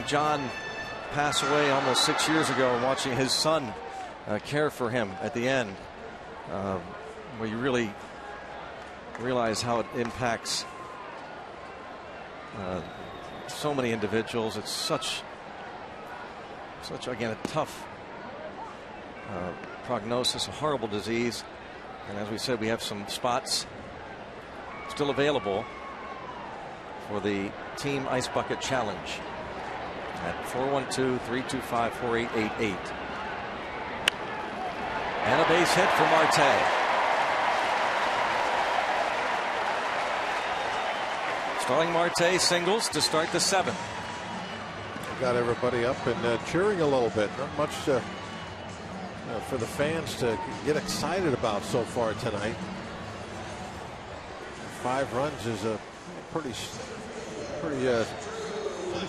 John pass away almost 6 years ago, and watching his son care for him at the end, where you really realize how it impacts so many individuals. It's such again a tough prognosis, a horrible disease, and as we said, we have some spots still available for the Team Ice Bucket Challenge. at 412-325-4888. And a base hit for Marte. Starling Marte singles to start the 7th. Got everybody up and cheering a little bit. Not much for the fans to get excited about so far tonight. 5 runs is a pretty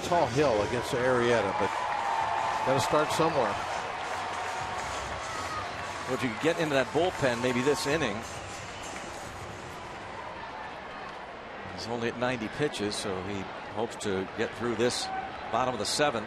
tall hill against Arrieta, but got to start somewhere. Well, if you could get into that bullpen, maybe this inning. He's only at 90 pitches, so he hopes to get through this bottom of the 7th.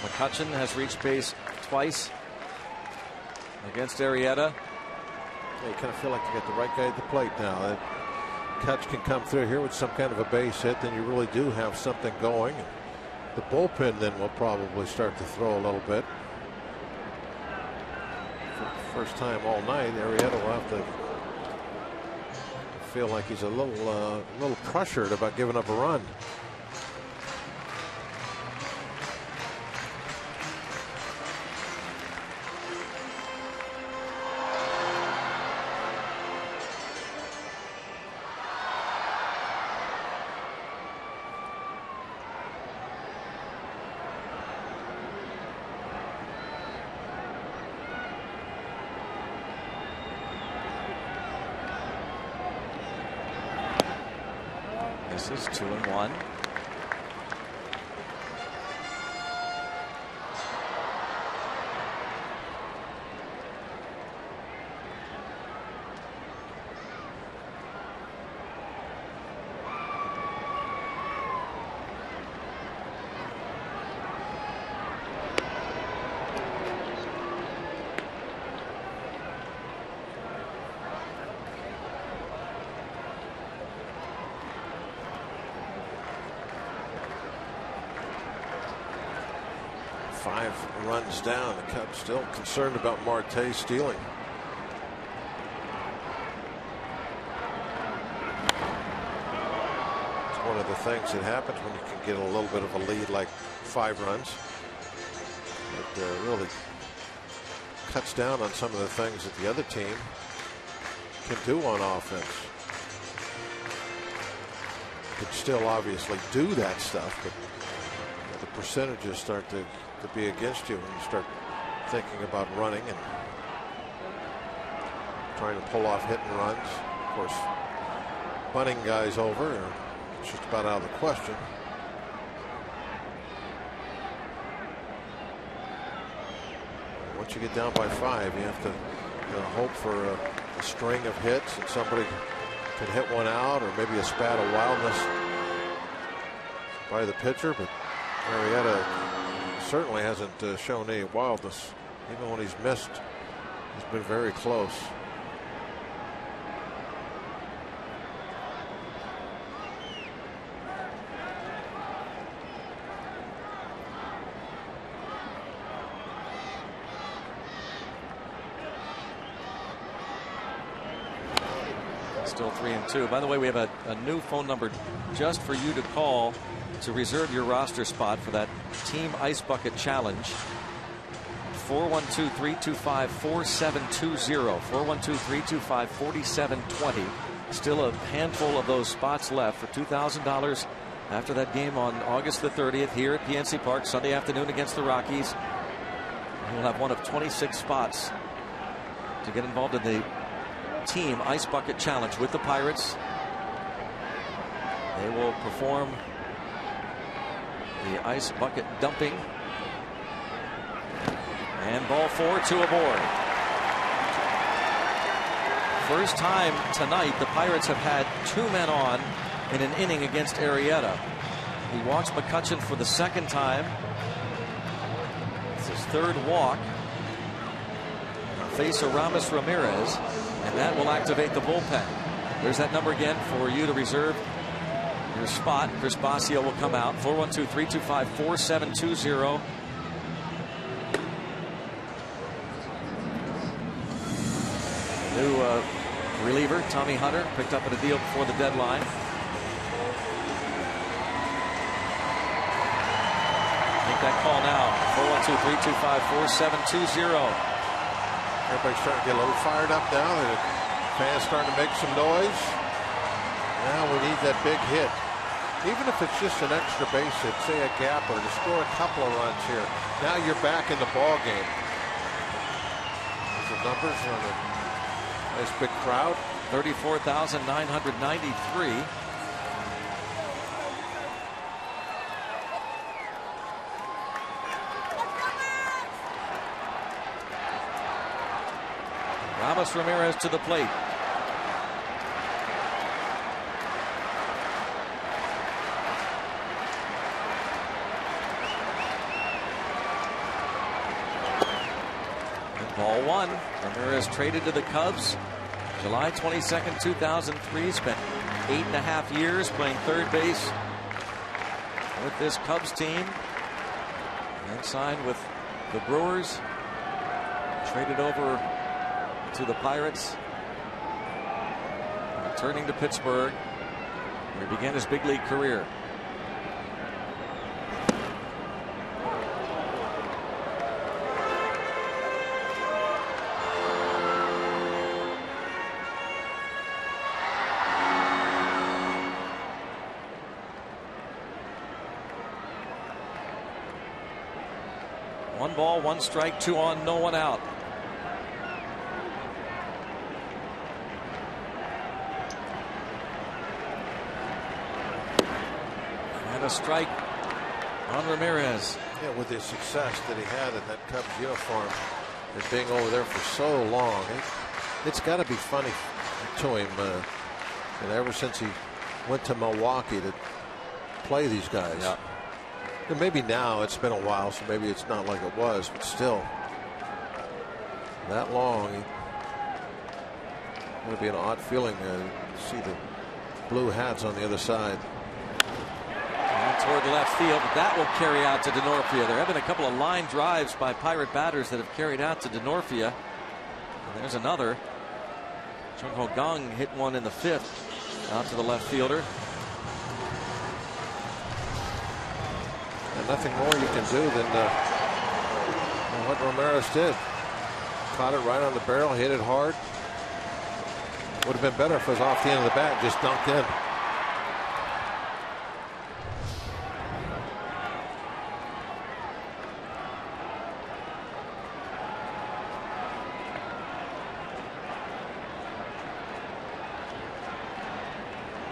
McCutchen has reached base twice against Arrieta. Yeah, you kind of feel like you got the right guy at the plate now. That catch can come through here with some kind of a base hit, then you really do have something going. The bullpen then will probably start to throw a little bit. For the first time all night, Arrieta will have to feel like he's a little pressured about giving up a run. This is 2-1. Runs down. The Cubs still concerned about Marte stealing. It's one of the things that happens when you can get a little bit of a lead, like 5 runs. It really cuts down on some of the things that the other team can do on offense. You can still obviously do that stuff, but the percentages start to be against you when you start thinking about running and trying to pull off hit and runs. Of course, bunting guys over, it's just about out of the question. Once you get down by 5, you have to hope for a string of hits and somebody can hit one out, or maybe a spat of wildness by the pitcher. But Arrieta certainly hasn't shown any wildness. Even when he's missed, he's been very close. Still 3-2. By the way, we have a new phone number just for you to call to reserve your roster spot for that Team Ice Bucket Challenge. 412-325-4720. 412-325-4720. Still a handful of those spots left for $2,000 after that game on August the 30th here at PNC Park, Sunday afternoon against the Rockies. We'll have one of 26 spots to get involved in the Team Ice Bucket Challenge with the Pirates. They will perform the ice bucket dumping. And ball 4, 2 aboard. First time tonight the Pirates have had 2 men on in an inning against Arrieta. He walks McCutchen for the 2nd time. It's his 3rd walk. Face Aramis Ramirez, and that will activate the bullpen. There's that number again for you to reserve Here's Spot. Chris Bosio will come out. 412-325-4720. New reliever, Tommy Hunter, picked up at a deal before the deadline. Make that call now. 412-325-4720. Everybody's starting to get a little fired up now. The fans starting to make some noise. Now we need that big hit. Even if it's just an extra base hit, say a gap or to score a couple of runs here. Now you're back in the ball game. The numbers on a nice big crowd. 34,993. Ramos Ramirez to the plate. Ball one. Ramirez traded to the Cubs July 22nd, 2003. Spent 8.5 years playing third base with this Cubs team. Then signed with the Brewers. Traded over to the Pirates. Returning to Pittsburgh, where he began his big league career. One ball, one strike, 2 on, no one out. And a strike on Ramirez. Yeah, with the success that he had in that Cubs uniform and being over there for so long, it's got to be funny to him. And ever since he went to Milwaukee to play these guys. Yeah. And maybe now it's been a while, so maybe it's not like it was, but still, that long, it would be an odd feeling to see the blue hats on the other side. And toward left field, but that will carry out to Denorfia. There have been a couple of line drives by Pirate batters that have carried out to Denorfia. And there's another. Chung Ho Gong hit one in the 5th out to the left fielder. And nothing more you can do than what Ramirez did. Caught it right on the barrel, hit it hard. Would have been better if it was off the end of the bat, just dunked in.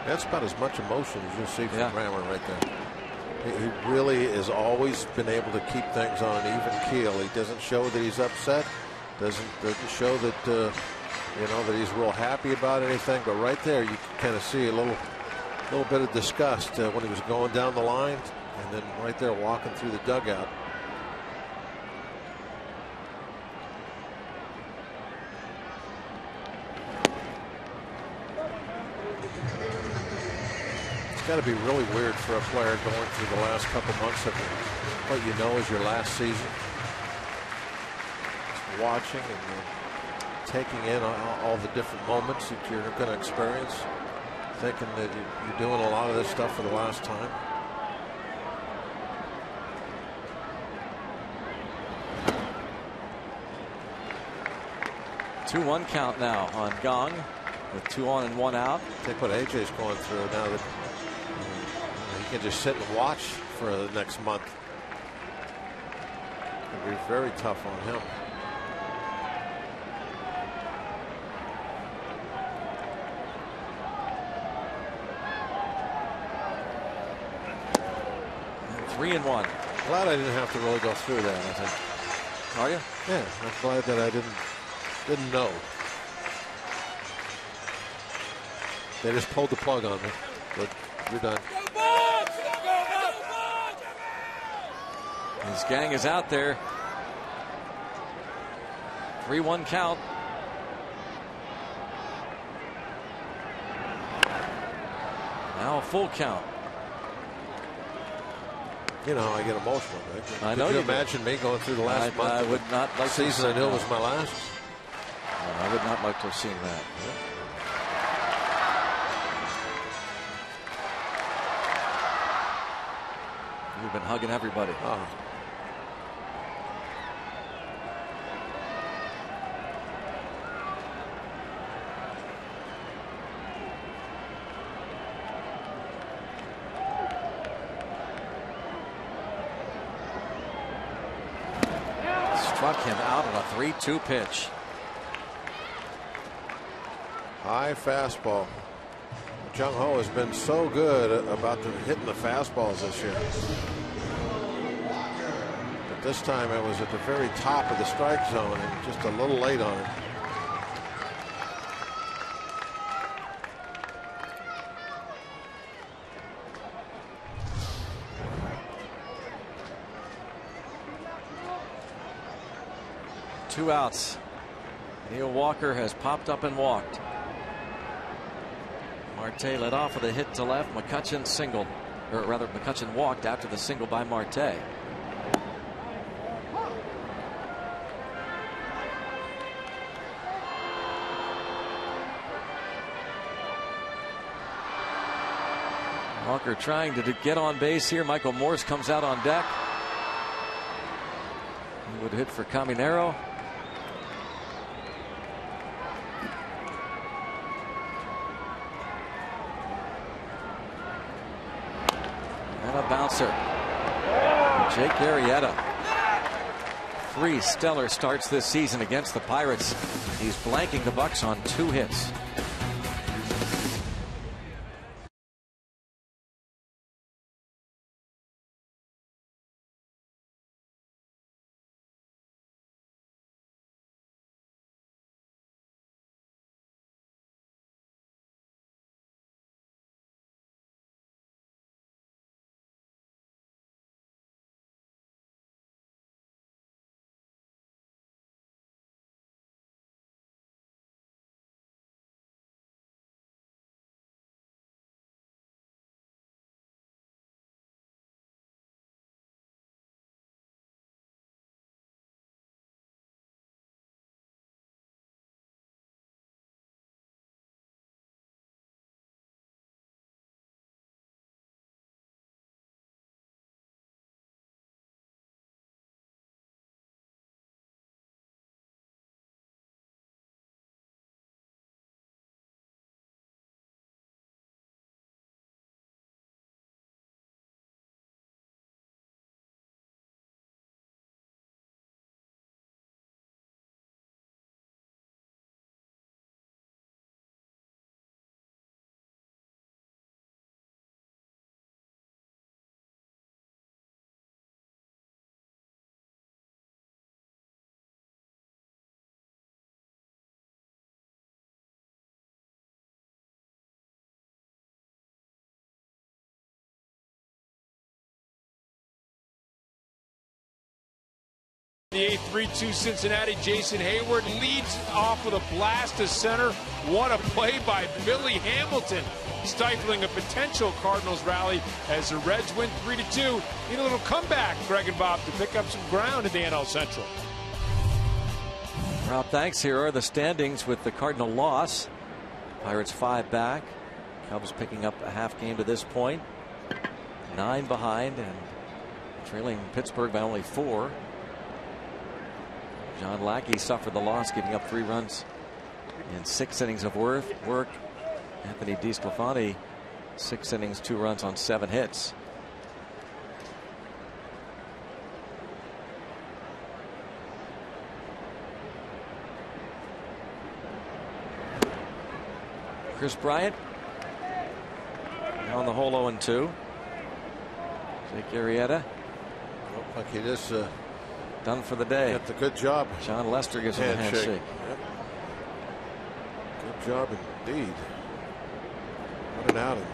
That's about as much emotion as you'll see from Rammer right there. He really has always been able to keep things on an even keel. He doesn't show that he's upset. Doesn't show that you know, that he's real happy about anything. But right there, you can kind of see a little bit of disgust when he was going down the line, and then right there walking through the dugout. It's got to be really weird for a player going through the last couple months of what you know is your last season. Just watching and taking in all the different moments that you're going to experience, thinking that you're doing a lot of this stuff for the last time. Two 1 count now on Gong with 2 on and 1 out. Take what AJ's going through now that he can just sit and watch for the next month. It'll be very tough on him. And 3-1. Glad I didn't have to really go through that, I think. Are you? Yeah, I'm glad that I didn't know. They just pulled the plug on me, but you're done. His gang is out there. 3-1 count. Now a full count. You know how I get emotional, Rick. I know Could you you imagine me going through the last month I would not like season I knew was my last? No, I would not like to have seen that. You've been hugging everybody. Oh. Struck him out on a 3-2 pitch. High fastball. Jung Ho has been so good about hitting the fastballs this year. But this time it was at the very top of the strike zone and just a little late on it. Two outs. Neil Walker has popped up and walked. Marte led off with a hit to left. McCutchen singled, or rather McCutchen walked after the single by Marte. Walker trying to get on base here. Michael Morse comes out on deck. He would hit for Caminero. And a bouncer. Jake Arrieta. 3 stellar starts this season against the Pirates. He's blanking the Bucks on 2 hits. The 8-3-2 Cincinnati. Jason Hayward leads off with a blast to center. What a play by Billy Hamilton, stifling a potential Cardinals rally as the Reds win 3-2. Need a little comeback, Greg and Bob, to pick up some ground in the NL Central. Rob, thanks. Here are the standings with the Cardinal loss. Pirates 5 back. Cubs picking up a half game to this point. 9 behind and trailing Pittsburgh by only 4. John Lackey suffered the loss, giving up 3 runs in 6 innings of work. Anthony DeSclafani, 6 innings, 2 runs on 7 hits. Chris Bryant on the whole 0-2. Jake Arrieta. Looked like he just done for the day. That's a good job. John Lester gives him a handshake. Yep. Good job indeed. What an outing.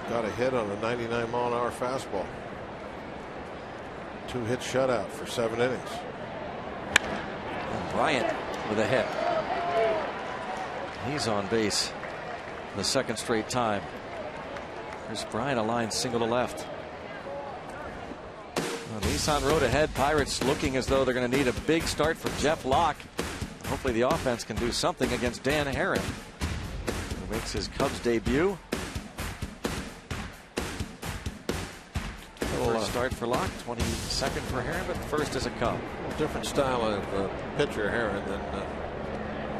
Got a hit on a 99-mile-an-hour fastball. 2-hit shutout for 7 innings. And Bryant with a hit. He's on base the second straight time. There's Bryant, a line single to left. Well, Nissan Road ahead. Pirates looking as though they're going to need a big start for Jeff Locke. Hopefully the offense can do something against Dan Herron, who makes his Cubs debut. First start for Locke, 22nd for Herron, but first as a Cub. Different style of pitcher Herron than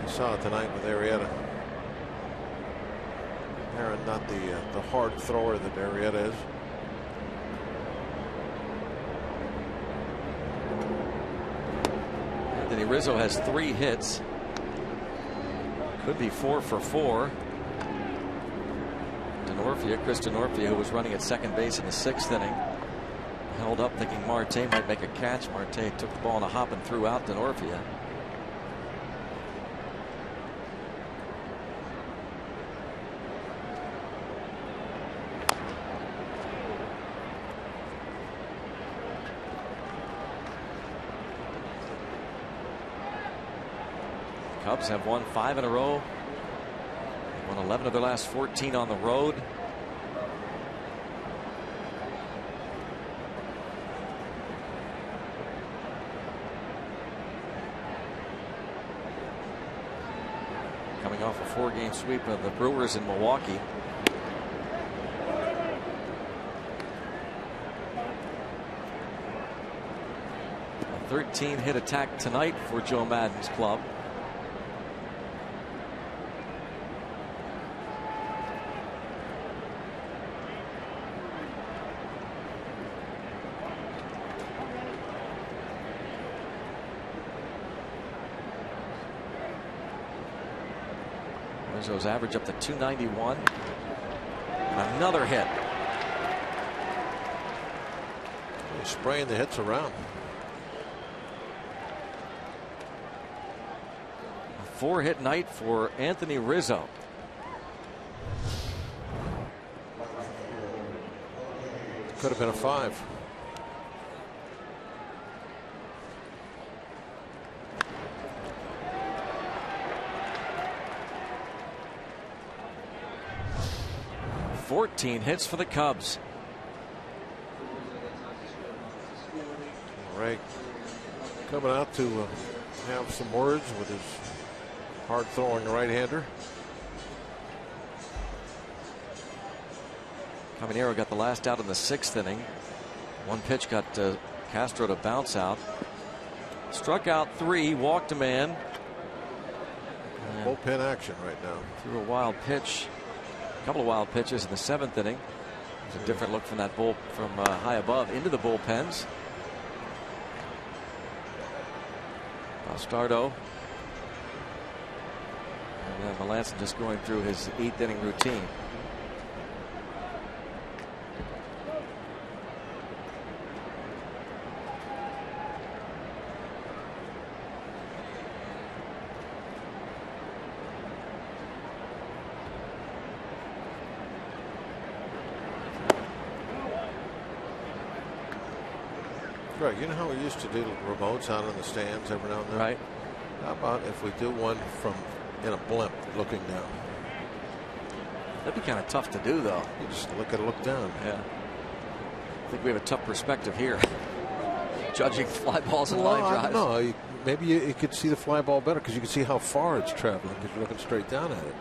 we saw tonight with Arrieta. Herron not the hard thrower that Arrieta is. Anthony Rizzo has 3 hits. Could be 4 for 4. Chris Denorfia, who was running at second base in the 6th inning, held up thinking Marte might make a catch. Marte took the ball in a hop and threw out Denorfia. Cubs have won 5 in a row. Won 11 of their last 14 on the road. Coming off a 4-game sweep of the Brewers in Milwaukee. A 13-hit attack tonight for Joe Maddon's club. Rizzo's average up to 291. Another hit. He's spraying the hits around. A 4-hit night for Anthony Rizzo. Could have been a 5. Hits for the Cubs. Ray coming out to have some words with his hard throwing right-hander. Caminero got the last out in the 6th inning. One pitch got Castro to bounce out. Struck out 3, walked a man. Bullpen action right now. Threw a wild pitch. A couple of wild pitches in the 7th inning. It's a different look from that bull from high above into the bullpens. Bastardo. And then Melanson just going through his 8th inning routine. Right, you know how we used to do remotes out in the stands every now and then? Right. How about if we do one from in a blimp looking down? That'd be kind of tough to do, though. You just look down. Yeah. I think we have a tough perspective here. Judging fly balls and line drives. No, maybe you could see the fly ball better because you can see how far it's traveling because you're looking straight down at it.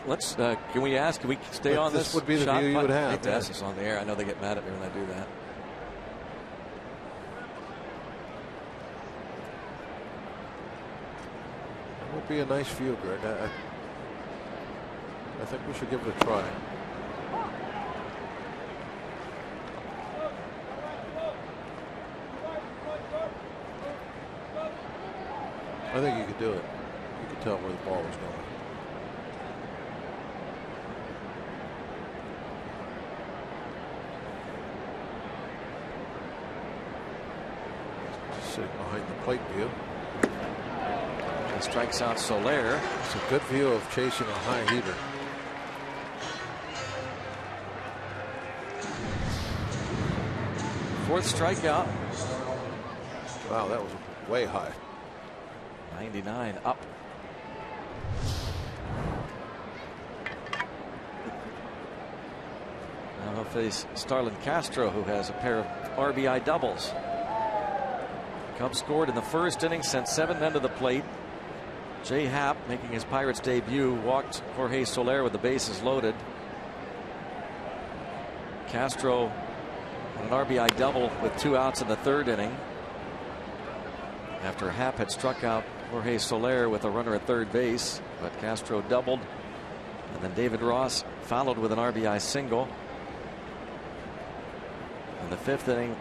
Let's. Can we ask? Can we stay on this? This would be the view you would have. I hate to ask this on the air. I know they get mad at me when I do that. It would be a nice view, Greg. I think we should give it a try. I think you could do it. You could tell where the ball was going. Just sitting behind the plate view. Strikes out Soler. It's a good view of chasing a high heater. Fourth strikeout. Wow, that was way high. 99 up. Now they'll face Starlin Castro, who has a pair of RBI doubles. Cubs scored in the first inning, sent 7 men to the plate. Jay Happ, making his Pirates debut, walked Jorge Soler with the bases loaded. Castro an RBI double with 2 outs in the 3rd inning, after Happ had struck out Jorge Soler with a runner at 3rd base. But Castro doubled, and then David Ross followed with an RBI single. In the 5th inning,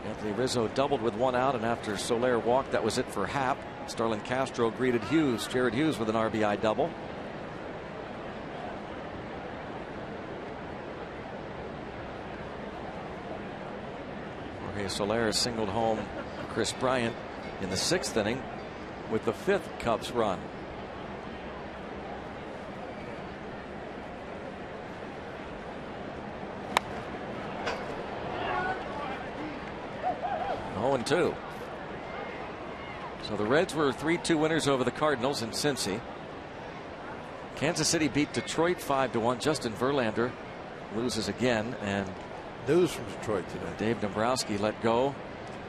Anthony Rizzo doubled with 1 out, and after Soler walked, that was it for Happ. Starlin Castro greeted Jared Hughes with an RBI double. Jorge Soler singled home Chris Bryant in the 6th inning with the 5th Cubs run. Oh, 0-2. So the Reds were 3-2 winners over the Cardinals in Cincy. Kansas City beat Detroit 5-1. Justin Verlander loses again, and news from Detroit today. Dave Dombrowski let go.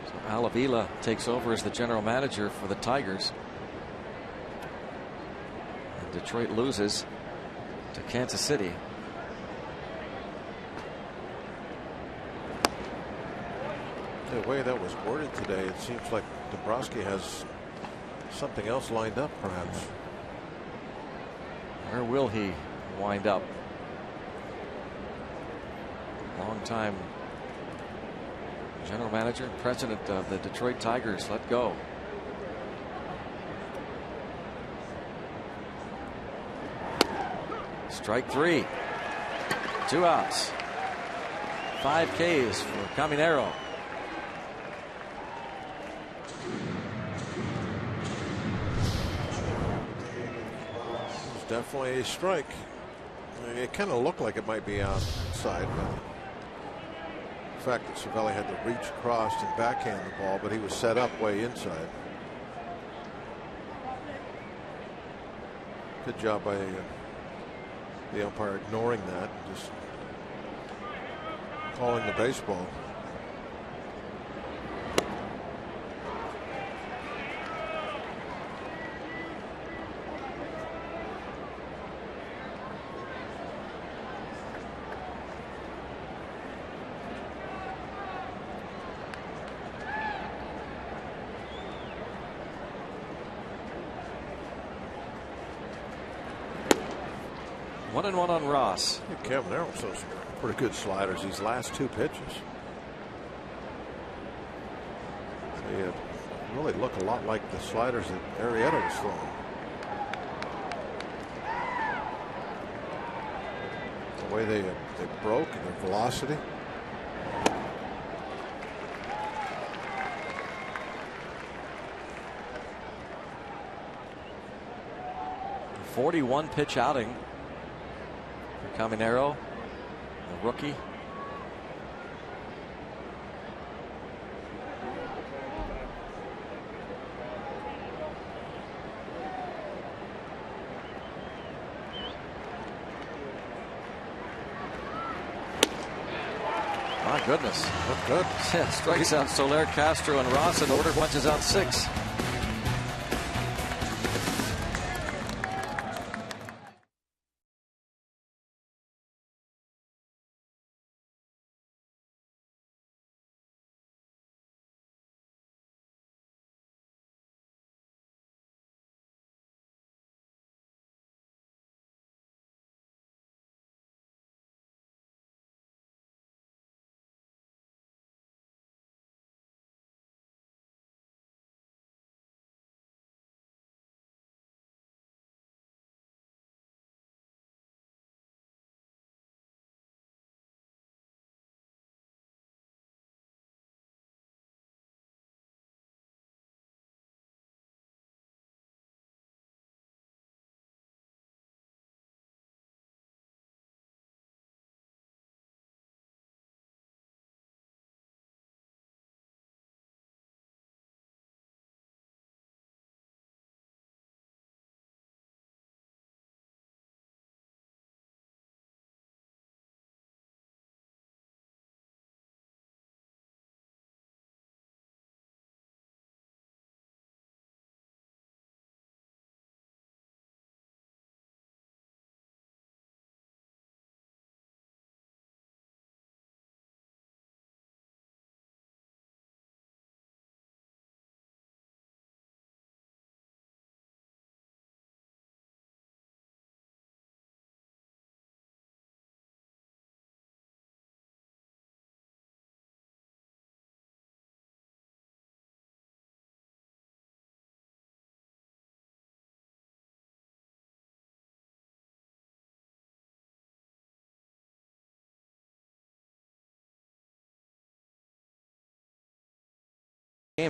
So Al Avila takes over as the general manager for the Tigers. And Detroit loses to Kansas City. The way that was worded today, it seems like Dombrowski has something else lined up, perhaps. Where will he wind up? Longtime general manager and president of the Detroit Tigers let go. Strike 3. 2 outs. 5 Ks for Caminero. Definitely a strike. It kind of looked like it might be outside, but the fact that Cervelli had to reach across and backhand the ball, but he was set up way inside. Good job by the umpire ignoring that and just calling the baseball. One and one on Ross. Caminero shows some pretty good sliders these last 2 pitches. They really look a lot like the sliders that Arrieta was throwing. The way they broke and their velocity. A 41 pitch outing. Caminero, the rookie. My goodness. Look good. Yeah, strikes out Soler, Castro, and Ross, and order punches out 6.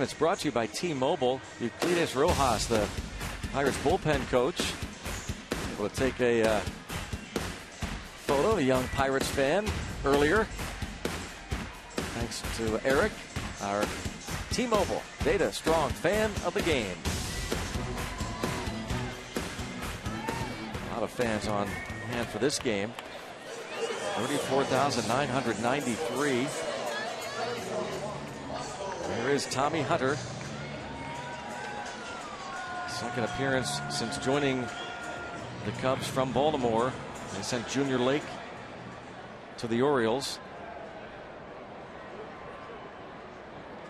It's brought to you by T-Mobile. Euclides Rojas, the Pirates bullpen coach, will take a photo of a young Pirates fan earlier. Thanks to Eric, our T-Mobile data strong fan of the game. A lot of fans on hand for this game. 34,993. There is Tommy Hunter. Second appearance since joining the Cubs from Baltimore. They sent Junior Lake to the Orioles.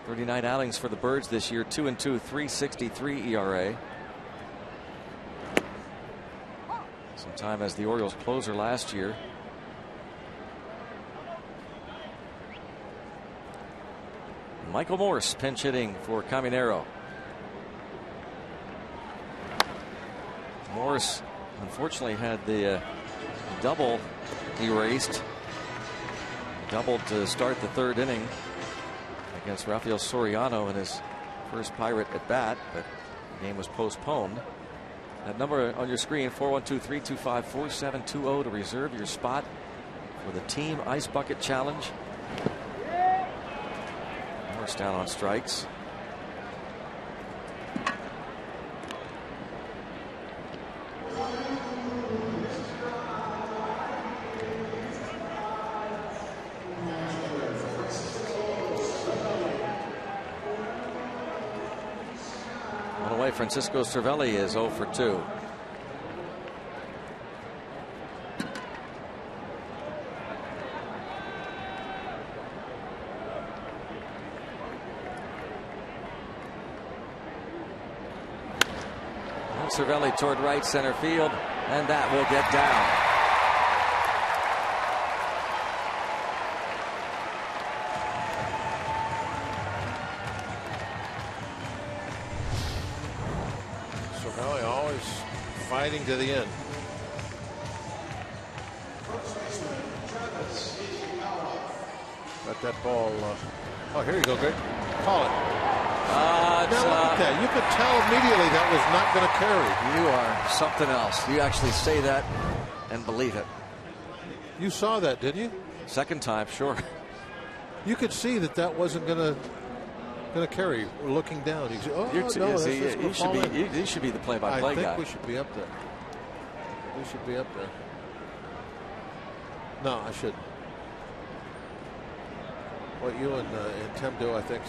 39 outings for the Birds this year. 2-2, 3.63 ERA. Some time as the Orioles closer last year. Michael Morse pinch hitting for Caminero. Morse unfortunately had the double erased. Doubled to start the third inning against Rafael Soriano in his first Pirate at bat, but the game was postponed. That number on your screen, 412-325-4720, to reserve your spot for the Team Ice Bucket Challenge. Morse down on strikes. On the way, Francisco Cervelli is 0 for 2. Cervelli toward right center field, and that will get down. Cervelli always fighting to the end. Let that ball. Oh, here you go, Greg. Call it. Now look at that. You could tell immediately that was not going to carry. You are something else. You actually say that and believe it. You saw that, didn't you? Second time, sure. You could see that that wasn't going to carry. Looking down, you say, "Oh no, you should be the play-by-play guy." I think we should be up there. We should be up there. No, I shouldn't. What you and Tim do, I think.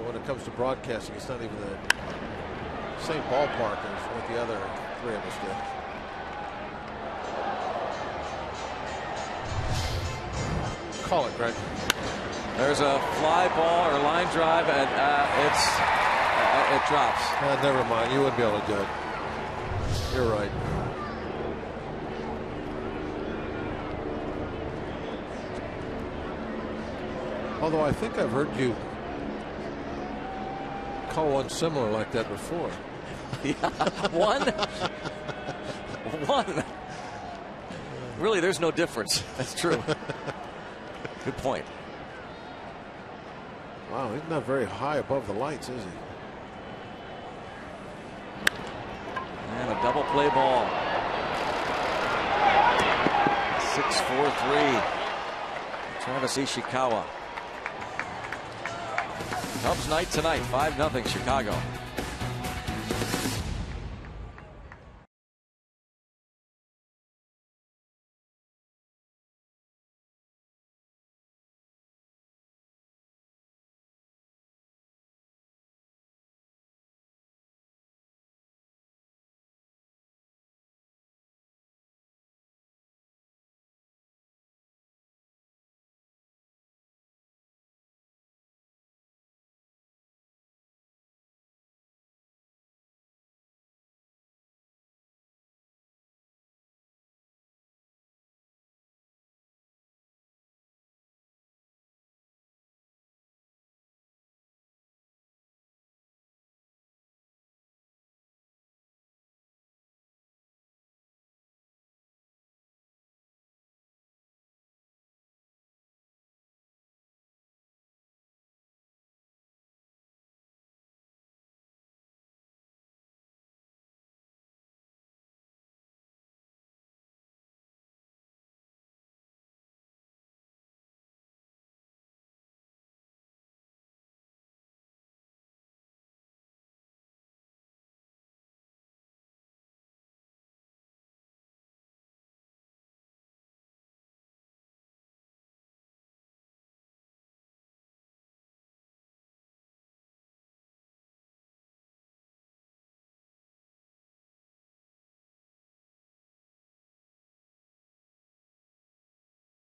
When it comes to broadcasting, it's not even the same ballpark as what the other three of us did. Call it, Greg. There's a fly ball or line drive, and it drops. Never mind. You wouldn't be able to do it. You're right. Although I think I've heard you call one similar like that before. Yeah, one. Really, there's no difference. That's true. Good point. Wow, he's not very high above the lights, is he? And a double play ball. 6-4-3. Travis Ishikawa. Cubs night tonight, 5-0 Chicago.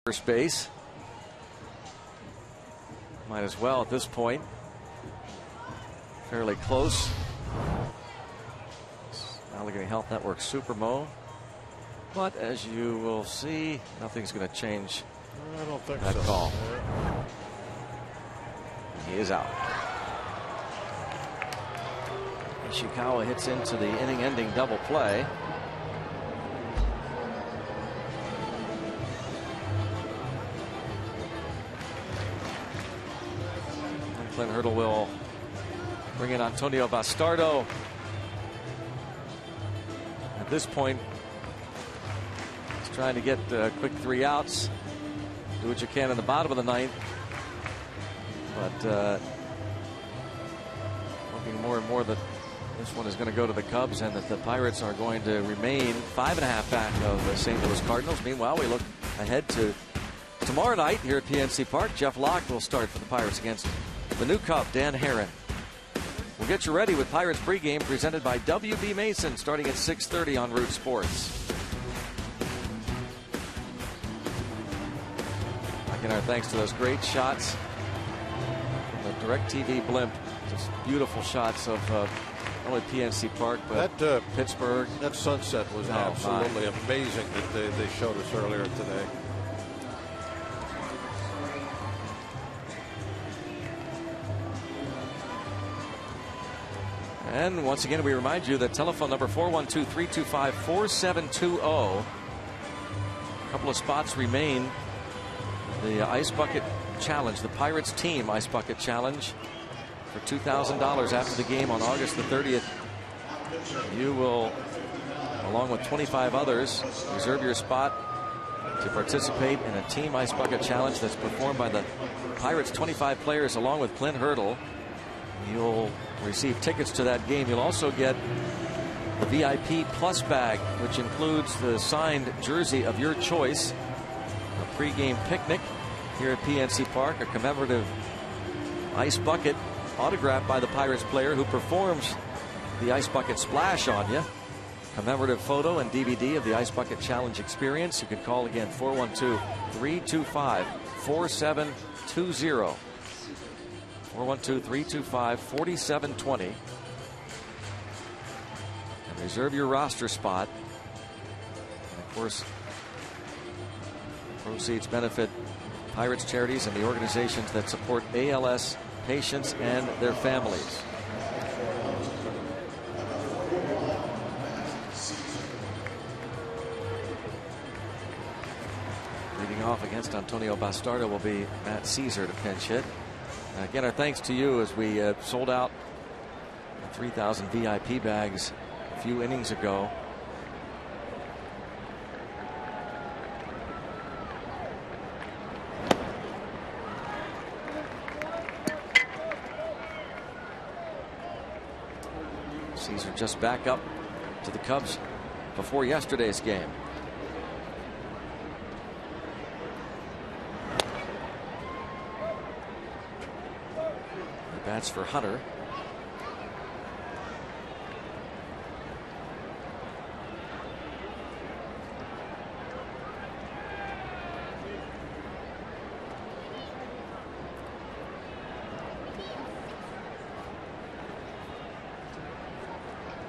first base. Might as well at this point. Fairly close. Allegheny Health Network Supermo. But as you will see, nothing's going to change I don't think that so. call. He is out. Ishikawa hits into the inning-ending double play. And Clint Hurdle will bring in Antonio Bastardo. At this point, he's trying to get quick 3 outs. Do what you can in the bottom of the 9th. But looking more and more that this one is going to go to the Cubs and that the Pirates are going to remain 5.5 back of the St. Louis Cardinals. Meanwhile, we look ahead to tomorrow night here at PNC Park. Jeff Locke will start for the Pirates against the new Cub, Dan Herron. We'll get you ready with Pirates pregame presented by WB Mason starting at 6:30 on Root Sports. Again, our thanks to those great shots from the DirecTV blimp. Just beautiful shots of only PNC Park, but that Pittsburgh. That sunset was absolutely amazing that they showed us earlier today. And once again, we remind you that telephone number 412-325-4720. A couple of spots remain. The Ice Bucket Challenge, the Pirates team Ice Bucket Challenge for $2,000 after the game on August the 30th. You will, along with 25 others, reserve your spot to participate in a team Ice Bucket Challenge that's performed by the Pirates 25 players along with Clint Hurdle. You'll receive tickets to that game. You'll also get the VIP Plus bag, which includes the signed jersey of your choice, a pregame picnic here at PNC Park, a commemorative ice bucket autographed by the Pirates player who performs the Ice Bucket Splash on you. Commemorative photo and DVD of the Ice Bucket Challenge experience. You can call again 412-325-4720. 412-325-4720. And reserve your roster spot. And of course, proceeds benefit Pirates charities and the organizations that support ALS patients and their families. Leading off against Antonio Bastardo will be Matt Caesar to pinch hit. Again, our thanks to you as we sold out 3,000 VIP bags a few innings ago. Caesar just back up to the Cubs before yesterday's game. Bats for Hunter.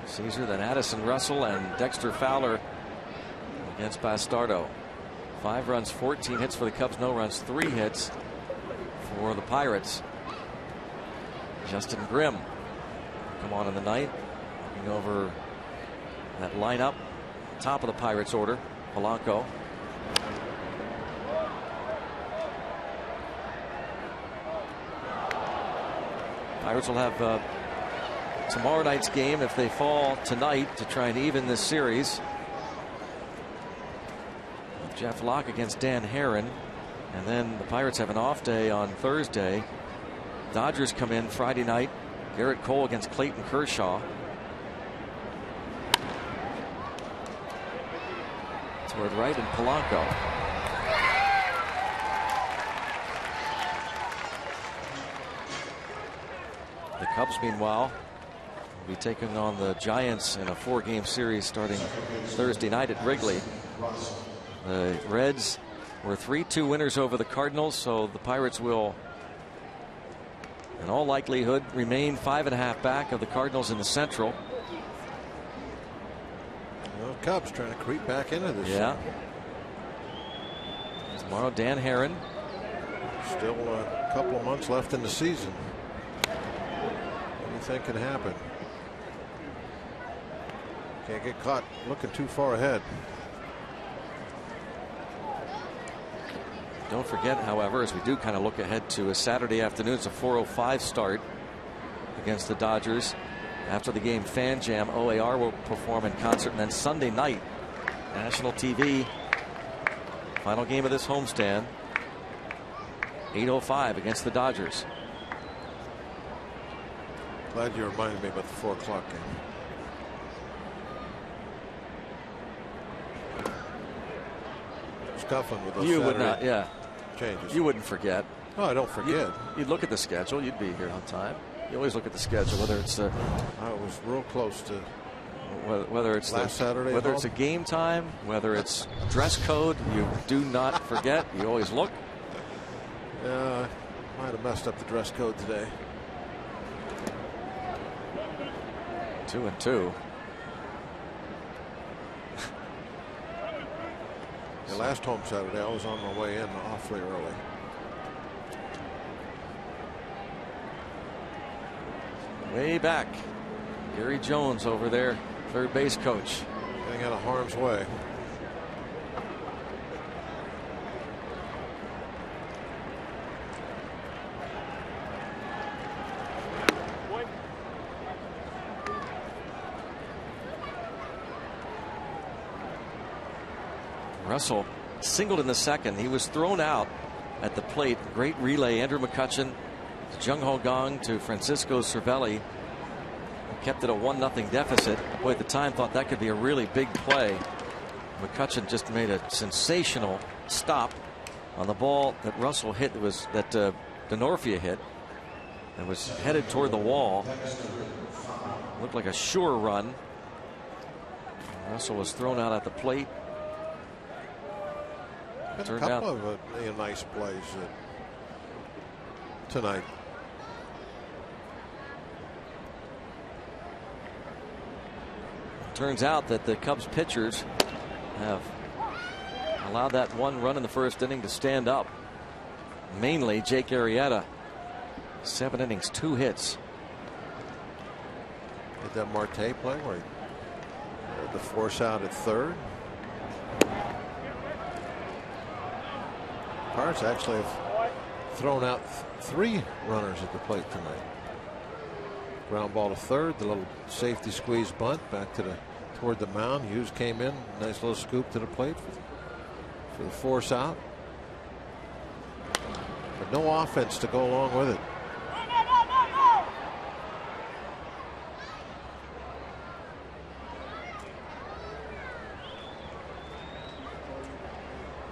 Caesar, then Addison Russell and Dexter Fowler against Bastardo. 5 runs, 14 hits for the Cubs, no runs, 3 hits for the Pirates. Justin Grimm come on in the ninth, looking over that lineup. Top of the Pirates order, Polanco. Pirates will have tomorrow night's game if they fall tonight to try and even this series. Jeff Locke against Dan Herron, and then the Pirates have an off day on Thursday. Dodgers come in Friday night. Garrett Cole against Clayton Kershaw. Toward right and Polanco. The Cubs, meanwhile, will be taking on the Giants in a 4-game series starting Thursday night at Wrigley. The Reds were 3-2 winners over the Cardinals, so the Pirates will, in all likelihood, remain 5.5 back of the Cardinals in the Central. Well, Cubs trying to creep back into this. Yeah. Tomorrow, Dan Herron. Still a couple of months left in the season. Anything can happen. Can't get caught looking too far ahead. Don't forget, however, as we do kind of look ahead to a Saturday afternoon, it's a 4:05 start against the Dodgers. After the game, Fan Jam OAR will perform in concert, and then Sunday night, national TV, final game of this homestand, 8:05 against the Dodgers. Glad you reminded me about the 4 o'clock game. Scuffling with those You Saturday would not, yeah. changes. You wouldn't forget. Oh, I don't forget. You'd look at the schedule. You'd be here on time. You always look at the schedule, whether it's I was real close to whether it's last Saturday, whether it's a game time, whether it's dress code. You do not forget. You always look. Might have messed up the dress code today. 2-2. The last home Saturday, I was on my way in awfully early. Way back, Gary Jones over there, third base coach. Getting out of harm's way. Russell singled in the second. He was thrown out at the plate. Great relay. Andrew McCutchen to Jung Ho Gong to Francisco Cervelli. Kept it a 1-0 deficit. Boy, at the time thought that could be a really big play. McCutchen just made a sensational stop on the ball that Russell hit. That Denorfia hit. It was headed toward the wall. Looked like a sure run. Russell was thrown out at the plate. Been a couple of nice plays tonight. Turns out that the Cubs pitchers have allowed that one run in the first inning to stand up. Mainly Jake Arrieta. 7 innings, 2 hits. Did that Marte play where he had the force out at third? Pirates actually have thrown out 3 runners at the plate tonight. Ground ball to third, the little safety squeeze bunt back toward the mound. Hughes came in, nice little scoop to the plate for the force out. But no offense to go along with it.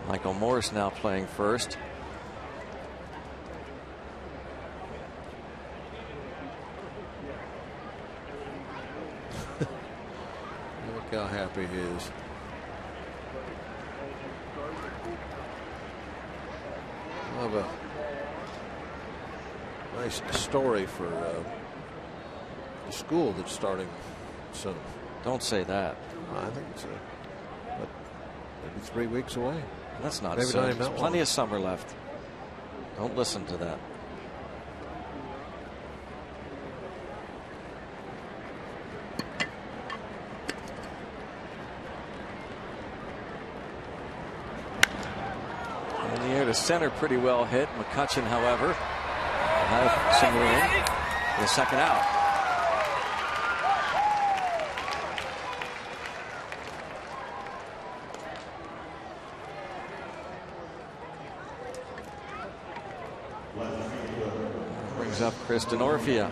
Michael Morris now playing first. Look how happy he is. I'll have a nice story for the school that's starting soon. Don't say that. I think it's maybe 3 weeks away. That's not maybe soon. not even There's that plenty long. of summer left. Don't listen to that. In the air to center, pretty well hit. McCutchen, however, had some room for the second out. Brings up Chris Denorfia.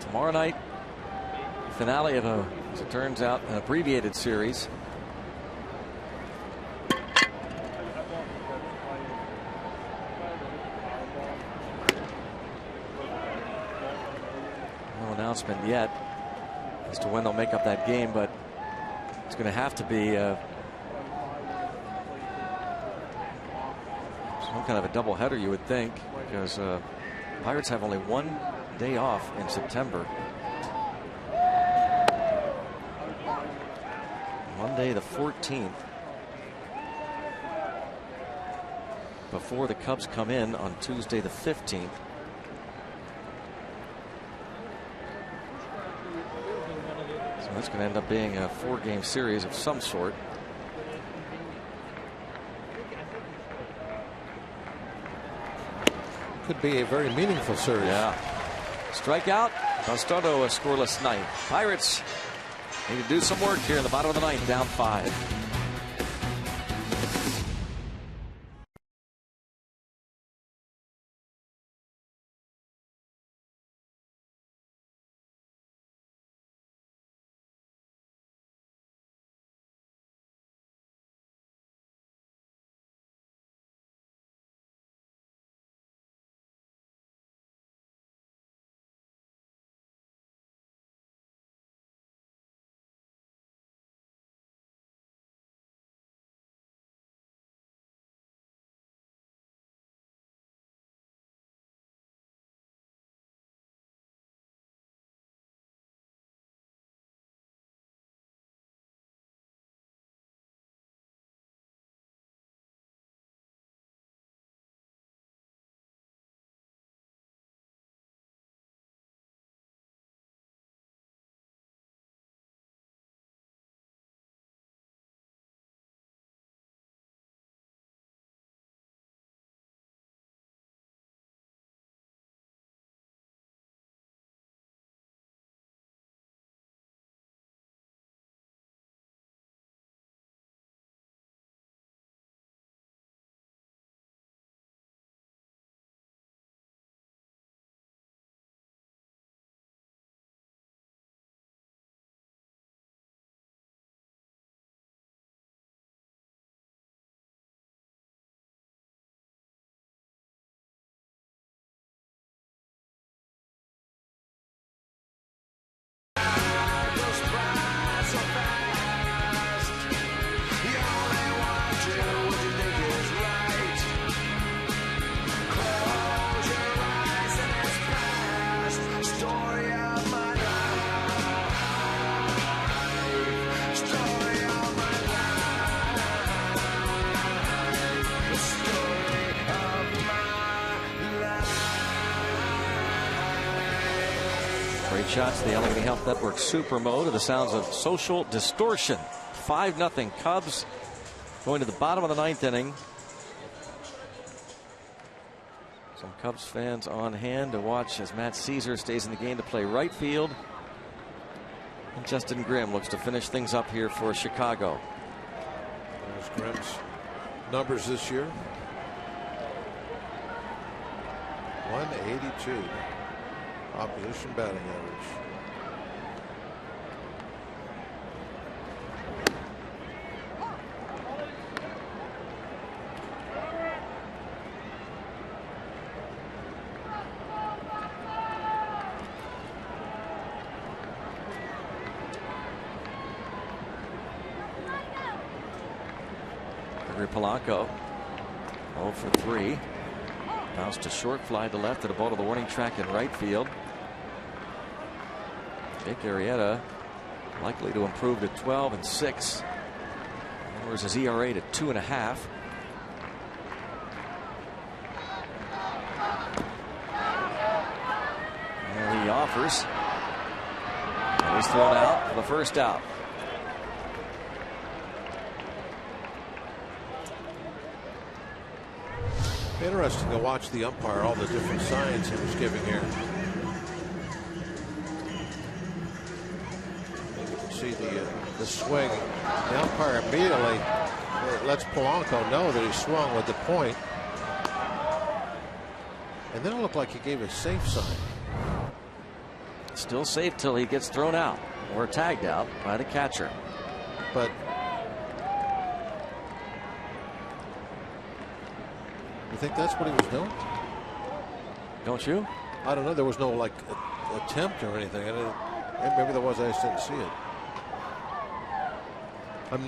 Tomorrow night, finale of as it turns out, an abbreviated series. announcement yet as to when they'll make up that game, but it's going to have to be some kind of a doubleheader, you would think, because Pirates have only one day off in September. Monday the 14th, before the Cubs come in on Tuesday the 15th. So that's going to end up being a 4-game series of some sort. Could be a very meaningful series. Yeah. Strikeout. Bastodo a scoreless night. Pirates need to do some work here in the bottom of the ninth, down 5. Shots, the Allegheny Health Network Super Mode, of the sounds of Social Distortion. 5-0 Cubs going to the bottom of the ninth inning. Some Cubs fans on hand to watch as Matt Caesar stays in the game to play right field. And Justin Grimm looks to finish things up here for Chicago. There's Grimm's numbers this year. 182. Opposition batting average. Gregory Polanco 0 for 3. Bounce to short, fly to left, at a ball to the warning track in right field. Jake Arrieta likely to improve to 12-6. Lowers his ERA to 2.5. And he offers. And he's thrown out for the first out. Interesting to watch the umpire, all the different signs he was giving here. You can see the swing. The umpire immediately lets Polanco know that he swung with the point. And then it looked like he gave a safe sign. Still safe till he gets thrown out or tagged out by the catcher. But you think that's what he was doing? Don't you? I don't know. There was no like attempt or anything. Maybe there was. I just didn't see it.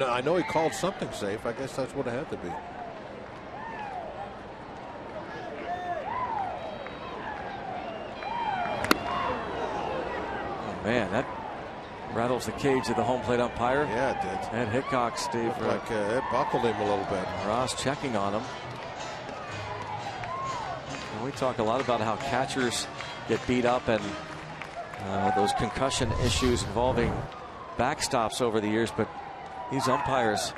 I know he called something safe. I guess that's what it had to be. Oh, man, that rattles the cage of the home plate umpire. Yeah, it did. Ed Hickok, Steve. Like it buckled him a little bit. Ross checking on him. And we talk a lot about how catchers get beat up and those concussion issues involving backstops over the years, but these umpires,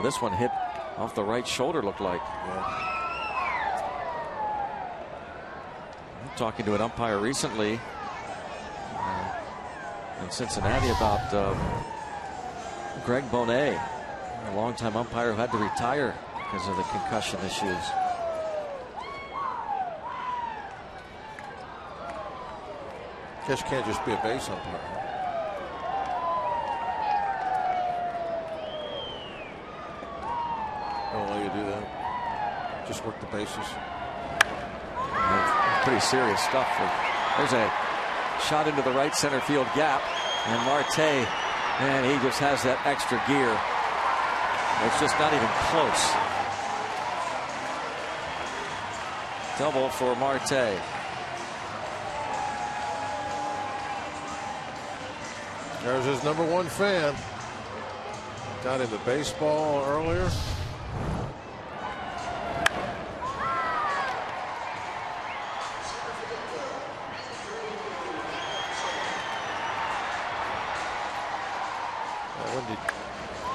this one hit off the right shoulder, looked like. Yeah. I'm talking to an umpire recently in Cincinnati about Greg Bonet, a longtime umpire who had to retire because of the concussion issues. Guess can't just be a base umpire. Don't let you do that. Just work the bases. Pretty serious stuff. There's a shot into the right center field gap, and Marte, man, he just has that extra gear. It's just not even close. Double for Marte. There's his #1 fan. Got into baseball earlier.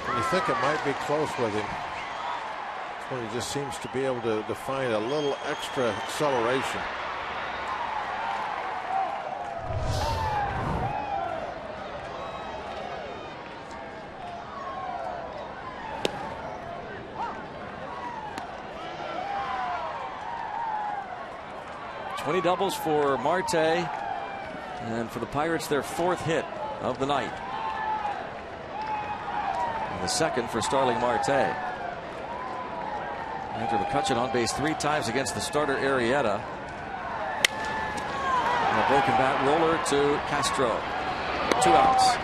When you think it might be close with him, when he just seems to be able to find a little extra acceleration. Doubles for Marte, and for the Pirates, their 4th hit of the night. And the 2nd for Starling Marte. Andrew McCutcheon on base 3 times against the starter Arrieta. And a broken bat roller to Castro. 2 outs.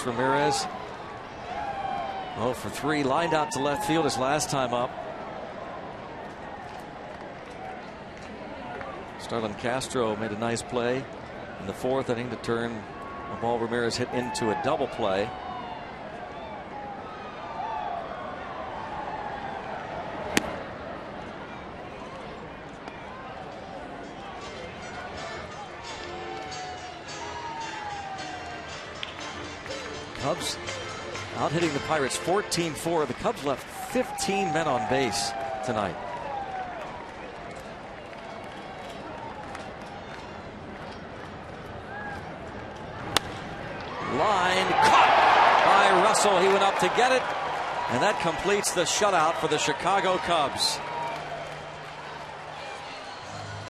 Ramirez 0 for 3, lined out to left field his last time up. Starlin Castro made a nice play in the 4th inning to turn a ball Ramirez hit into a double play. Cubs out hitting the Pirates 14-4. The Cubs left 15 men on base tonight. Line caught by Russell. He went up to get it, and that completes the shutout for the Chicago Cubs.